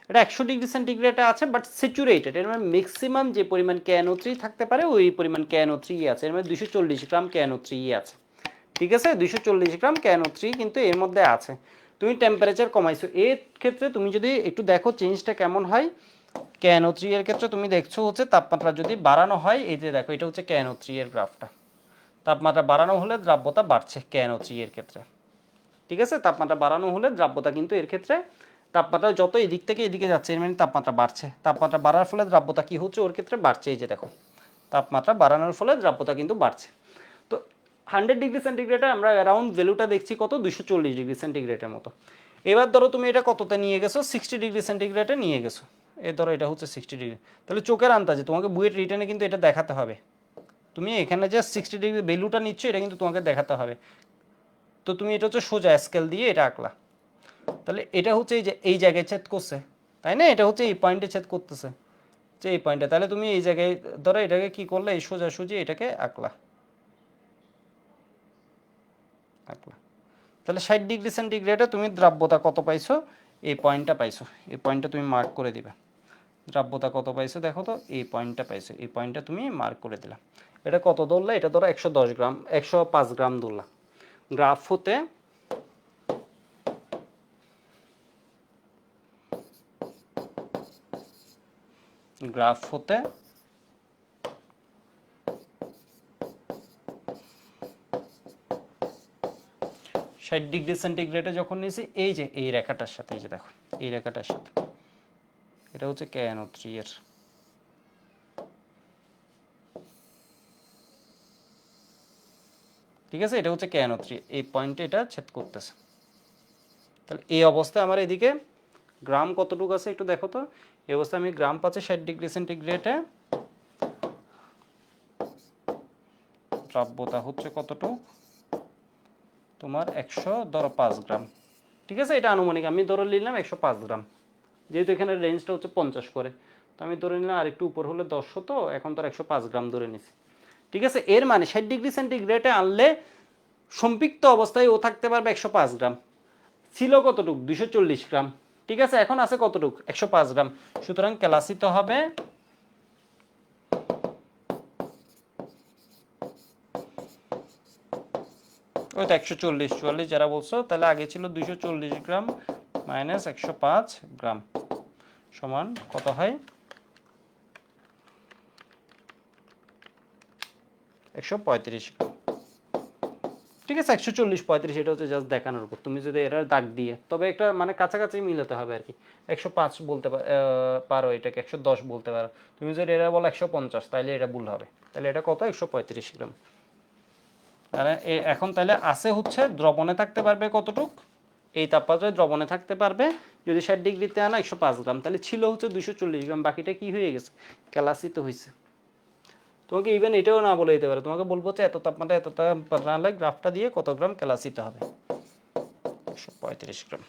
এটা 100 ডিগ্রি সেন্টিগ্রেডে আছে বাট স্যাচুরেটেড, এর মানে ম্যাক্সিমাম যে পরিমাণ KNO3 থাকতে পারে ওই পরিমাণ KNO3 আছে, এর মানে 240 গ্রাম KNO3 আছে। ঠিক আছে, 240 গ্রাম KNO3 কিন্তু এর মধ্যে আছে। তুমি টেম্পারেচার কমাইছো, এর ক্ষেত্রে তুমি যদি একটু দেখো চেঞ্জটা কেমন হয়। KNO3 এর ক্ষেত্রে তুমি দেখছো হচ্ছে তাপমাত্রা যদি বাড়ানো হয়, এই যে দেখো এটা হচ্ছে KNO3 এর গ্রাফটা, তাপমাত্রা বাড়ানো হলে দ্রাব্যতা বাড়ছে KNO3 এর ক্ষেত্রে। ঠিক আছে, তাপমাত্রা বাড়ানো হলে দ্রাব্যতা কিন্তু এর ক্ষেত্রে, তাপমাত্রা যত এদিক থেকে এদিকে যাচ্ছে এর মানে তাপমাত্রা বাড়ছে, তাপমাত্রা বাড়ার ফলে দ্রাব্যতা কি হচ্ছে ওর ক্ষেত্রে বাড়ছে, এই যে দেখো তাপমাত্রা বাড়ানোর ফলে দ্রাব্যতা কিন্তু বাড়ছে। তো 100 ডিগ্রি সেন্টিগ্রেডে আমরা অ্যারাউন্ড ভ্যালুটা দেখছি কত, 240 ডিগ্রি সেন্টিগ্রেডের মতো। এবার ধরো তুমি এটা কততে নিয়ে গেছো, 60 ডিগ্রি সেন্টিগ্রেডে নিয়ে গেছো, এই ধরো এটা হচ্ছে 60 ডিগ্রি, তাহলে চোখের আন্দাজে তোমাকে বুয়েট রিটার্নে কিন্তু এটা দেখাতে হবে। তুমি এখানে যে 60 ডিগ্রি ভ্যালুটা নিচ্ছ এটা কিন্তু তোমাকে দেখাতে হবে। তো তুমি এটা হচ্ছে সোজা স্কেল দিয়ে এটা আঁকলা, তাহলে এটা হচ্ছে এই যে এই জায়গায় ছেদ করছে, তাই না? এটা হচ্ছে এই পয়েন্টে ছেদ করতেছে, যে এই পয়েন্টে, তাহলে তুমি এই জায়গায় ধরো এটাকে কি করলে, এই সোজাসুজি এটাকে আঁকলা। তাহলে 60 ডিগ্রি সেন্টিগ্রেডে তুমি দ্রাব্যতা কত পাইছো, এই পয়েন্টটা পাইছো, এই পয়েন্টটা তুমি মার্ক করে দিবে। দ্রাব্যতা কত পাইছো দেখো তো, এই পয়েন্টটা পাইছো, এই পয়েন্টটা তুমি মার্ক করে দিলা। এটা কত ধরলা, এটা ধরো 110 গ্রাম, 105 গ্রাম ধরলা। গ্রাফ হতে গ্রাফ হতে 60 ডিগ্রি সেন্টিগ্রেডে যখন নিয়েছি, এই যে এই রেখাটার সাথে, এই যে দেখো এই রেখাটার সাথে, এটা হচ্ছে KNO3 এর। ঠিক আছে, এটা হচ্ছে KNO3, এই পয়েন্টে এটা ছেদ করতেছে। তাহলে এই অবস্থায় আমার এদিকে গ্রাম কতটুকু আছে একটু দেখো তো। এই অবস্থায় আমি গ্রাম পাচ্ছি 60 ডিগ্রি সেন্টিগ্রেডে, দ্রাব্যতা হচ্ছে কতটুকু তোমার 105 গ্রাম। ঠিক আছে, এটা আনুমানিক আমি ধরে নিলাম 105 গ্রাম, যেহেতু এখানে রেঞ্জটা হচ্ছে 50 করে, তো আমি ধরে নিলাম আরেকটু উপর হলে 10 হতো, এখন তো 105 গ্রাম ধরে নিছি। ঠিক আছে, এর মানে 60 ডিগ্রি সেন্টিগ্রেডে আনলে সম্পৃক্ত অবস্থায় ও থাকতে পারবে 105 গ্রাম, ছিল কতটুকু 240 গ্রাম। ঠিক আছে, এখন আছে কতটুকু 105 গ্রাম, সুতরাং কেলাসিত হবে ওই তো 140 যারা বলছো, তাহলে আগে ছিল 240 গ্রাম মাইনাস 105 গ্রাম সমান কত হয়, 135 গ্রাম। ঠিক আছে, 140 35 এটা হচ্ছে জাস্ট দেখানোর উপর। তুমি যদি এরা দাগ দিয়ে, তবে একটা মানে কাছাকাছি মিলাতে হবে আর কি। 105 বলতে পারো, এটাকে 110 বলতে পারো। তুমি যদি এরা বলো 150, তাহলে এটা ভুল হবে। তাহলে এটা কত? 135 গ্রাম। আর এখন তাহলে আছে হচ্ছে দ্রবণে থাকতে পারবে কতটুক? এই তাপমাত্রায় দ্রবণে থাকতে পারবে যদি 60 ডিগ্রিতে আনা 105 গ্রাম, তাহলে ছিল হচ্ছে 240 গ্রাম। বাকিটা কি হয়ে গেছে? ক্যালাসিত হয়েছে। তোমাকে ইভেন এটাও না বলে দিতে পারে, তোমাকে বলবো হচ্ছে এত তাপমাত্রা এত তাপমাত্রা আনলে গ্রাফটা দিয়ে কত গ্রাম ক্যালাসিত হবে। 135 গ্রাম।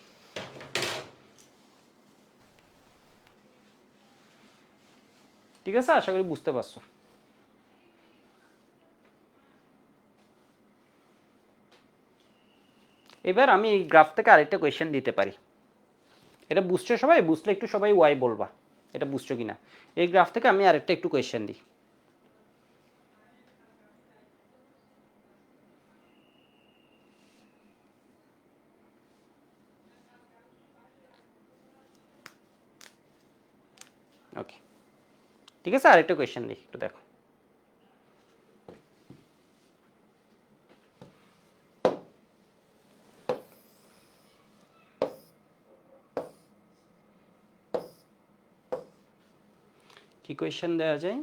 ঠিক আছে, আশা করি বুঝতে পারছো। এবার আমি এই গ্রাফ থেকে আরেকটা কোয়েশ্চেন দিতে পারি। এটা বুঝছো সবাই? বুঝলে একটু সবাই ওয়াই বলবা, এটা বুঝছো কিনা। এই গ্রাফ থেকে আমি আরেকটা একটু কোয়েশ্চেন দিই। ওকে, ঠিক আছে, আরেকটা কোয়েশ্চেন দিই, একটু দেখো। কি কোয়েশ্চেন দেওয়া যায়?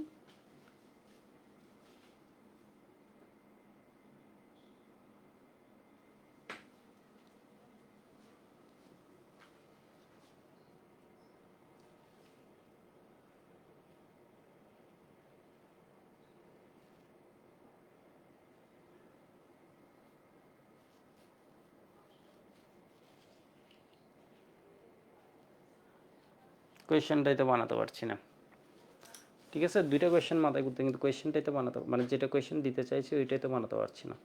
কোয়েশ্চেনটাই তো বানাতে পারছি না। ঠিক আছে, দুইটা কোয়েশ্চেন মাথায় ঘুরতে, কিন্তু কোয়েশ্চেনটাই তো বানাতে, মানে যেটা কোয়েশ্চেন দিতে চাইছি ওইটাই তো বানাতে পারছি না।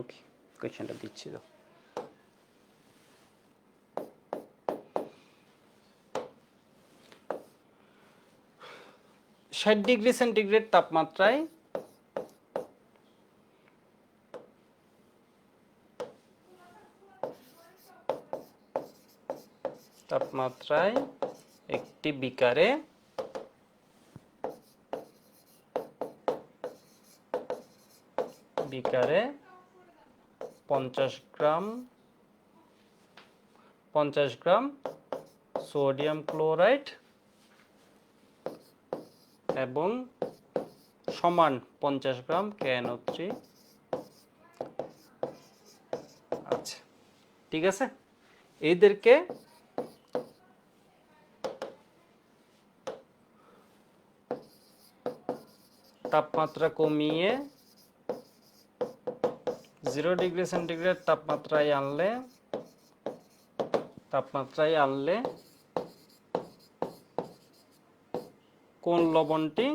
ওকে, কোয়েশ্চেনটা দিচ্ছি তো। 60 ডিগ্রি সেন্টিগ্রেড তাপমাত্রায় একটি বিকারে 50 গ্রাম সোডিয়াম ক্লোরাইড এবং সমান 50 গ্রাম KNO3 আছে। ঠিক আছে, এদেরকে তাপমাত্রা কমিয়ে 0 ডিগ্রি সেন্টিগ্রেড তাপমাত্রায় আনলে কোন লবণটি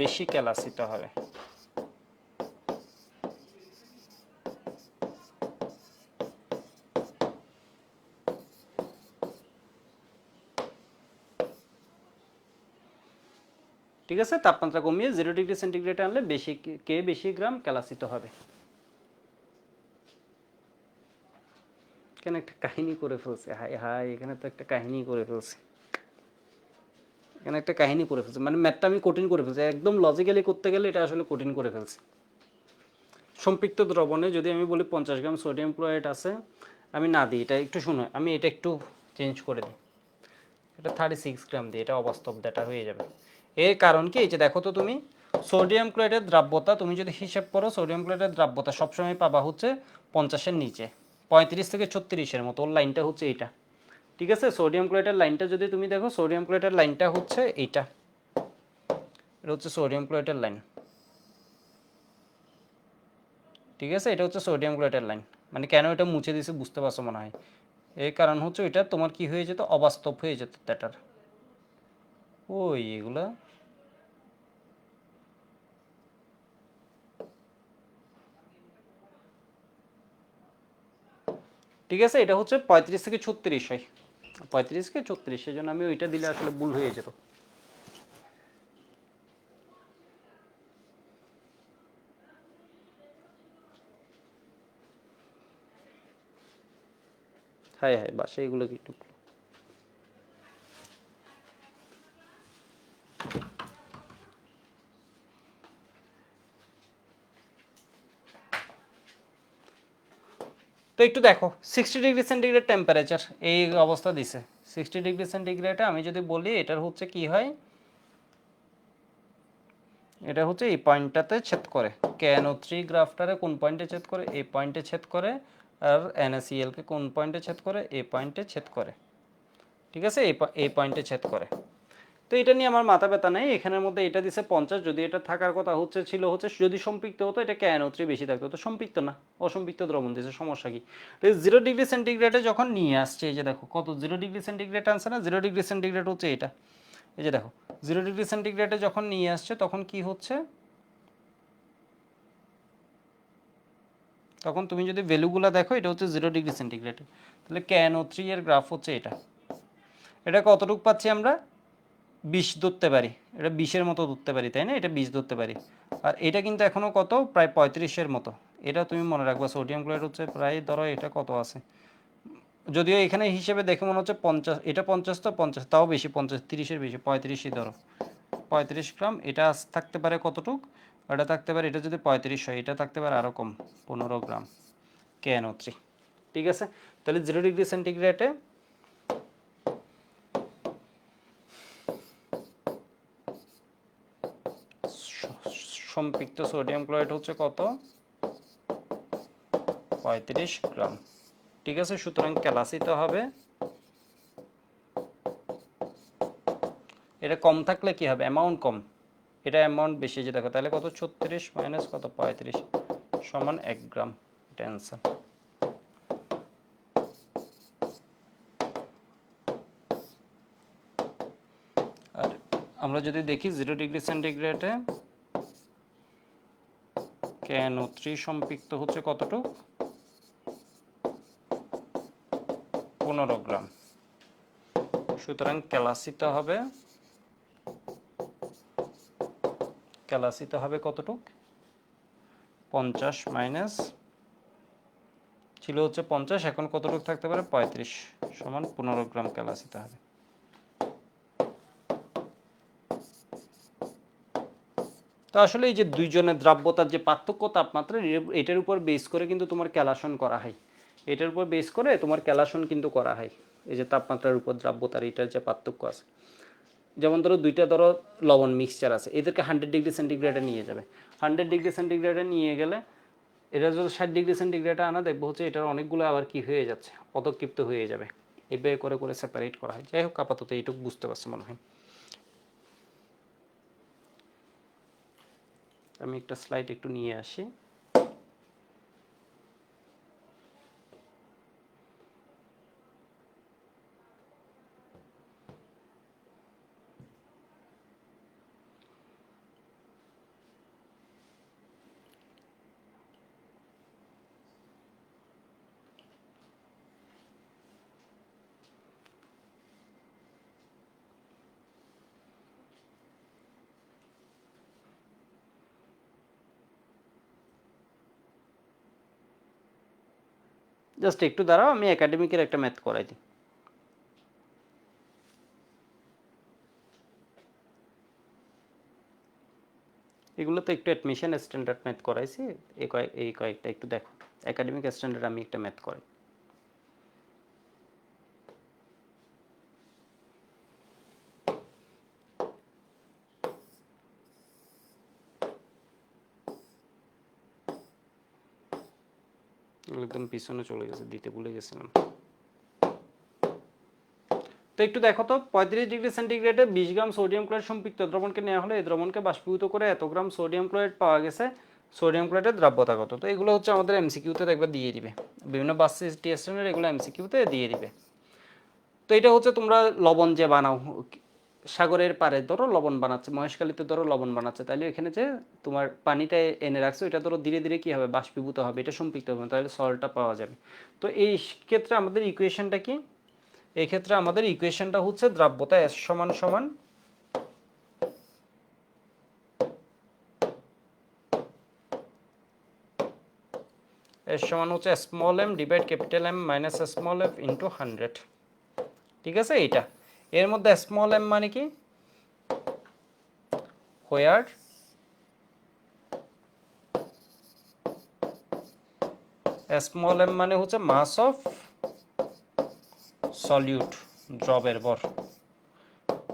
বেশি ক্যালাসিত হবে? ঠিক আছে, তাপমাত্রা কমিয়ে 0 ডিগ্রি সেন্টিগ্রেড আনলে বেশি গ্রাম ক্যালাসিত হবে। এখানে একটা কাহিনী করে ফেলছে, হাই হাই, এখানে তো একটা কাহিনী করে ফেলছে। মানে ম্যাথটা আমি কঠিন করে ফেলছি, একদম লজিক্যালি করতে গেলে এটা আসলে কঠিন করে ফেলছি। সম্পৃক্ত দ্রবণে যদি আমি বলি 50 গ্রাম সোডিয়াম ক্লোরাইড আছে, আমি না দিই, এটা একটু শুনো, আমি এটা একটু চেঞ্জ করে দিই, এটা 36 গ্রাম দিই, এটা অবাস্তব ডেটা হয়ে যাবে। এর কারণ কি, এই যে দেখো তো তুমি, সোডিয়াম ক্লোরাইডের দ্রাব্যতা তুমি যদি হিসাব করো, সোডিয়াম ক্লোরাইডের দ্রাব্যতা সবসময় পাবা হচ্ছে 50-এর নিচে, 35 থেকে 36-এর মতো। ওর লাইনটা হচ্ছে এইটা। ঠিক আছে, সোডিয়াম ক্লোরাইডের লাইনটা যদি তুমি দেখো, সোডিয়াম ক্লোরাইডের লাইনটা হচ্ছে এইটা, এটা হচ্ছে সোডিয়াম ক্লোরাইডের লাইন। ঠিক আছে, এটা হচ্ছে সোডিয়াম ক্লোরাইডের লাইন। মানে কেন এটা মুছে দিয়েছে বুঝতে পারছো মনে হয়। এই কারণ হচ্ছে এটা তোমার কি হয়ে যেত, অবাস্তব হয়ে যেত ডেটার। ওই এগুলা ঠিক আছে, এটা হচ্ছে 35 থেকে 36 হয়, 35 থেকে 36, সেই জন্য আমি ওইটা দিলে আসলে ভুল হয়ে যেত। হ্যাঁ হ্যাঁ, বাসা এগুলো একটু। তো একটু দেখো 60 ডিগ্রি সেন্টিগ্রেড টেম্পারেচার এই অবস্থা দিছে। 60 ডিগ্রি সেন্টিগ্রেডে আমি যদি বলি এটার হচ্ছে কি হয়, এটা হচ্ছে এই পয়েন্টটাতে ছেদ করে। KNO3 গ্রাফটারে কোন পয়েন্টে ছেদ করে? এই পয়েন্টে ছেদ করে। আর NaCl কে কোন পয়েন্টে ছেদ করে? এই পয়েন্টে ছেদ করে। ঠিক আছে, এই পয়েন্টে ছেদ করে। তো এটা নিয়ে আমার মাথা ব্যথা নেই, এখানের মধ্যে এটা দিছে 50, যদি এটা থাকার কথা হচ্ছে ছিল হচ্ছে যদি সম্পৃক্ত হতো এটা KNO3 বেশি থাকতো, তো সম্পৃক্ত না, অসম্পৃক্ত দ্রবণ দিছে, সমস্যা কি? তো 0 ডিগ্রি সেন্টিগ্রেডে যখন নিয়ে আসছে, এই যে দেখো কত 0 ডিগ্রি সেন্টিগ্রেড আনছে না, 0 ডিগ্রি সেন্টিগ্রেড হচ্ছে এটা, এই যে দেখো 0 ডিগ্রি সেন্টিগ্রেডে যখন নিয়ে আসছে তখন কি হচ্ছে, তখন তুমি যদি ভ্যালুগুলো দেখো এটা হচ্ছে 0 ডিগ্রি সেন্টিগ্রেডে, তাহলে KNO3 এর গ্রাফ হচ্ছে এটা। এটা কতটুকু পাচ্ছি আমরা? 20 ধরতে পারি, এটা 20-এর মতো ধরতে পারি, তাই না? এটা 20 ধরতে পারি। আর এটা কিন্তু এখনও কত, প্রায় 35-এর মতো। এটা তুমি মনে রাখবা, সোডিয়াম ক্লোরাইড হচ্ছে প্রায়, ধরো এটা কত আছে, যদিও এখানে হিসেবে দেখে মনে হচ্ছে 50, এটা 50, তো 50 তাও বেশি, 50 30-এর বেশি, 35-ই ধরো, 35 গ্রাম। এটা থাকতে পারে কতটুক, এটা থাকতে পারে, এটা যদি 35 হয় এটা থাকতে পারে আরও কম, 15 গ্রাম KNO3। ঠিক আছে, তাহলে 0 ডিগ্রি সেন্টিগ্রেডে সম্পৃক্ত সোডিয়াম ক্লোরাইড হচ্ছে কত, 35 গ্রাম। ঠিক আছে, সুতরাং ক্যালাসিতে হবে, এটা কম থাকলে কি হবে, অ্যামাউন্ট কম, এটা অ্যামাউন্ট বেশি, যে দেখো তাহলে কত, 36 মাইনাস কত 35 সমান 1 গ্রাম, এটা অ্যান্সার। আর আমরা যদি দেখি 0 ডিগ্রি সেন্টিগ্রেডে KNO3 সম্পৃক্ত হচ্ছে কতটুক, 15 গ্রাম। সুতরাং ক্যালাসিতে হবে কতটুক, 50 মাইনাস ছিল হচ্ছে 50, এখন কতটুক থাকতে পারে, 35 সমান 15 গ্রাম ক্যালাসিতে হবে। তো আসলে এই যে দুইজনের দ্রাব্যতার যে পার্থক্য তাপমাত্রা, এটার উপর বেস করে কিন্তু তোমার ক্যালাসন করা হয়, এটার উপর বেস করে তোমার ক্যালাসন কিন্তু করা হয়, এই যে তাপমাত্রার উপর দ্রাব্যতার এটার যে পার্থক্য আছে। যেমন ধরো দুইটা ধরো লবণ মিক্সচার আছে, এদেরকে 100 ডিগ্রি সেন্টিগ্রেডে নিয়ে যাবে, 100 ডিগ্রি সেন্টিগ্রেডে নিয়ে গেলে এটা যদি 60 ডিগ্রি সেন্টিগ্রেডে আনা, দেখবো হচ্ছে এটার অনেকগুলো আবার কি হয়ে যাচ্ছে, অতক্ষিপ্ত হয়ে যাবে, এভাবে করে করে সেপারেট করা হয়। যাই হোক, আপাতত এইটুকু বুঝতে পারছি মনে হয়। আমি একটা স্লাইড একটু নিয়ে আসি। জাস্ট একটু দাঁড়াও, আমি একাডেমিকের একটা ম্যাথ করাই দিই। এগুলো তো একটু অ্যাডমিশন স্ট্যান্ডার্ড ম্যাথ করাইছি, এই কয়েকটা একটু দেখো, একাডেমিক স্ট্যান্ডার্ড আমি একটা ম্যাথ করাই। একদম পিছনে চলে গেছে, দিতে ভুলে গেছিলাম। তো একটু দেখো তো, 35 ডিগ্রি সেন্টিগ্রেডে 20 গ্রাম সোডিয়াম ক্লোরাইড সম্পৃক্ত দ্রবণকে নেওয়া হলে এই দ্রবণকে বাষ্পীভূত করে এত গ্রাম সোডিয়াম ক্লোরাইড পাওয়া গেছে, সোডিয়াম ক্লোরাইডের দ্রাব্যতা কত? তো এগুলো হচ্ছে আমাদের এমসিকিউতে একবার দিয়ে দিবে, বিভিন্ন বাস টেস্টের এগুলো এমসিকিউতে দিয়ে দিবে। তো এটা হচ্ছে তোমরা লবণ যে বানাও, সাগরের পাড়ে ধরো লবণ বানাচ্ছে, মহেশখালীতে ধরো লবণ বানাচ্ছে, তাহলে এখানে যে তোমার পানিটা এনে রাখছে ওইটা ধরো ধীরে ধীরে কি হবে, বাষ্পীভূত হবে, এটা সম্পৃক্ত হবে, তাহলে সল্টটা পাওয়া যাবে। তো এই ক্ষেত্রে আমাদের ইকুয়েশনটা কি, এই ক্ষেত্রে আমাদের ইকুয়েশনটা হচ্ছে দ্রাব্যতা S সমান সমান S সমান হচ্ছে small m divide capital M minus small f into 100। ঠিক আছে, এইটা এর মধ্যে স্মল m মানে কি, হোয়ার স্মল m মানে হচ্ছে মাস অফ সলিউট, দ্রবের ভর।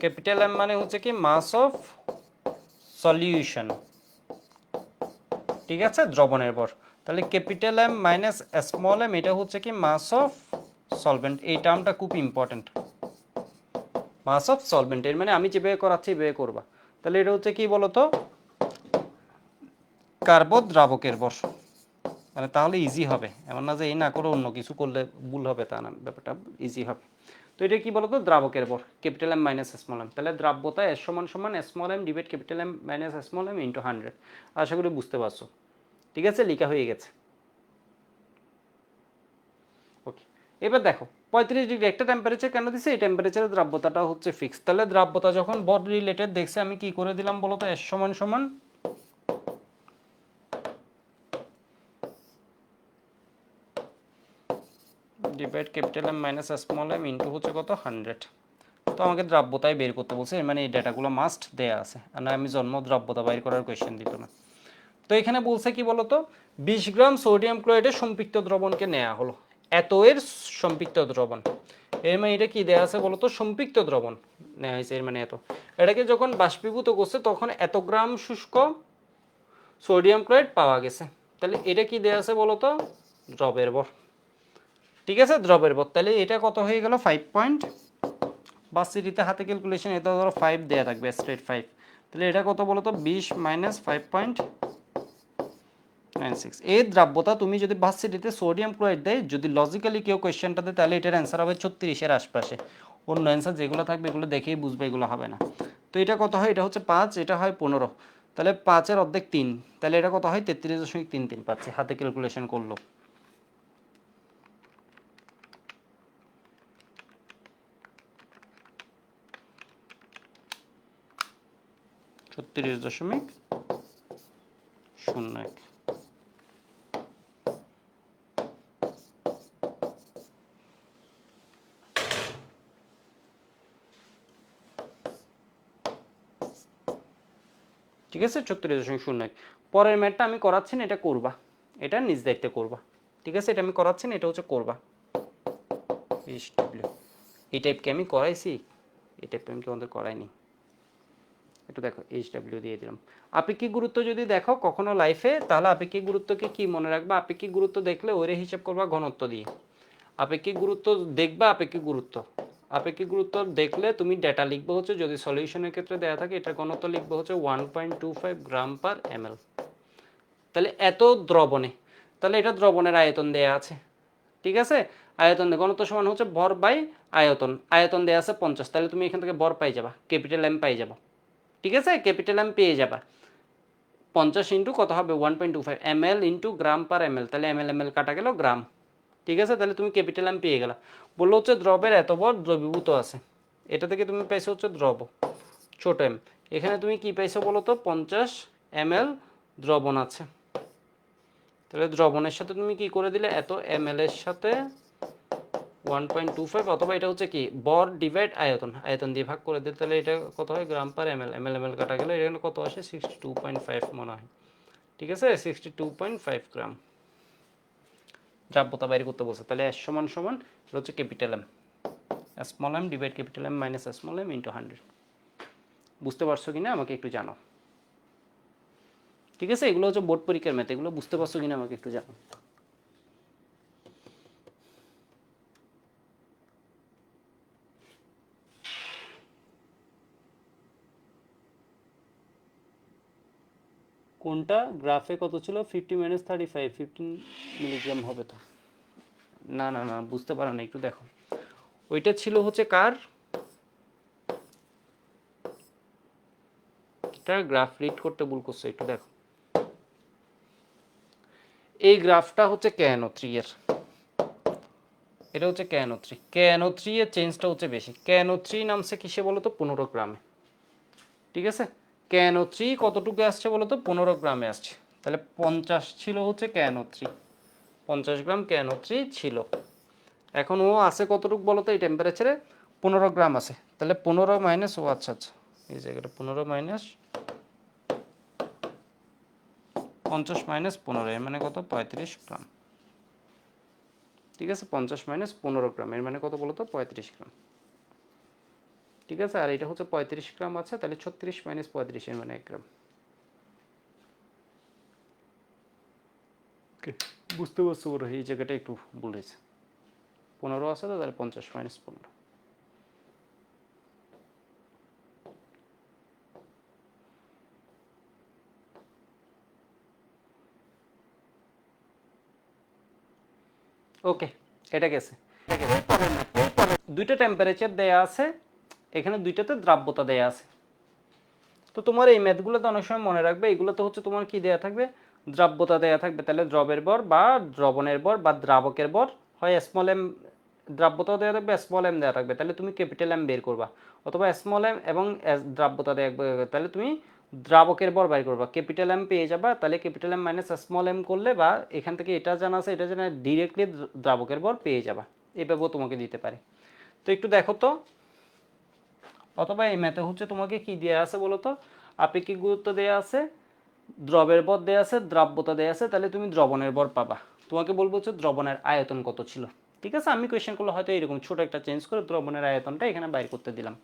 ক্যাপিটাল M মানে হচ্ছে কি মাস অফ সলিউশন, ঠিক আছে, দ্রবণের ভর। তাহলে capital M minus small m এটা হচ্ছে কি মাস অফ সলভেন্ট। এই টার্মটা খুব ইম্পর্টেন্ট, মাস অফ সলভেন্ট, এর মানে আমি যেভাবে করাচ্ছি এভাবে করবা। তাহলে এটা হচ্ছে কি বলতো, কার্বন দ্রাবকের ভর, মানে তাহলে ইজি হবে, এমন না যে এই না করে অন্য কিছু করলে ভুল হবে, তা না, ব্যাপারটা ইজি হবে। তো এটা কি বলতো, দ্রাবকের ভর capital M minus small m, তাহলে দ্রাব্যতা S সমান সমান small m divide capital M minus small m into 100। আশা করি বুঝতে পারছো, ঠিক আছে, লেখা হয়ে গেছে। ওকে, এবার দেখো 35 ডিগ্রি একটা টেম্পারেচার কেন দিছে, এই টেম্পারেচারের দ্রাব্যতাটা হচ্ছে ফিক্স। তাহলে দ্রাব্যতা যখন ভর রিলেটেড দেখছে আমি কি করে দিলাম বলতো, S সমান সমান divide capital M minus small m into হচ্ছে কত 100। তো আমাকে দ্রাব্যতায় বের করতে বলছে, মানে এই ডাটাগুলো মাস্ট দেয়া আছে, আর না আমি জন্ম দ্রাব্যতা বাইর করার কোয়েশ্চেন দিত না। তো এখানে বলছে কি বলতো, 20 গ্রাম সোডিয়াম ক্লোরাইডের সম্পৃক্ত দ্রবণকে নেওয়া হলো, এত এর সম্পৃক্ত দ্রবণ, এর মানে এটা কি দেয়া আছে বলতো, সম্পৃক্ত দ্রবণ নেওয়া হয়েছে, এর মানে এত। এটাকে যখন বাষ্পীভূত করছে তখন এত গ্রাম শুষ্ক সোডিয়াম ক্লোরাইড পাওয়া গেছে, তাহলে এটা কি দেয়া আছে বলতো, দ্রবের ভর। ঠিক আছে, দ্রবের ভর, তাহলে এটা কত হয়ে গেল 5 পয়েন্ট, বাসিটিতে হাতে ক্যালকুলেশন এটা ধরো 5 দেয়া থাকবে, স্ট্রেট 5, তাহলে এটা কত বলতো 20 মাইনাস 5.96। এই দ্রাব্যতা তুমি যদি ভার্সিটিতে সোডিয়াম ক্লোরাইড দেয়, যদি লজিক্যালি কেউ কোয়েশ্চেনটা দেয়, তাহলে এটার অ্যান্সার হবে 36 এর আশপাশে, অন্য অ্যান্সার যেগুলো থাকবে এগুলো দেখেই বুঝবে এগুলো হবে না। তো এটা কত হয়, এটা হচ্ছে 5, এটা হয় 15, তাহলে 5 এর অর্ধেক 3, তাহলে এটা কত হয় 33.33 পাচ্ছি হাতে ক্যালকুলেশন করলো। 36.01। ঠিক আছে, 36.01। পরের ম্যাটটা আমি করাচ্ছি না, এটা করবা, এটা নিজ দায়িত্বে করবা। ঠিক আছে, এটা আমি করাচ্ছি না, এটা হচ্ছে করবা। এই টাইপকে আমি করাইছি, এই টাইপকে আমি তোমাদের করাইনি, একটু দেখো HW দিয়ে দিলাম। আপেক্ষিক গুরুত্ব যদি দেখো কখনো লাইফে, তাহলে আপেক্ষিক গুরুত্বকে কি মনে রাখবা, আপেক্ষিক গুরুত্ব দেখলে ওরে হিসাব করবা ঘনত্ব দিয়ে। আপেক্ষিক গুরুত্ব দেখবা, আপেক্ষিক গুরুত্ব, আপেক্ষিক গুরুত্ব দেখলে তুমি ডেটা লিখবে হচ্ছে, যদি সলিউশনের ক্ষেত্রে দেওয়া থাকে এটার ঘনত্ব লিখবে হচ্ছে 1.25 গ্রাম পার ml। তাহলে এত দ্রবণে, তাহলে এটা দ্রবণের আয়তন দেয়া আছে, ঠিক আছে, আয়তন ঘনত্ব সমান হচ্ছে ভর বাই আয়তন, আয়তন দেয়া আছে 50, তাহলে তুমি এখান থেকে ভর পাই যাবা, ক্যাপিটাল M পাই যাবা। ঠিক আছে, ক্যাপিটাল M পেয়ে যাবা, 50 ইন্টু কত হবে 1.25 ml ইন্টু গ্রাম পার ml, তাহলে ml কাটা গেল গ্রাম। ঠিক আছে, তাহলে তুমি ক্যাপিটাল M পেয়ে গেলা। বললো হচ্ছে দ্রবের এত ভর দ্রবীভূত আছে, এটা থেকে তুমি পাইছো হচ্ছে দ্রব ছোট m, এখানে তুমি কি পাইছো বলো তো 50 ml দ্রবণ আছে, তাহলে দ্রবণের সাথে তুমি কি করে দিলে, এত ml এর সাথে 1.25, অথবা এটা হচ্ছে কি ভর ডিভাইড আয়তন, আয়তন দিয়ে ভাগ করে দিতে, তাহলে এটা কত হয় গ্রাম পার ml, ml কাটা গেলে এখানে কত আসে 62.5 মনে হয়। ঠিক আছে, 62.5 গ্রাম দ্রাব্যতা বাইর করতে বলছে। তাহলে S সমান সমান এটা হচ্ছে capital M, small m divide capital M minus small m into 100। বুঝতে পারছো কিনা আমাকে একটু জানাও। ঠিক আছে, এগুলো হচ্ছে বোর্ড পরীক্ষার ম্যাথ, এগুলো বুঝতে পারছো কিনা আমাকে একটু জানাও। কোনটা গ্রাফে কত ছিল 50 মাইনাস 35, 15 মিলিগ্রাম হবে তো, না না না বুঝতে পারো না, একটু দেখো, ওইটা ছিল হচ্ছে কার, গ্রাফটা রিড করতে ভুল করছো, একটু দেখো। এই গ্রাফটা হচ্ছে KNO3 এর, এটা হচ্ছে KNO3। KNO3 এর চেঞ্জটা হচ্ছে বেশি। KNO3 নামছে কিসে বলো তো? 15 গ্রামে। ঠিক আছে, KNO3 কতটুকু আসছে বলো তো? 15 গ্রামে আসছে। তাহলে 50 ছিল হচ্ছে KNO3, 50 গ্রাম KNO3 ছিল। এখন ও আছে কতটুকু বলো তো? এই টেম্পারেচারে 15 গ্রাম আছে। তাহলে 15 মাইনাস ও, আচ্ছা আচ্ছা, এই জায়গাটা 15 মাইনাস 50 মাইনাস 15, এর মানে কত? 35 গ্রাম। ঠিক আছে, 50 মাইনাস 15 গ্রাম, এর মানে কত বলো তো? 35 গ্রাম। ঠিক আছে, আর এটা হচ্ছে 35 গ্রাম আছে, তাহলে 36 মাইনাস 35, এর মানে 1 গ্রাম। বুঝতে পারছো? ওর এই জায়গাটা একটু ভুল হয়েছে, 15 আছে তো, তাহলে 50 মাইনাস 15। ওকে, এটা গেছে। দুইটা টেম্পারেচার দেয়া আছে, এখানে দুইটাতে দ্রাব্যতা দেয়া আছে। তো তোমার এই ম্যাথগুলো তো অনেক সময় মনে রাখবে, এগুলো তো হচ্ছে তোমার কি দেয়া থাকবে? দ্রাব্যতা দেয়া থাকবে। তাহলে দ্রবের ভর বা দ্রবণের ভর বা দ্রাবকের ভর হয় স্মল এম, দ্রাব্যতাও দেওয়া থাকবে, স্মল এম দেওয়া থাকবে, তাহলে তুমি ক্যাপিটাল এম বের করবা, অথবা স্মল এম এবং দ্রাব্যতা দেওয়া, তাহলে তুমি দ্রাবকের ভর বের করবা, ক্যাপিটাল এম পেয়ে যাবা। তাহলে capital M minus small m করলে, বা এখান থেকে এটা জানা আছে, এটা জানা, ডিরেক্টলি দ্রাবকের ভর পেয়ে যাবা। এভাবেও তোমাকে দিতে পারে। তো একটু দেখো তো, অথবা এই ম্যাথে হচ্ছে তোমাকে কি দেওয়া আছে বলো তো? আপেক্ষিক গুরুত্ব দেওয়া আছে, দ্রবের ভর দেওয়া আছে, দ্রাব্যতা দেওয়া আছে, তাহলে তুমি দ্রবণের ভর পাবা। তোমাকে বলবো হচ্ছে দ্রবণের আয়তন কত ছিল। ঠিক আছে, আমি কোয়েশ্চেন করলে হয়তো এরকম ছোট একটা চেঞ্জ করে দ্রবণের আয়তনটা এখানে বাইর করতে দিলাম।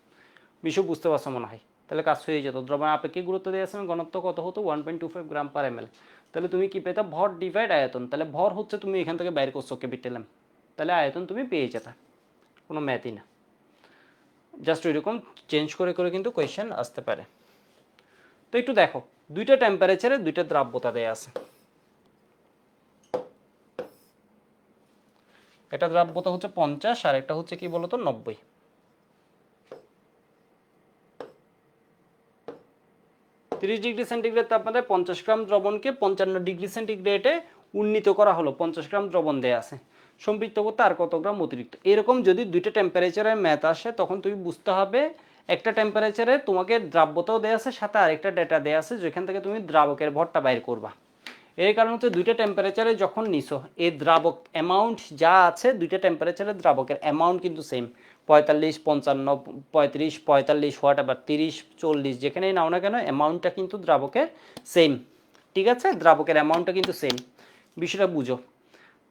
বিষয় বুঝতে পারছো মনে হয়? তাহলে কাজ হয়ে যেত। দ্রবণের আপেক্ষিক গুরুত্ব দেওয়া আছে, ঘনত্ব কত হতো? 1.25 গ্রাম পার ml। তাহলে তুমি কি পেতা? ভর ডিভাইড আয়তন। তাহলে ভর হচ্ছে তুমি এখান থেকে বাইর করছো ক্যাপিটাল এম, তাহলে আয়তন তুমি পেয়ে যেতা। কোনো ম্যাথই না, জাস্ট ওইরকম চেঞ্জ করে করে কিন্তু কোয়েশ্চেন আসতে পারে। তো একটু দেখো, দুইটা টেম্পারেচারে দুইটা দ্রাব্যতা দেয়া আছে। এটা দ্রাব্যতা হচ্ছে 50, আর একটা হচ্ছে কি বলতো? 90। 30 ডিগ্রি সেন্টিগ্রেড তাপমাত্রায় 50 গ্রাম দ্রবণকে 55 ডিগ্রি সেন্টিগ্রেডে উন্নীত করা হলো। 50 গ্রাম দ্রবণ দেয়া আছে, সম্পৃক্ত করতে আর কত গ্রাম অতিরিক্ত। এরকম যদি দুইটা টেম্পারেচারের ম্যাথ আসে, তখন তুমি বুঝতে হবে একটা টেম্পারেচারে তোমাকে দ্রাব্যতাও দেয়া আছে, সাথে আরেকটা ডেটা দেয়া আছে, যেখান থেকে তুমি দ্রাবকের ভরটা বাইর করবা। এর কারণ হচ্ছে দুইটা টেম্পারেচারে যখন নিছো, এই দ্রাবক অ্যামাউন্ট যা আছে, দুইটা টেম্পারেচারে দ্রাবকের অ্যামাউন্ট কিন্তু সেম। 45, 55, 35, 45, হোয়াট এভার, 30, 40, যেখানেই নাও না কেন, অ্যামাউন্টটা কিন্তু দ্রাবকের সেম। ঠিক আছে, দ্রাবকের অ্যামাউন্টটা কিন্তু সেম। বিষয়টা বুঝো।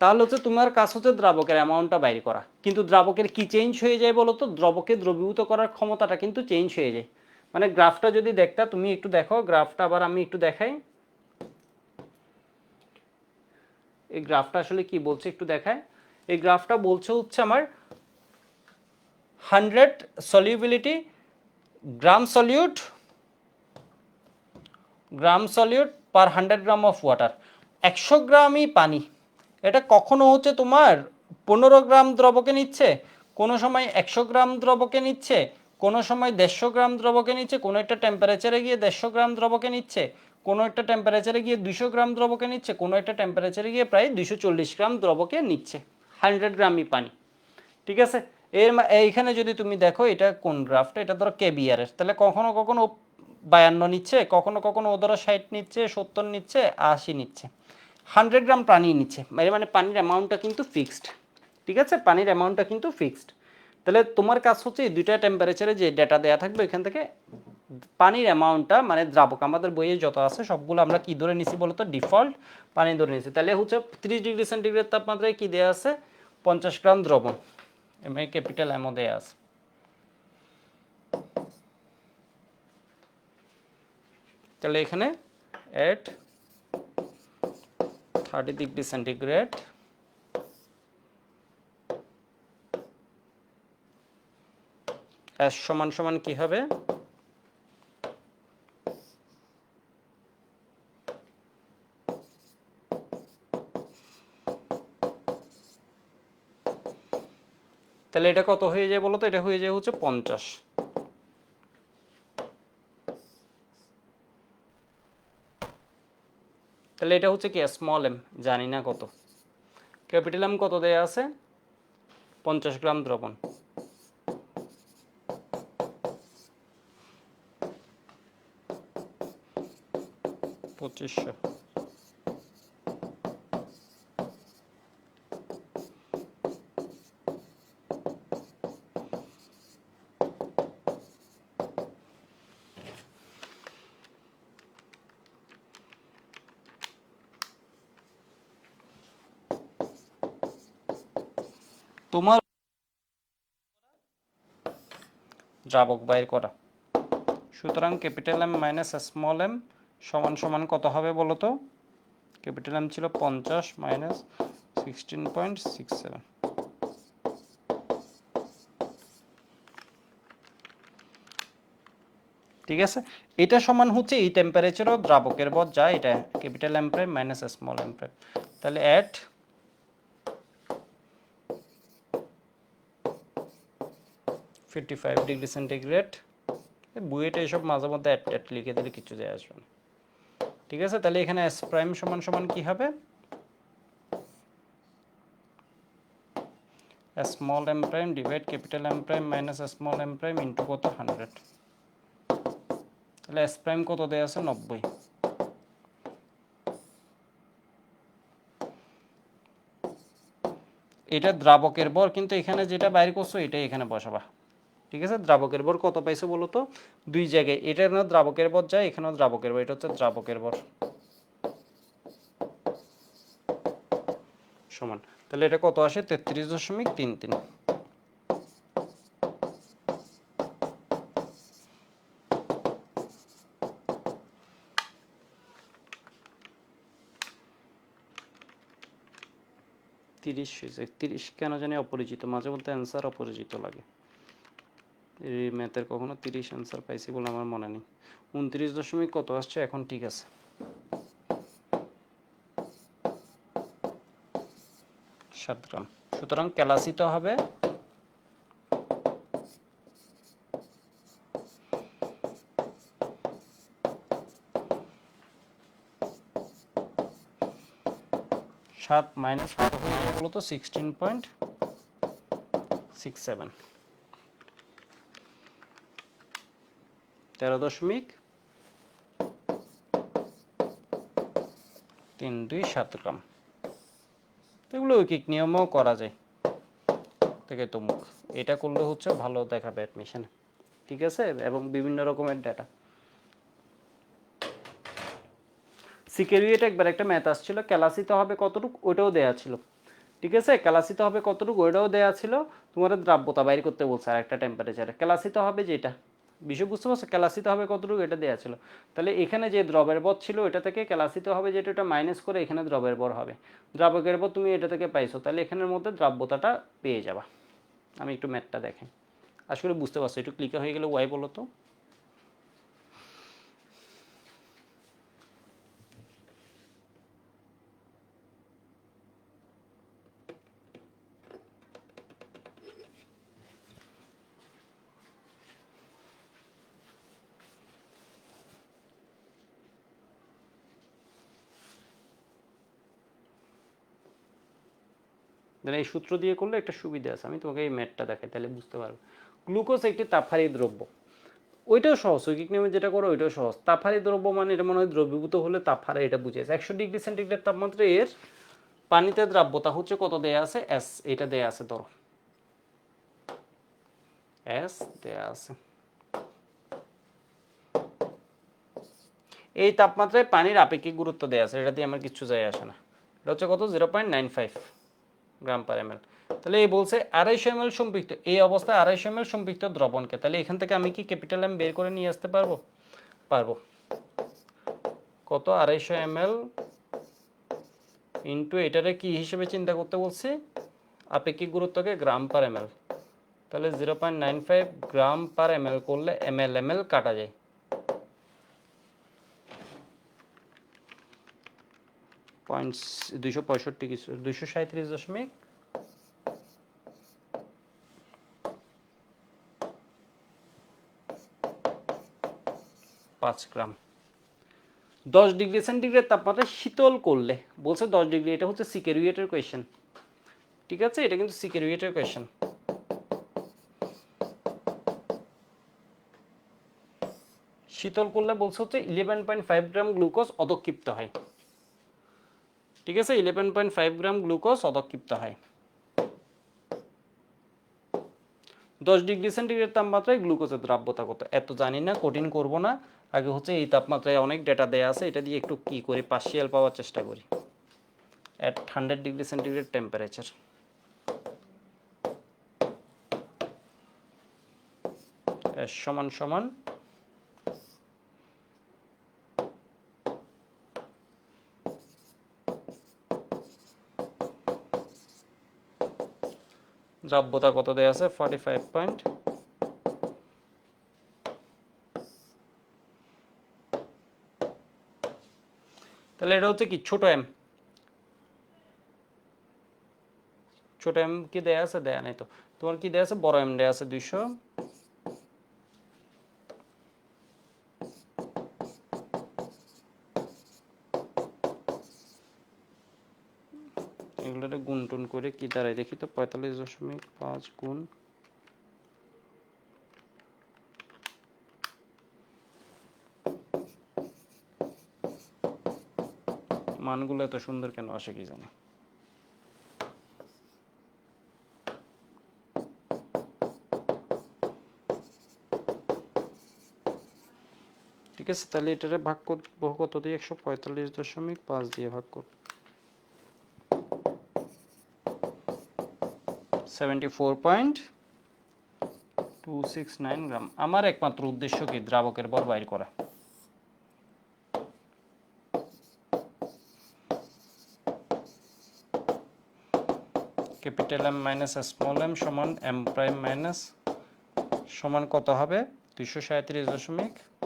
তাহলে হচ্ছে তোমার কাজ হচ্ছে দ্রাবকের অ্যামাউন্টটা বাইর করা। কিন্তু দ্রাবকের কি চেঞ্জ হয়ে যায় বলো তো? দ্রবকে দ্রবীভূত করার ক্ষমতাটা কিন্তু চেঞ্জ হয়ে যায়। মানে গ্রাফটা যদি দেখতা, তুমি একটু দেখো গ্রাফটা, আবার আমি একটু দেখাই। এই গ্রাফটা আসলে কি বলছে একটু দেখায়। এই গ্রাফটা বলছে হচ্ছে আমার 100 solubility gram solute per 100 gram of water. 100 গ্রামই পানি। এটা কখনো হচ্ছে তোমার 15 গ্রাম দ্রবকে নিচ্ছে, কোনো সময় 100 গ্রাম দ্রবকে নিচ্ছে, কোনো সময় 150 গ্রাম দ্রবকে নিচ্ছে, কোনো একটা টেম্পারেচারে গিয়ে 150 গ্রাম দ্রবকে নিচ্ছে, কোনো একটা টেম্পারেচারে গিয়ে 200 গ্রাম দ্রবকে নিচ্ছে, কোনো একটা টেম্পারেচারে গিয়ে প্রায় 240 গ্রাম দ্রবকে নিচ্ছে। 100 গ্রামই পানি। ঠিক আছে, এইখানে যদি তুমি দেখো, এটা কোন গ্রাফটা? এটা ধরো কেবিআর এর, তাহলে কখনো কখনো 52 নিচ্ছে, কখনো কখনো ও ধরো 60 নিচ্ছে, 70 নিচ্ছে, 80 নিচ্ছে। 100 গ্রাম পানি নিচ্ছে, মানে পানির অ্যামাউন্টটা কিন্তু ফিক্সড। ঠিক আছে, পানির অ্যামাউন্টটা কিন্তু ফিক্সড। তাহলে তোমার কাজ হচ্ছে এই দুইটা টেম্পারেচারে যে ডেটা দেওয়া থাকবে, এখান থেকে পানির অ্যামাউন্টটা, মানে দ্রাবক আমাদের বইয়ে যত আছে সবগুলো আমরা কি ধরে নিছি বলতো? ডিফল্ট পানি ধরে নিছি। তাহলে হচ্ছে 30 ডিগ্রি সেন্টিগ্রেড তাপমাত্রায় কি দেওয়া আছে? 50 গ্রাম দ্রবণ, ক্যাপিটাল এমও দেওয়া আছে। তাহলে এখানে এট 30 ডিগ্রি সেন্টিগ্রেড এস সমান সমান কি হবে? তাহলে এটা কত হয়ে যায় বলো তো? এটা হয়ে যায় হচ্ছে 50। তাহলে এটা হচ্ছে কি স্মল এম, জানি না কত। ক্যাপিটাল এম কত দেয়া আছে? 50 গ্রাম দ্রবণ। পঁচিশশো। তোমার দ্রাবক বাইর করা, সুতরাং capital M minus small m সমান সমান কত হবে বলো তো? ক্যাপিটাল এম ছিল 50 মাইনাস 16.67। ঠিক আছে, এটা সমান হচ্ছে এই টেম্পারেচারও দ্রাবকের ভর, যা এটা capital M prime minus small m prime. তাহলে অ্যাট 55 ডিগ্রি সেন্টিগ্রেড, বুয়েটে এসব মাঝে মধ্যে অ্যাট লিখে দিলে কিছু যায় আসবে না। ঠিক আছে, তাহলে এখানে এস প্রাইম সমান সমান কি হবে? Small m prime divide capital M prime minus small m prime into কত 100। তাহলে এস প্রাইম কত দেয়া আছে? 90। এটা দ্রাবকের ভর, কিন্তু এখানে যেটা বাইর করছো এটাই এখানে বসাবা। ঠিক আছে, দ্রাবকের ভর কত পাইছো বলো তো? দুই জায়গায়, এটা না দ্রাবকের ভর যায়, এখানেও দ্রাবকের ভর, এটা হচ্ছে দ্রাবকের ভর সমান। তাহলে এটা কত আসে? 33.33। তিরিশ হয়েছে। 30 কেন জানি অপরিচিত, মাঝে মধ্যে অ্যান্সার অপরিচিত লাগে। এই ম্যাথের কখনো 30 অ্যান্সার পাইছি বলে আমার মনে নেই। 29 দশমিক কত আসছে এখন? ঠিক আছে, 7 গ্রাম। সুতরাং ক্যালাসিতে হবে 7 মাইনাস কত হয়ে যাবে বলো তো? 16.67, 13.327 গ্রাম। এগুলো ঐকিক নিয়মেও করা যায় থেকে তুমুক, এটা করলে হচ্ছে ভালো দেখাবে অ্যাডমিশনে। ঠিক আছে, এবং বিভিন্ন রকমের ডেটা। সিকিউরিটি একবার একটা ম্যাথ আসছিল, ক্যালাসিতে হবে কতটুকু ওইটাও দেয়া ছিল। ঠিক আছে, ক্যালাসিতে হবে কতটুকু ওইটাও দেয়া ছিল। তোমার দ্রাব্যতা বাইর করতে বলছে আর একটা টেম্পারেচারে। ক্যালাসিতে হবে যেটা, বিষয় বুঝতে পারছো? ক্যালাসিতে হবে কতটুকু এটা দেয়া ছিল। তাহলে এখানে যে দ্রবের ভর ছিল এটা থেকে ক্যালাসিতে হবে যেটা, এটা মাইনাস করে এখানে দ্রবের ভর হবে। দ্রাবকের ভর তুমি এটা থেকে পাইছো, তাহলে এখানের মধ্যে দ্রাব্যতাটা পেয়ে যাবা। আমি একটু ম্যাথটা দেখাই, আসলে বুঝতে পারছো? একটু ক্লিকার হয়ে গেলে ওয়াই বলো তো। এই সূত্র দিয়ে করলে একটা সুবিধা আছে, আমি তোমাকে এই ম্যাথটা দেখাই তাহলে বুঝতে পারবে। গ্লুকোজ একটি তাপহারী দ্রব্য, ওইটাও সহজ। ঐকিক নিয়মে যেটা করো ওইটাও সহজ। তাপহারী দ্রব্য মানে এটা মনে হয় দ্রবীভূত হলে তাপহারা, এটা বুঝেছে। 100 ডিগ্রি সেন্টিগ্রেড তাপমাত্রায় এর পানিতে দ্রাব্যতা হচ্ছে কত দেয়া আছে? এস, এটা দেয়া আছে, ধরো এস দেয়া আছে। এই তাপমাত্রায় পানির আপেক্ষিক গুরুত্ব দেয়া আছে, এটা দিয়ে আমার কিছু যায় আসে না। এটা হচ্ছে কত? 0.95 গ্রাম পার এম এল। তাহলে এই বলছে 250 ml সম্পৃক্ত, এই অবস্থায় 250 ml সম্পৃক্ত দ্রবণকে, তাহলে এখান থেকে আমি কি ক্যাপিটাল এম বের করে নিয়ে আসতে পারবো? পারবো। কত? 250 ml ইন্টু এটারে কি হিসেবে চিন্তা করতে বলছি? আপেক্ষিক গুরুত্বকে গ্রাম পার এম এল। তাহলে 0.95 গ্রাম পার এম এল করলে এম এল কাটা যায়। পয়েন্ট 265 কিছু, 237.5 গ্রাম। 10°C তাপমাত্রা শীতল করলে বলছে 10°, এটা হচ্ছে সিকেরুয়েটের কোয়েশ্চেন, ঠিক আছে, এটা কিন্তু সিকেরুয়েটের কোয়েশ্চেন। শীতল করলে বলছে হচ্ছে 11.5 গ্রাম গ্লুকোজ অধক্ষিপ্ত হয়, ঠিক আছে, 11.5 গ্রাম গ্লুকোজ অধক্ষিপ্ত হয়। 10°C তাপমাত্রায় গ্লুকোজের দ্রাব্যতা কত? এত জানি না, কঠিন করব না, আগে হচ্ছে এই তাপমাত্রায় অনেক ডেটা দেয়া আছে, এটা দিয়ে একটু কি করি পার্শিয়াল পাওয়ার চেষ্টা করি। at 100°C টেম্পারেচার, সমান সমান দ্রাব্যতা কত দেয়া আছে 45 পয়েন্ট, তাহলে এটা হচ্ছে কি ছোট এম, ছোট এম কি দেয়া আছে? দেয়া নাই তো। তোমার কি দেয়া আছে? বড় এম দেয়া আছে 200, এগুলোতে গুণ টুন করে কি দাঁড়ায় দেখি তো, 45.5 গুণ মানগুলো এত সুন্দর কেন আসে কি জানি। ঠিক আছে, তাহলে এটারে ভাগ করবো কত দিয়ে? 145.5 দিয়ে ভাগ করব, 74.269 গ্রাম। আমার একমাত্র উদ্দেশ্য কি দ্রাবকের ভর বাইর করা। Capital M minus small m সমান এম প্রাইম মাইনাস সমান কত হবে? 237.5